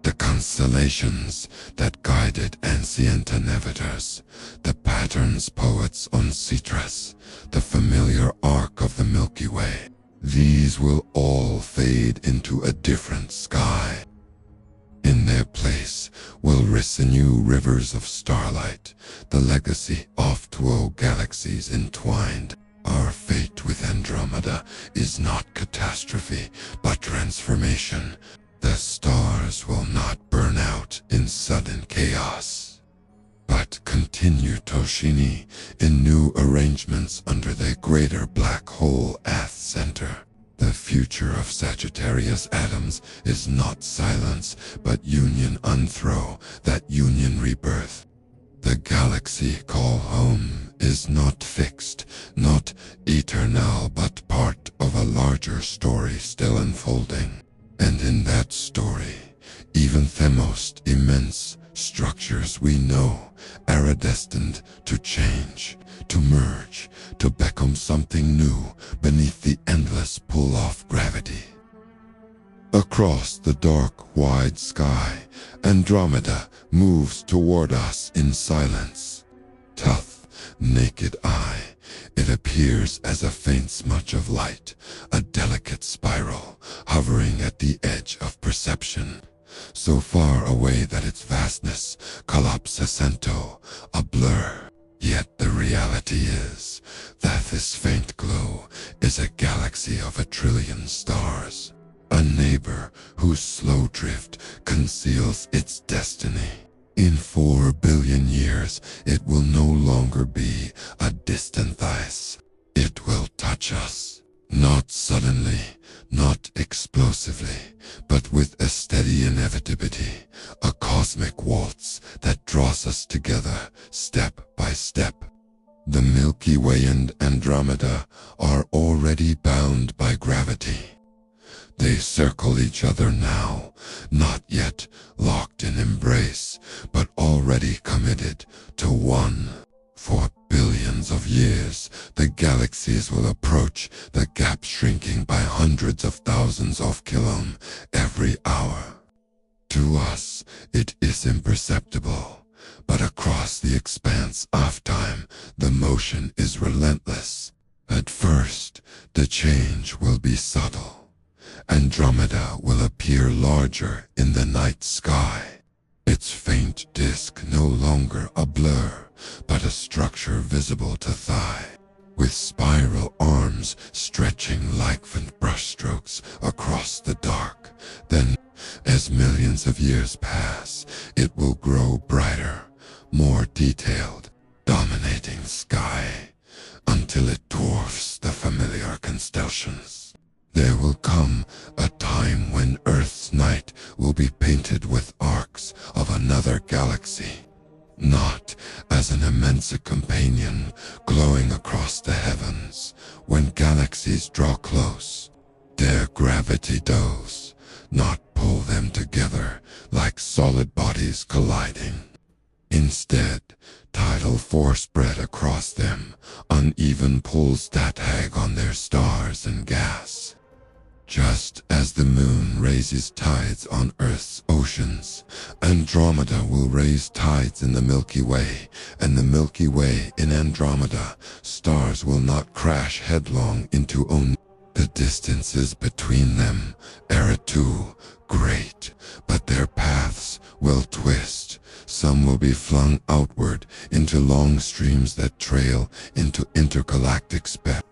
The constellations that guided ancient navigators, the patterns poets on Citrus, the familiar arc of the Milky Way, these will all fade into a different sky. In their place will renew rivers of starlight, the legacy of 2 galaxies entwined. Our fate with Andromeda is not catastrophe, but transformation. The stars will not burn out in sudden chaos, but continue Toshini in new arrangements under the greater black hole at center. The future of Sagittarius atoms is not silence, but union unthrow, that union rebirth. The galaxy call home is not fixed, not eternal, but part of a larger story still unfolding. And in that story, even the most immense structures we know are destined to change, to merge, to become something new beneath the endless pull of gravity. Across the dark, wide sky, Andromeda moves toward us in silence. Tough, naked eye, it appears as a faint smudge of light, a delicate spiral, hovering at the edge of perception, so far away that its vastness collapses into a blur. Yet the reality is that this faint glow is a galaxy of 1 trillion stars, a neighbor whose slow drift conceals its destiny. In 4 billion years, it will no longer be a distant ice. It will touch us, not suddenly, not explosively, but with a steady inevitability, a cosmic waltz that draws us together step by step. The Milky Way and Andromeda are already bound by gravity. They circle each other now, not yet locked in embrace, but already committed to one. For billions of years, the galaxies will approach, the gap shrinking by hundreds of thousands of kilometers every hour. To us, it is imperceptible, but across the expanse of time, the motion is relentless. At first, the change will be subtle. Andromeda will appear larger in the night sky, its faint disk no longer a blur, but a structure visible to thigh, with spiral arms stretching like faint brushstrokes across the dark. Then, as millions of years pass, it will grow brighter, more detailed, dominating the sky, until it dwarfs the familiar constellations. There will come a time when Earth's night will be painted with arcs of another galaxy, not as an immense companion glowing across the heavens. When galaxies draw close, their gravity does not pull them together like solid bodies colliding. Instead, tidal force spread across them, uneven pulls that tag on their stars and gas. Just as the moon raises tides on Earth's oceans, Andromeda will raise tides in the Milky Way, and the Milky Way in Andromeda. Stars will not crash headlong into one. The distances between them are too great, but their paths will twist. Some will be flung outward into long streams that trail into intergalactic space,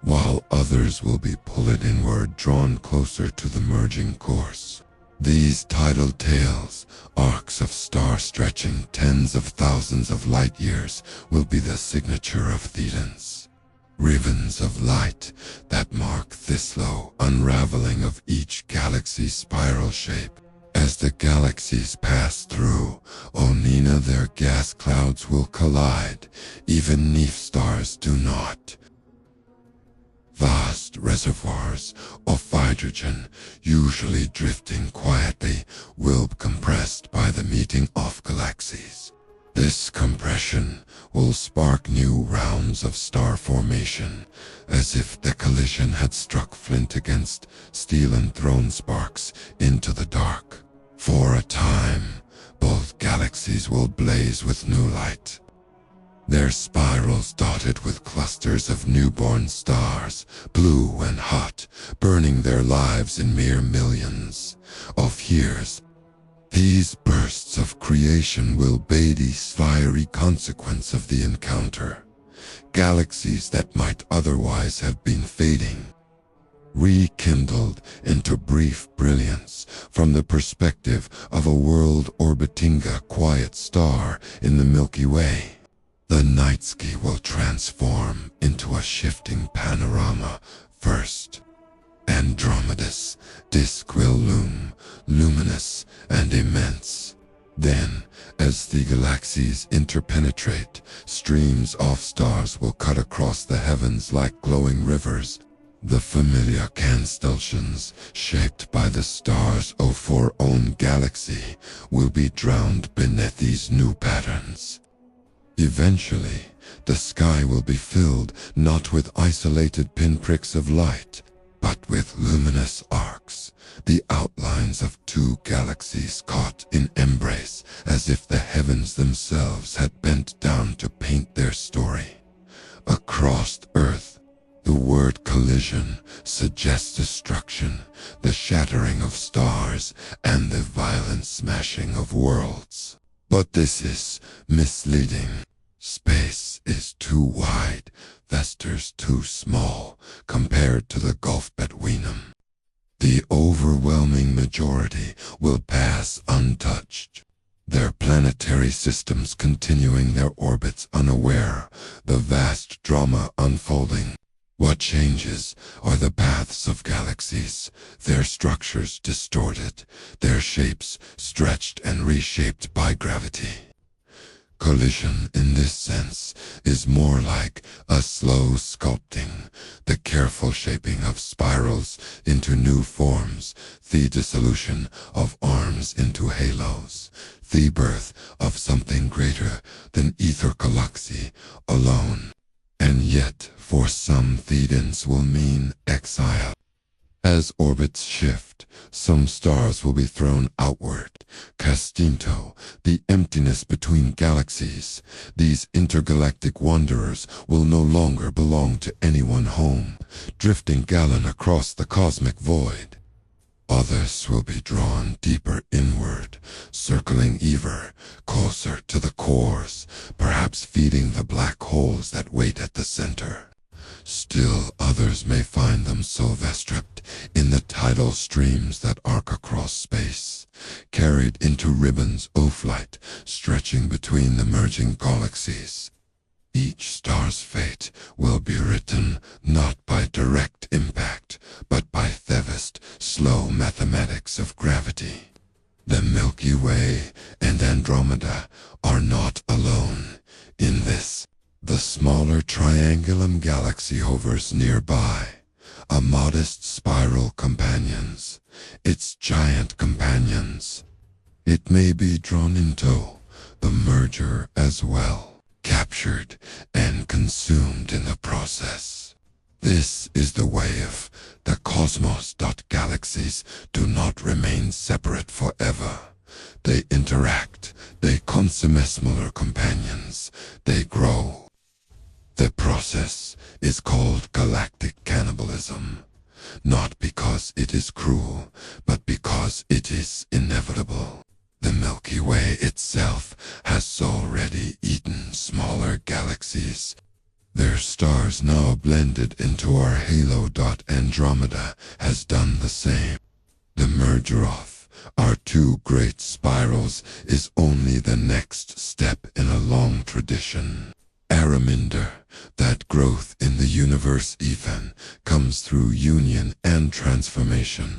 while others will be pulled inward, drawn closer to the merging course. These tidal tails, arcs of stars stretching tens of thousands of light years, will be the signature of Thetans. Ribbons of light that mark the slow unraveling of each galaxy's spiral shape. As the galaxies pass through Onina, their gas clouds will collide. Even neef stars do not. Vast reservoirs of hydrogen, usually drifting quietly, will be compressed by the meeting of galaxies. This compression will spark new rounds of star formation, as if the collision had struck flint against steel and thrown sparks into the dark. For a time, both galaxies will blaze with new light, their spirals dotted with clusters of newborn stars, blue and hot, burning their lives in mere millions of years. These bursts of creation will be the fiery consequence of the encounter. Galaxies that might otherwise have been fading, rekindled into brief brilliance from the perspective of a world orbiting a quiet star in the Milky Way. The night sky will transform into a shifting panorama. First, Andromeda's disk will loom, luminous and immense. Then, as the galaxies interpenetrate, streams of stars will cut across the heavens like glowing rivers. The familiar constellations, shaped by the stars of our own galaxy, will be drowned beneath these new patterns. Eventually, the sky will be filled not with isolated pinpricks of light, but with luminous arcs, the outlines of two galaxies caught in embrace, as if the heavens themselves had bent down to paint their story. Across Earth, the word collision suggests destruction, the shattering of stars, and the violent smashing of worlds. But this is misleading. Space is too wide, vectors too small, compared to the gulf between them. The overwhelming majority will pass untouched, their planetary systems continuing their orbits unaware, the vast drama unfolding. What changes are the paths of galaxies, their structures distorted, their shapes stretched and reshaped by gravity. Collision, in this sense, is more like a slow sculpting, the careful shaping of spirals into new forms, the dissolution of arms into halos, the birth of something greater than ether galaxy alone. And yet, for some, Thetans will mean exile. As orbits shift, some stars will be thrown outward, cast into the emptiness between galaxies. These intergalactic wanderers will no longer belong to any one home, drifting gallant across the cosmic void. Others will be drawn deeper inward, circling ever closer to the cores, perhaps feeding the black holes that wait at the center. Still others may find themselves trapped in the tidal streams that arc across space, carried into ribbons of light stretching between the merging galaxies. Each star's fate will be written not by direct impact, but by the vast, slow mathematics of gravity. The Milky Way and Andromeda are not alone in this. The smaller Triangulum galaxy hovers nearby, a modest spiral companions, its giant companions. It may be drawn into the merging matter as well, captured and consumed in the process. This is the way of the cosmos. Galaxies do not remain separate forever. They interact, they consume smaller companions, they grow. The process is called galactic cannibalism, not because it is cruel, but because it is inevitable. The Milky Way itself has already eaten smaller galaxies. Their stars now blended into our halo. Andromeda has done the same. The merger of our two great spirals is only the next step in a long tradition. Araminder, that growth in the universe even, comes through union and transformation.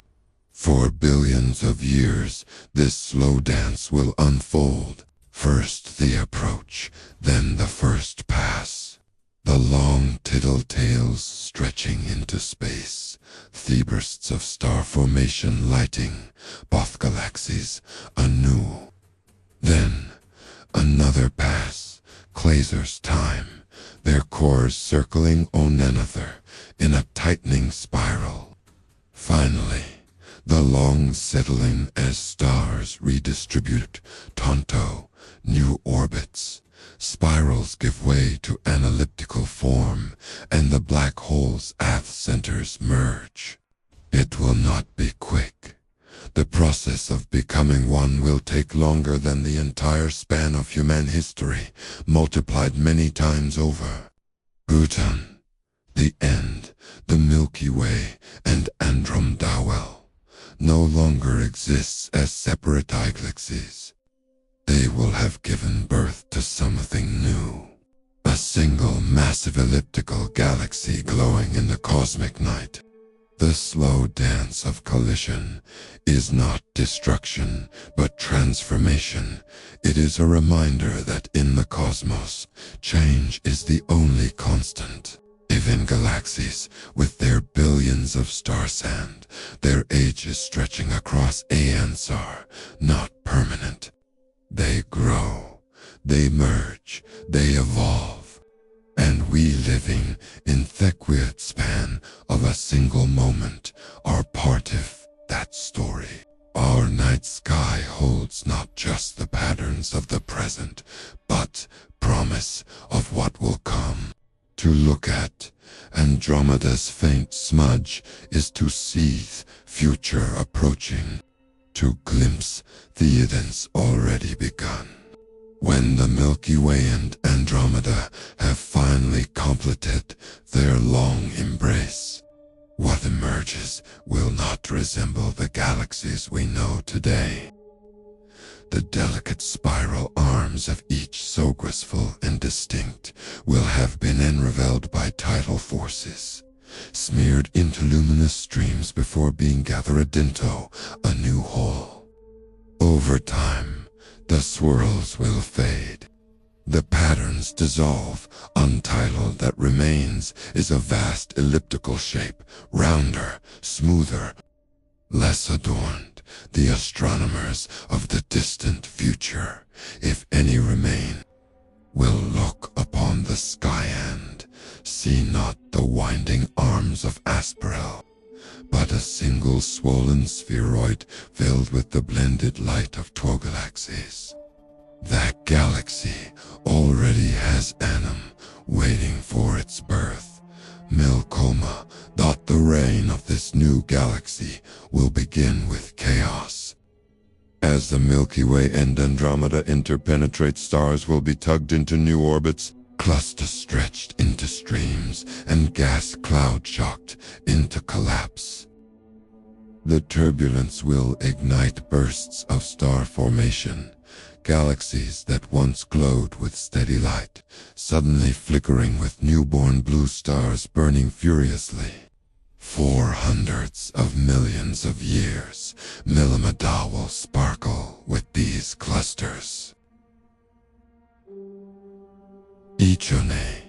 For billions of years, this slow dance will unfold. First the approach, then the first pass. The long tittle-tails stretching into space, the bursts of star formation lighting both galaxies anew. Then, another pass, Quasar's time, their cores circling one another in a tightening spiral. Finally, the long settling as stars redistribute Tonto, new orbits. Spirals give way to an elliptical form, and the black hole's centers merge. It will not be quick. The process of becoming one will take longer than the entire span of human history, multiplied many times over. Photon, the end, the Milky Way, and Andromeda no longer exists as separate galaxies. They will have given birth to something new. A single massive elliptical galaxy glowing in the cosmic night. The slow dance of collision is not destruction, but transformation. It is a reminder that in the cosmos, change is the only constant. Even galaxies, with their billions of star sand, their ages stretching across aeons, are not permanent. They grow, they merge, they evolve, and we living in the quiet span of a single moment are part of that story. Our night sky holds not just the patterns of the present, but promise of what will come. To look at Andromeda's faint smudge is to see future approaching. To glimpse the events already begun. When the Milky Way and Andromeda have finally completed their long embrace, what emerges will not resemble the galaxies we know today. The delicate spiral arms of each, so graceful and distinct, will have been unraveled by tidal forces, smeared into luminous streams before being gathered into a new whole. Over time, the swirls will fade. The patterns dissolve. Untitled that remains is a vast elliptical shape, rounder, smoother, less adorned. The astronomers of the distant future, if any remain, will look upon the sky and see not the winding arms of Asperel, but a single swollen spheroid filled with the blended light of 12 galaxies. That galaxy already has Anum waiting for its birth. Milcoma, the reign of this new galaxy will begin with chaos. As the Milky Way and Andromeda interpenetrate, stars will be tugged into new orbits, clusters stretched into streams, and gas cloud shocked into collapse. The turbulence will ignite bursts of star formation, galaxies that once glowed with steady light, suddenly flickering with newborn blue stars burning furiously. For hundreds of millions of years, Millimada will sparkle with these clusters. Each one a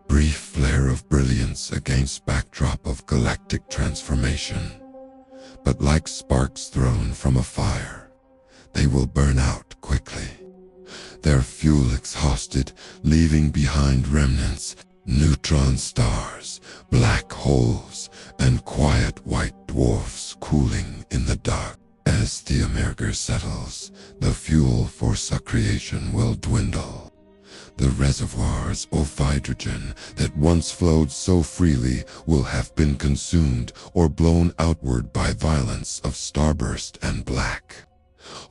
brief flare of brilliance against backdrop of galactic transformation. But like sparks thrown from a fire, they will burn out quickly. their fuel exhausted, leaving behind remnants, neutron stars, black holes, and quiet white dwarfs cooling in the dark. As the emerger settles, the fuel for succretion will dwindle. The reservoirs of hydrogen that once flowed so freely will have been consumed or blown outward by violence of starburst and black.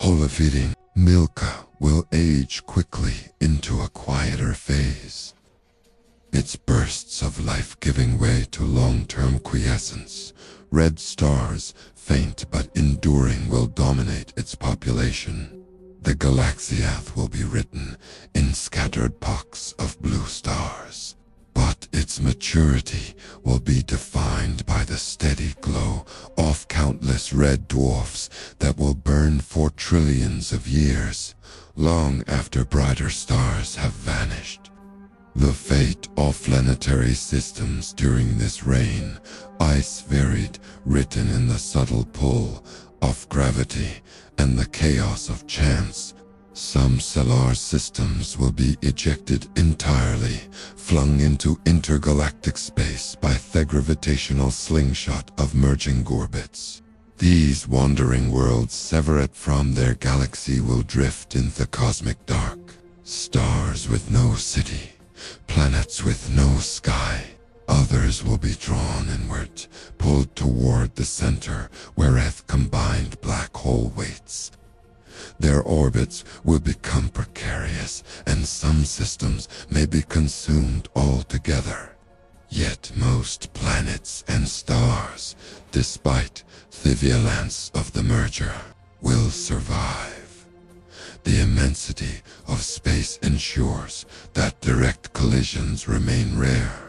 Holoviding, Milka will age quickly into a quieter phase. Its bursts of life giving way to long-term quiescence. Red stars, faint but enduring, will dominate its population. The Galaxiath will be written in scattered pocks of blue stars. But its maturity will be defined by the steady glow of countless red dwarfs that will burn for trillions of years, long after brighter stars have vanished. The fate of planetary systems during this reign, ice varied, written in the subtle pull of gravity and the chaos of chance. Some stellar systems will be ejected entirely, flung into intergalactic space by the gravitational slingshot of merging orbits. These wandering worlds severed from their galaxy will drift in the cosmic dark. Stars with no city, planets with no sky. Others will be drawn inward, pulled toward the center, where a combined black hole waits. Their orbits will become precarious, and some systems may be consumed altogether. Yet most planets and stars, despite the violence of the merger, will survive. The immensity of space ensures that direct collisions remain rare.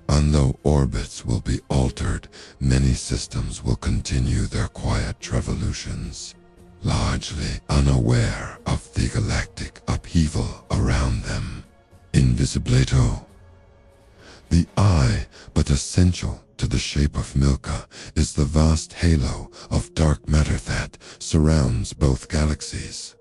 And though orbits will be altered, many systems will continue their quiet revolutions, largely unaware of the galactic upheaval around them. Invisibilito. The eye, but essential to the shape of Milka, is the vast halo of dark matter that surrounds both galaxies.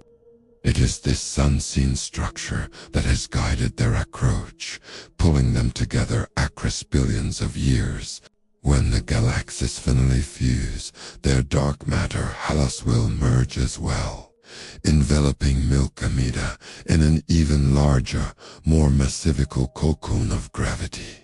It is this unseen structure that has guided their approach, pulling them together across billions of years. When the galaxies finally fuse, their dark matter halos will merge as well, enveloping Milka Mida in an even larger, more massivical cocoon of gravity.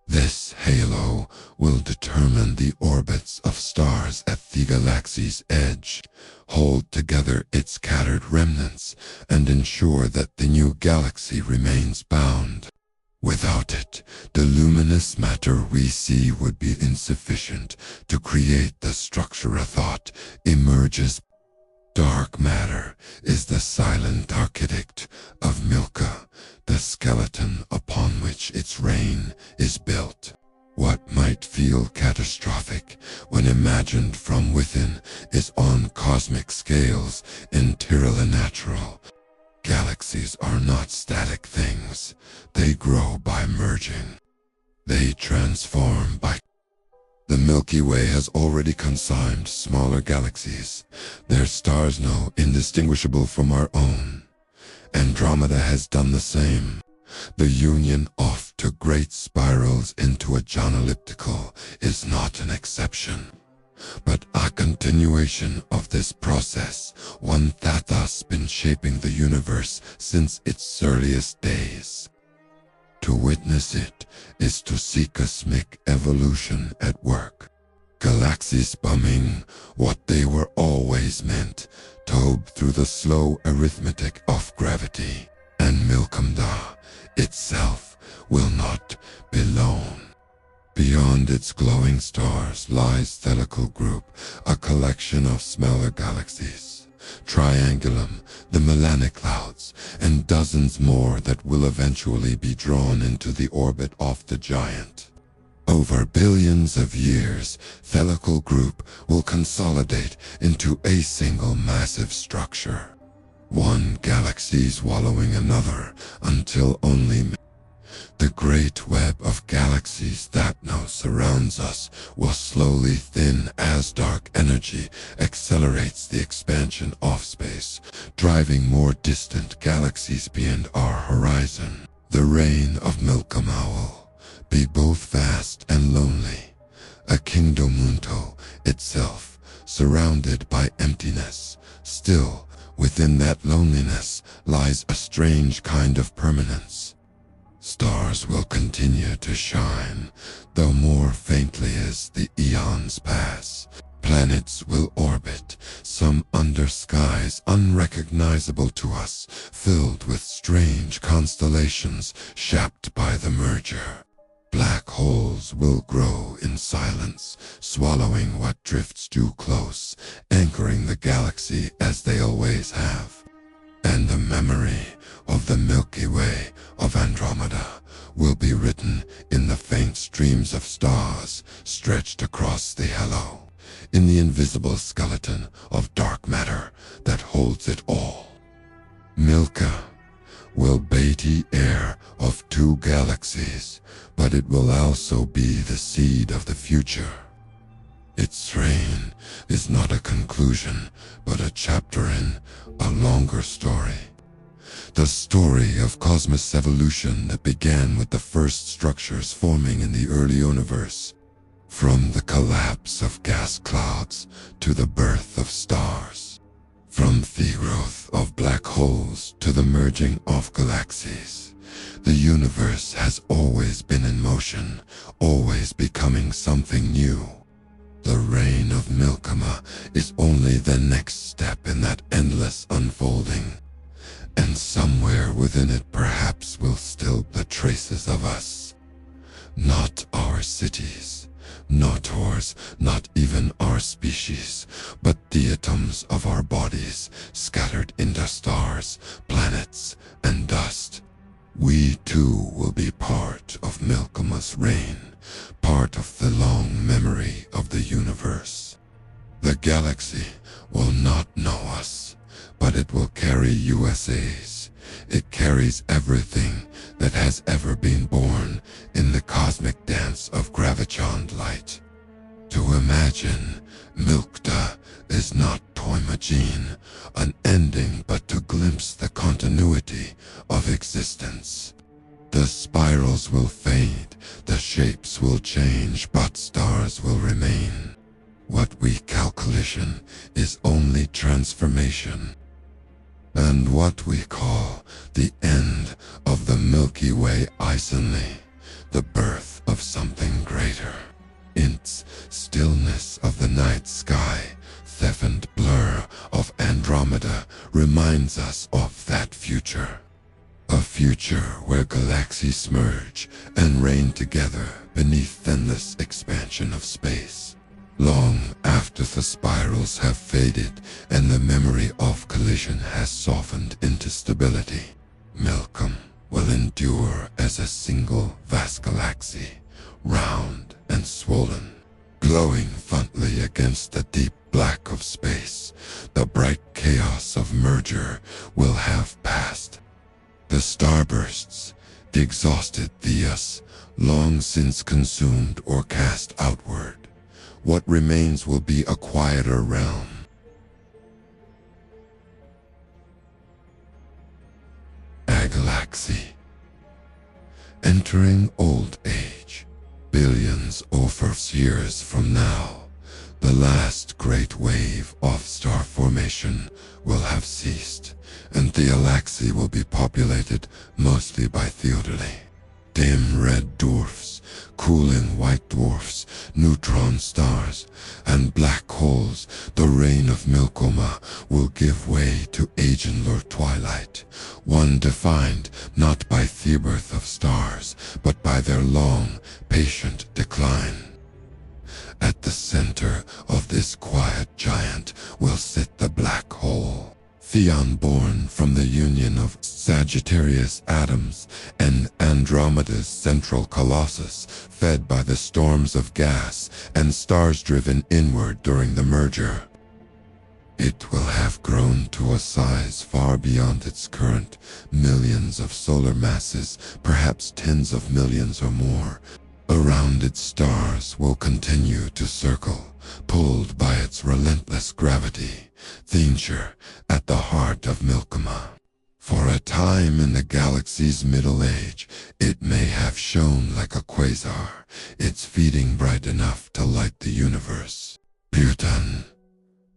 This halo will determine the orbits of stars at the galaxy's edge, hold together its scattered remnants, and ensure that the new galaxy remains bound. Without it, the luminous matter we see would be insufficient to create the structure a thought emerges. Dark matter is the silent architect of Milka, the skeleton upon which its reign is built. What might feel catastrophic when imagined from within is on cosmic scales entirely natural. Galaxies are not static things. They grow by merging. They transform by. The Milky Way has already consigned smaller galaxies, their stars now indistinguishable from our own. Andromeda has done the same. The union off to great spirals into a elliptical is not an exception, but a continuation of this process, one that has been shaping the universe since its earliest days. To witness it is to see cosmic evolution at work. Galaxies bumming what they were always meant, tobe through the slow arithmetic of gravity, and Milkamda itself will not be lone. Beyond its glowing stars lies Thelical Group, a collection of smaller galaxies, Triangulum, the Melanic Clouds, and dozens more that will eventually be drawn into the orbit of the giant. Over billions of years, Thelical Group will consolidate into a single massive structure. One galaxy swallowing another until only The great web of galaxies that now surrounds us will slowly thin as dark energy accelerates the expansion of space, driving more distant galaxies beyond our horizon. The reign of Milkama will be both vast and lonely, a kingdomunto itself, surrounded by emptiness. Still, within that loneliness lies a strange kind of permanence. Stars will continue to shine, though more faintly as the eons pass. Planets will orbit, some under skies unrecognizable to us, filled with strange constellations shaped by the merger. Black holes will grow in silence, swallowing what drifts too close, anchoring the galaxy as they always have. And the memory of the Milky Way of Andromeda will be written in the faint streams of stars stretched across the halo, in the invisible skeleton of dark matter that holds it all. Milka will be the heir of two galaxies, but it will also be the seed of the future. Its reign is not a conclusion, but a chapter in a longer story. The story of cosmos evolution that began with the first structures forming in the early universe, from the collapse of gas clouds to the birth of stars, from the growth of black holes to the merging of galaxies. The universe has always been in motion, always becoming something new. The reign of Milkama is only the next step in that endless unfolding. And somewhere within it perhaps will still be traces of us. Not our cities, not ours, not even our species, but the atoms of our bodies scattered into stars, planets, and dust. We too will be part of Milkama's reign, part of the long memory of the universe. The galaxy will not know us, but it will carry USAs. It carries everything that has ever been born in the cosmic dance of Gravitational light. To imagine Milkta is not Toimagene, an ending, but to glimpse the continuity of existence. The spirals will fade, the shapes will change, but stars will remain. What we calculation is only transformation. And what we call the end of the Milky Way is only the birth of something greater. Its stillness of the night sky, theft and blur of Andromeda reminds us of that future. A future where galaxies merge and reign together beneath endless expansion of space. Long after the spirals have faded and the memory of collision has softened into stability, Milkam will endure as a single vast galaxy, round and swollen, glowing faintly against the deep black of space. The bright chaos of merger will have passed. The starbursts, the exhausted theos, long since consumed or cast outward. What remains will be a quieter realm. A galaxy. Entering old age, billions of years from now, the last great wave of star formation will have ceased, and the galaxy will be populated mostly by theodolite. Dim red dwarfs, cooling white dwarfs, neutron stars, and black holes. The reign of Milkoma will give way to agenlor twilight, one defined not by the birth of stars, but by their long, patient decline. At the center of this quiet giant will sit the black hole, Theon born from the union of Sagittarius atoms and Andromeda's central colossus, fed by the storms of gas and stars driven inward during the merger. It will have grown to a size far beyond its current millions of solar masses, perhaps tens of millions or more. Around its stars will continue to circle, pulled by its relentless gravity, Thincher at the heart of Milkima. For a time in the galaxy's middle age, it may have shone like a quasar, its feeding bright enough to light the universe. Photon.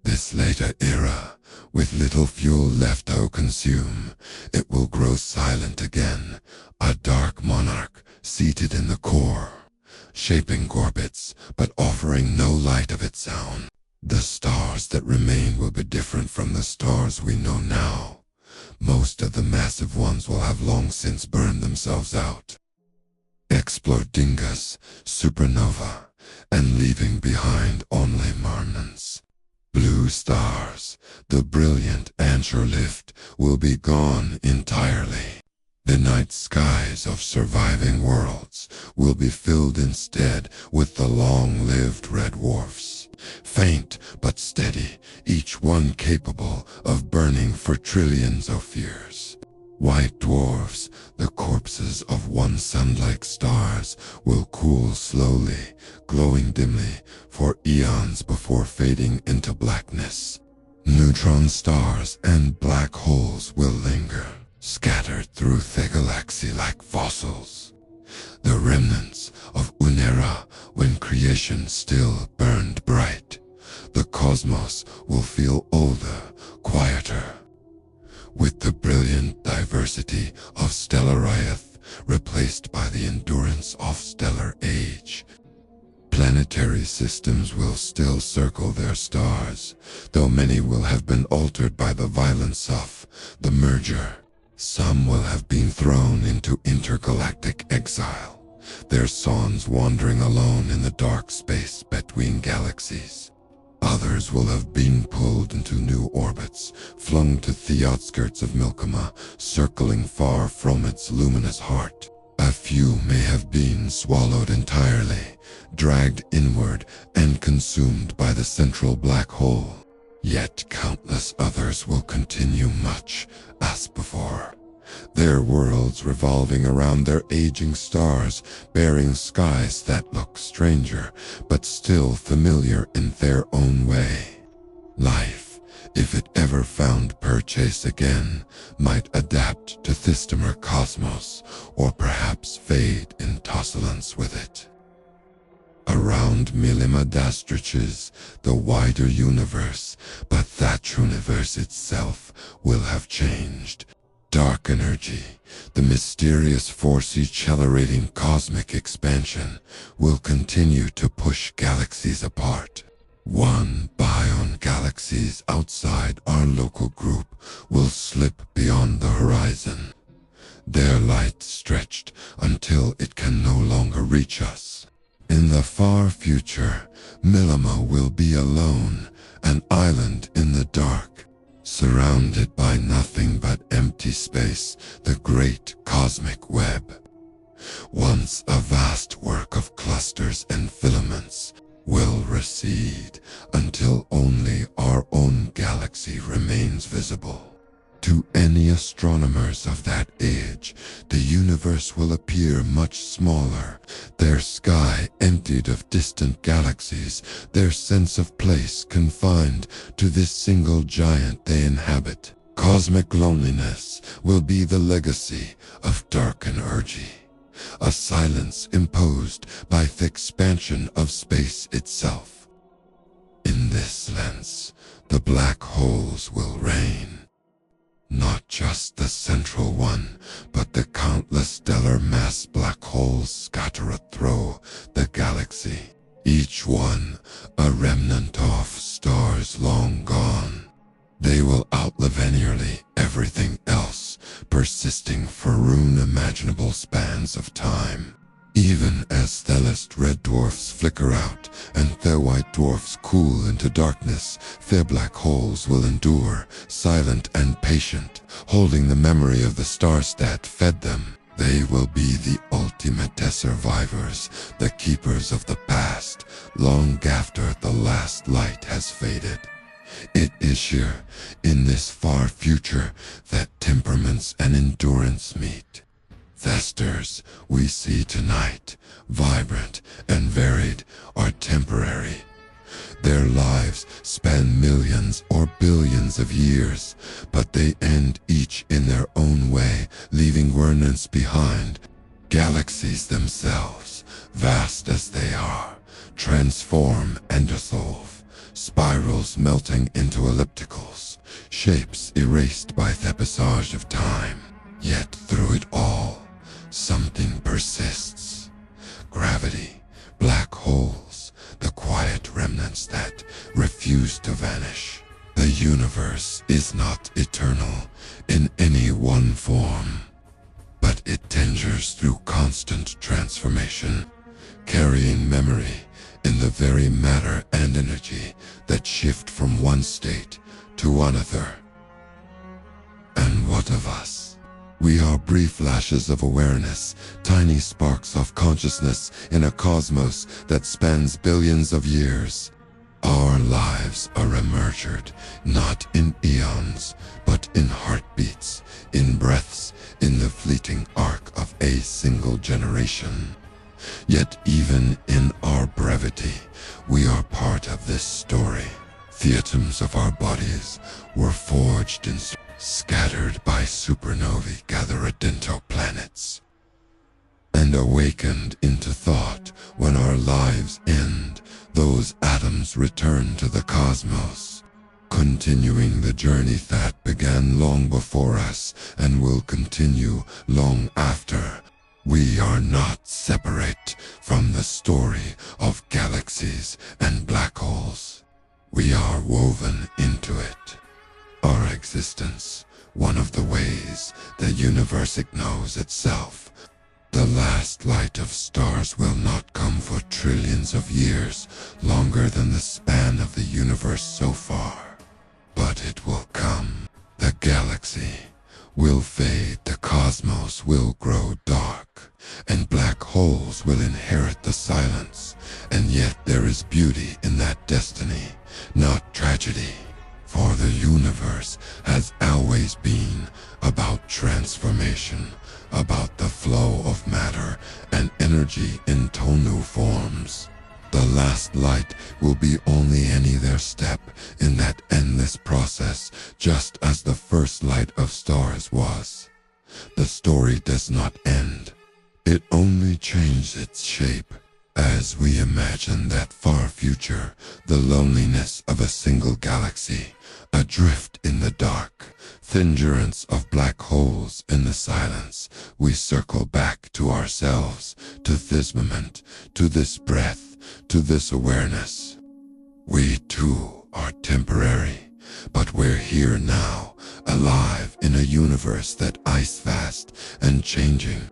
This later era, with little fuel left to consume, it will grow silent again, a dark monarch seated in the core, shaping orbits but offering no light of its own. The stars that remain will be different from the stars we know now. Most of the massive ones will have long since burned themselves out, exploding as supernova and leaving behind only remnants. Blue stars, the brilliant and short-lived, will be gone entirely. The night skies of surviving worlds will be filled instead with the long-lived red dwarfs, faint but steady, each one capable of burning for trillions of years. White dwarfs, the corpses of once sun-like stars, will cool slowly, glowing dimly for eons before fading into blackness. Neutron stars and black holes will linger, scattered through the galaxy like fossils, the remnants of an era when creation still burned bright. The cosmos will feel older, quieter, with the brilliant diversity of Stellariath replaced by the endurance of stellar age. Planetary systems will still circle their stars, though many will have been altered by the violence of the merger. Some will have been thrown into intergalactic exile, their sons wandering alone in the dark space between galaxies. Others will have been pulled into new orbits, flung to the outskirts of Milkima, circling far from its luminous heart. A few may have been swallowed entirely, dragged inward and consumed by the central black hole. Yet countless others will continue much as before, their worlds revolving around their aging stars, bearing skies that look stranger, but still familiar in their own way. Life, if it ever found purchase again, might adapt to Thystemer cosmos, or perhaps fade in tossilence with it. Around Milima Dastriches, the wider universe, but that universe itself will have changed. Dark energy, the mysterious force accelerating cosmic expansion, will continue to push galaxies apart. One Bion galaxies outside our local group will slip beyond the horizon, their light stretched until it can no longer reach us. In the far future, Milima will be alone, an island in the dark, surrounded by nothing but empty space, the great cosmic web. Once a vast work of clusters and filaments, will recede until only our own galaxy remains visible. To any astronomers of that age, the universe will appear much smaller, their sky emptied of distant galaxies, their sense of place confined to this single giant they inhabit. Cosmic loneliness will be the legacy of dark energy, a silence imposed by the expansion of space itself. In this lens, the black holes will reign. Not just the central one, but the countless stellar mass black holes scattered through the galaxy, each one a remnant of stars long gone. They will outlive nearly everything else, persisting for unimaginable spans of time. Even as stellest red dwarfs flicker out and their white dwarfs cool into darkness, their black holes will endure, silent and patient, holding the memory of the stars that fed them. They will be the ultimate survivors, the keepers of the past, long after the last light has faded. It is here, in this far future, that temperaments and endurance meet. Thesters we see tonight, vibrant and varied, are temporary. Their lives span millions or billions of years, but they end each in their own way, leaving remnants behind. Galaxies themselves, vast as they are, transform and dissolve, spirals melting into ellipticals, shapes erased by the passage of time. Yet through it all, something persists. Gravity, black holes, the quiet remnants that refuse to vanish. The universe is not eternal in any one form, but it tenders through constant transformation, carrying memory in the very matter and energy that shift from one state to another. And what of us? We are brief flashes of awareness, tiny sparks of consciousness in a cosmos that spans billions of years. Our lives are immersed, not in eons, but in heartbeats, in breaths, in the fleeting arc of a single generation. Yet even in our brevity, we are part of this story. The atoms of our bodies were forged in scattered by supernovae gathered into planets, and awakened into thought. When our lives end, those atoms return to the cosmos, continuing the journey that began long before us and will continue long after. We are not separate from the story of galaxies and black holes. We are woven into it. Our existence, one of the ways the universe knows itself. The last light of stars will not come for trillions of years, longer than the span of the universe so far. But it will come. The galaxy will fade, the cosmos will grow dark, and black holes will inherit the silence. And yet there is beauty in that destiny, not tragedy. For the universe has always been about transformation, about the flow of matter and energy into new forms. The last light will be only another step in that endless process, just as the first light of stars was. The story does not end. It only changes its shape. As we imagine that far future, the loneliness of a single galaxy, adrift in the dark, thin germs of black holes in the silence, we circle back to ourselves, to this moment, to this breath, to this awareness. We too are temporary, but we're here now, alive in a universe that is vast and changing.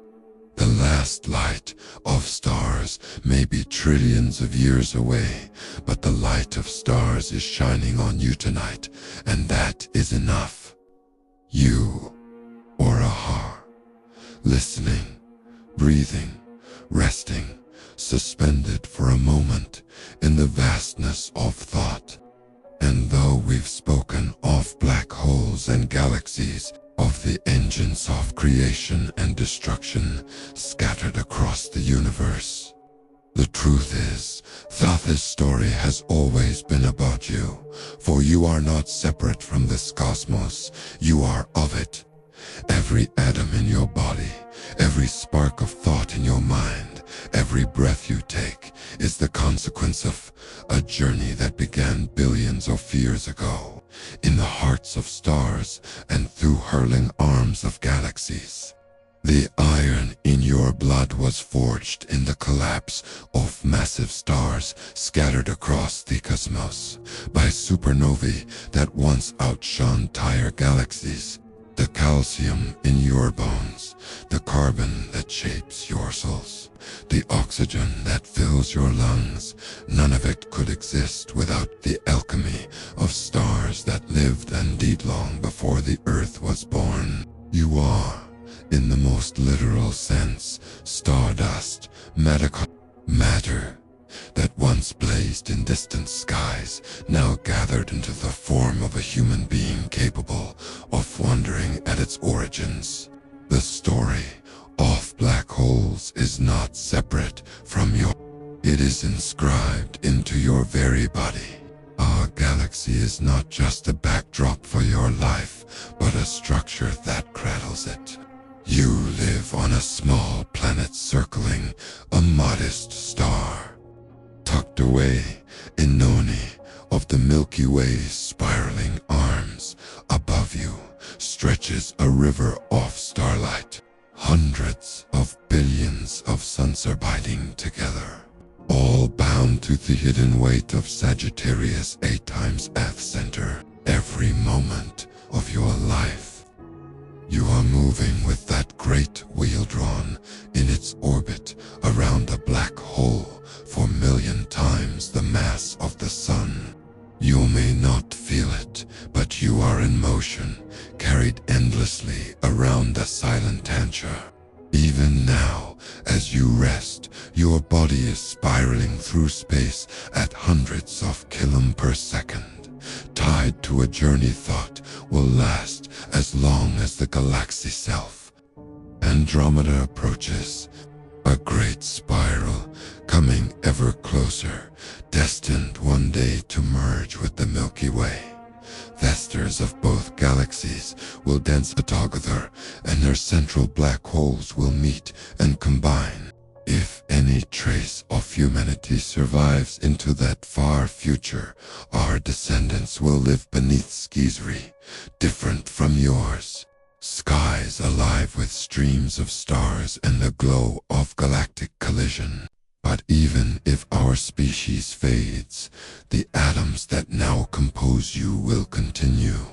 The last light of stars may be trillions of years away, but the light of stars is shining on you tonight, and that is enough. You, or a heart, listening, breathing, resting, suspended for a moment in the vastness of thought. And though we've spoken of black holes and galaxies, of the engines of creation and destruction scattered across the universe, the truth is that this story has always been about you, for you are not separate from this cosmos, you are of it. Every atom in your body, every spark of thought in your mind, every breath you take is the consequence of a journey that began billions of years ago, in the hearts of stars and through hurling arms of galaxies. The iron in your blood was forged in the collapse of massive stars scattered across the cosmos by supernovae that once outshone entire galaxies. The calcium in your bones, the carbon that shapes your cells, the oxygen that fills your lungs, none of it could exist without the alchemy of stars that lived and died long before the earth was born. You are, in the most literal sense, stardust, matter that once once blazed in distant skies, now gathered into the form of a human being capable of wondering at its origins. The story of black holes is not separate from your. It is inscribed into your very body. Our galaxy is not just a backdrop for your life, but a structure that cradles it. You live on a small planet circling a modest star. Tucked away in Noni of the Milky Way's spiraling arms, above you stretches a river of starlight. Hundreds of billions of suns are biting together, all bound to the hidden weight of Sagittarius 8 times F center. Every moment of your life, you are moving with that great wheel drawn in its orbit around a black hole 4,000,000 times the mass of the sun. You may not feel it, but you are in motion, carried endlessly around the silent tangent. Even now, as you rest, your body is spiraling through space at hundreds of km per second, tied to a journey thought will last as long as the galaxy self. Andromeda approaches, a great spiral, coming ever closer, destined one day to merge with the Milky Way. Vectors of both galaxies will dance together, and their central black holes will meet and combine. If any trace of humanity survives into that far future, our descendants will live beneath Skizri, different from yours. Skies alive with streams of stars and the glow of galactic collision. But even if our species fades, the atoms that now compose you will continue,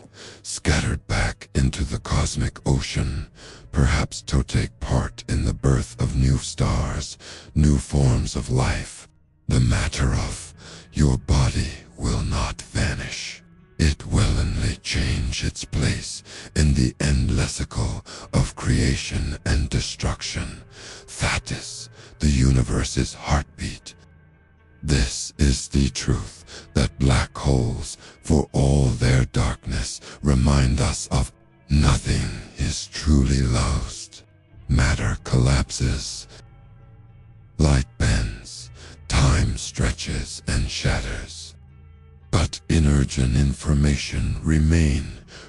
scattered back into the cosmic ocean, perhaps to take part in the birth of new stars, new forms of life. The matter of your body will not vanish. It willingly change its place in the endlessical of creation and destruction. That is the universe's heartbeat. This is the truth that black holes, for all their darkness, remind us of. Nothing is truly lost. Matter collapses. Light bends. Time stretches and shatters. But energy and information remain,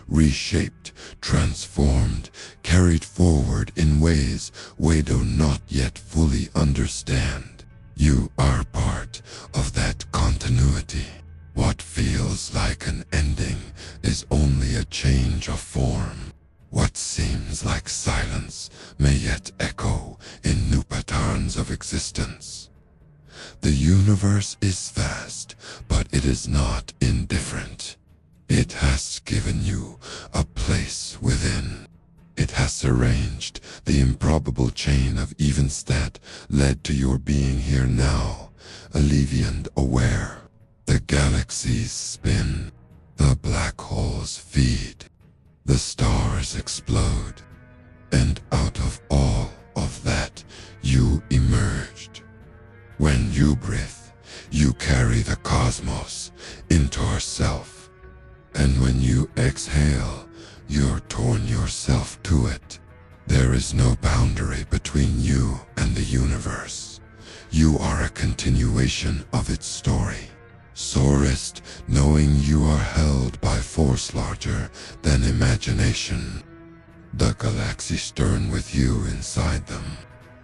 reshaped, transformed, carried forward in ways we do not yet fully understand. You are part of that continuity. What feels like an ending is only a change of form. What seems like silence may yet echo in new patterns of existence. The universe is vast, but it is not indifferent. It has given you a place within. It has arranged the improbable chain of events that led to your being here now, alleviant aware. The galaxies spin, the black holes feed, the stars explode, and out of all of that you emerged. When you breathe, you carry the cosmos into yourself, and when you exhale, you're torn yourself to it. There is no boundary between you and the universe. You are a continuation of its story. So rest knowing you are held by force larger than imagination. The galaxies turn with you inside them.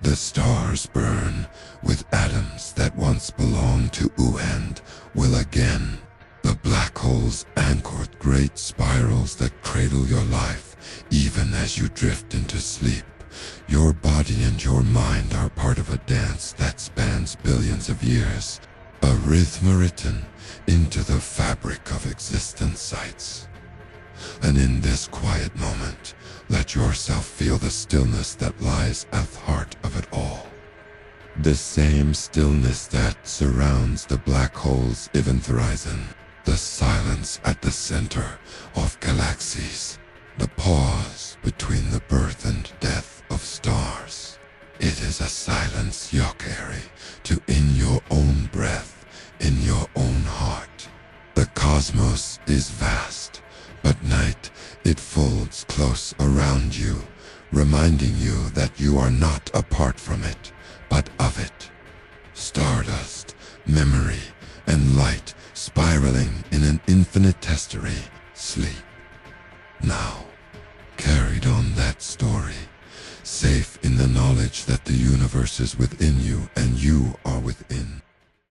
The stars burn with atoms that once belonged to you and will again. The black holes anchored great spirals that cradle your life even as you drift into sleep. Your body and your mind are part of a dance that spans billions of years. A rhythm written into the fabric of existence sites. And in this quiet moment, let yourself feel the stillness that lies at the heart of it all. The same stillness that surrounds the black hole's event horizon. The silence at the center of galaxies. The pause between the birth and death of stars. It is a silence you carry to in your own breath, in your own heart. The cosmos is vast, but night it folds close around you, reminding you that you are not apart from it, but of it. Stardust, memory, and light spiraling in an infinite testery. Sleep. Now, carried on that story, safe in the knowledge that the universe is within you and you are within.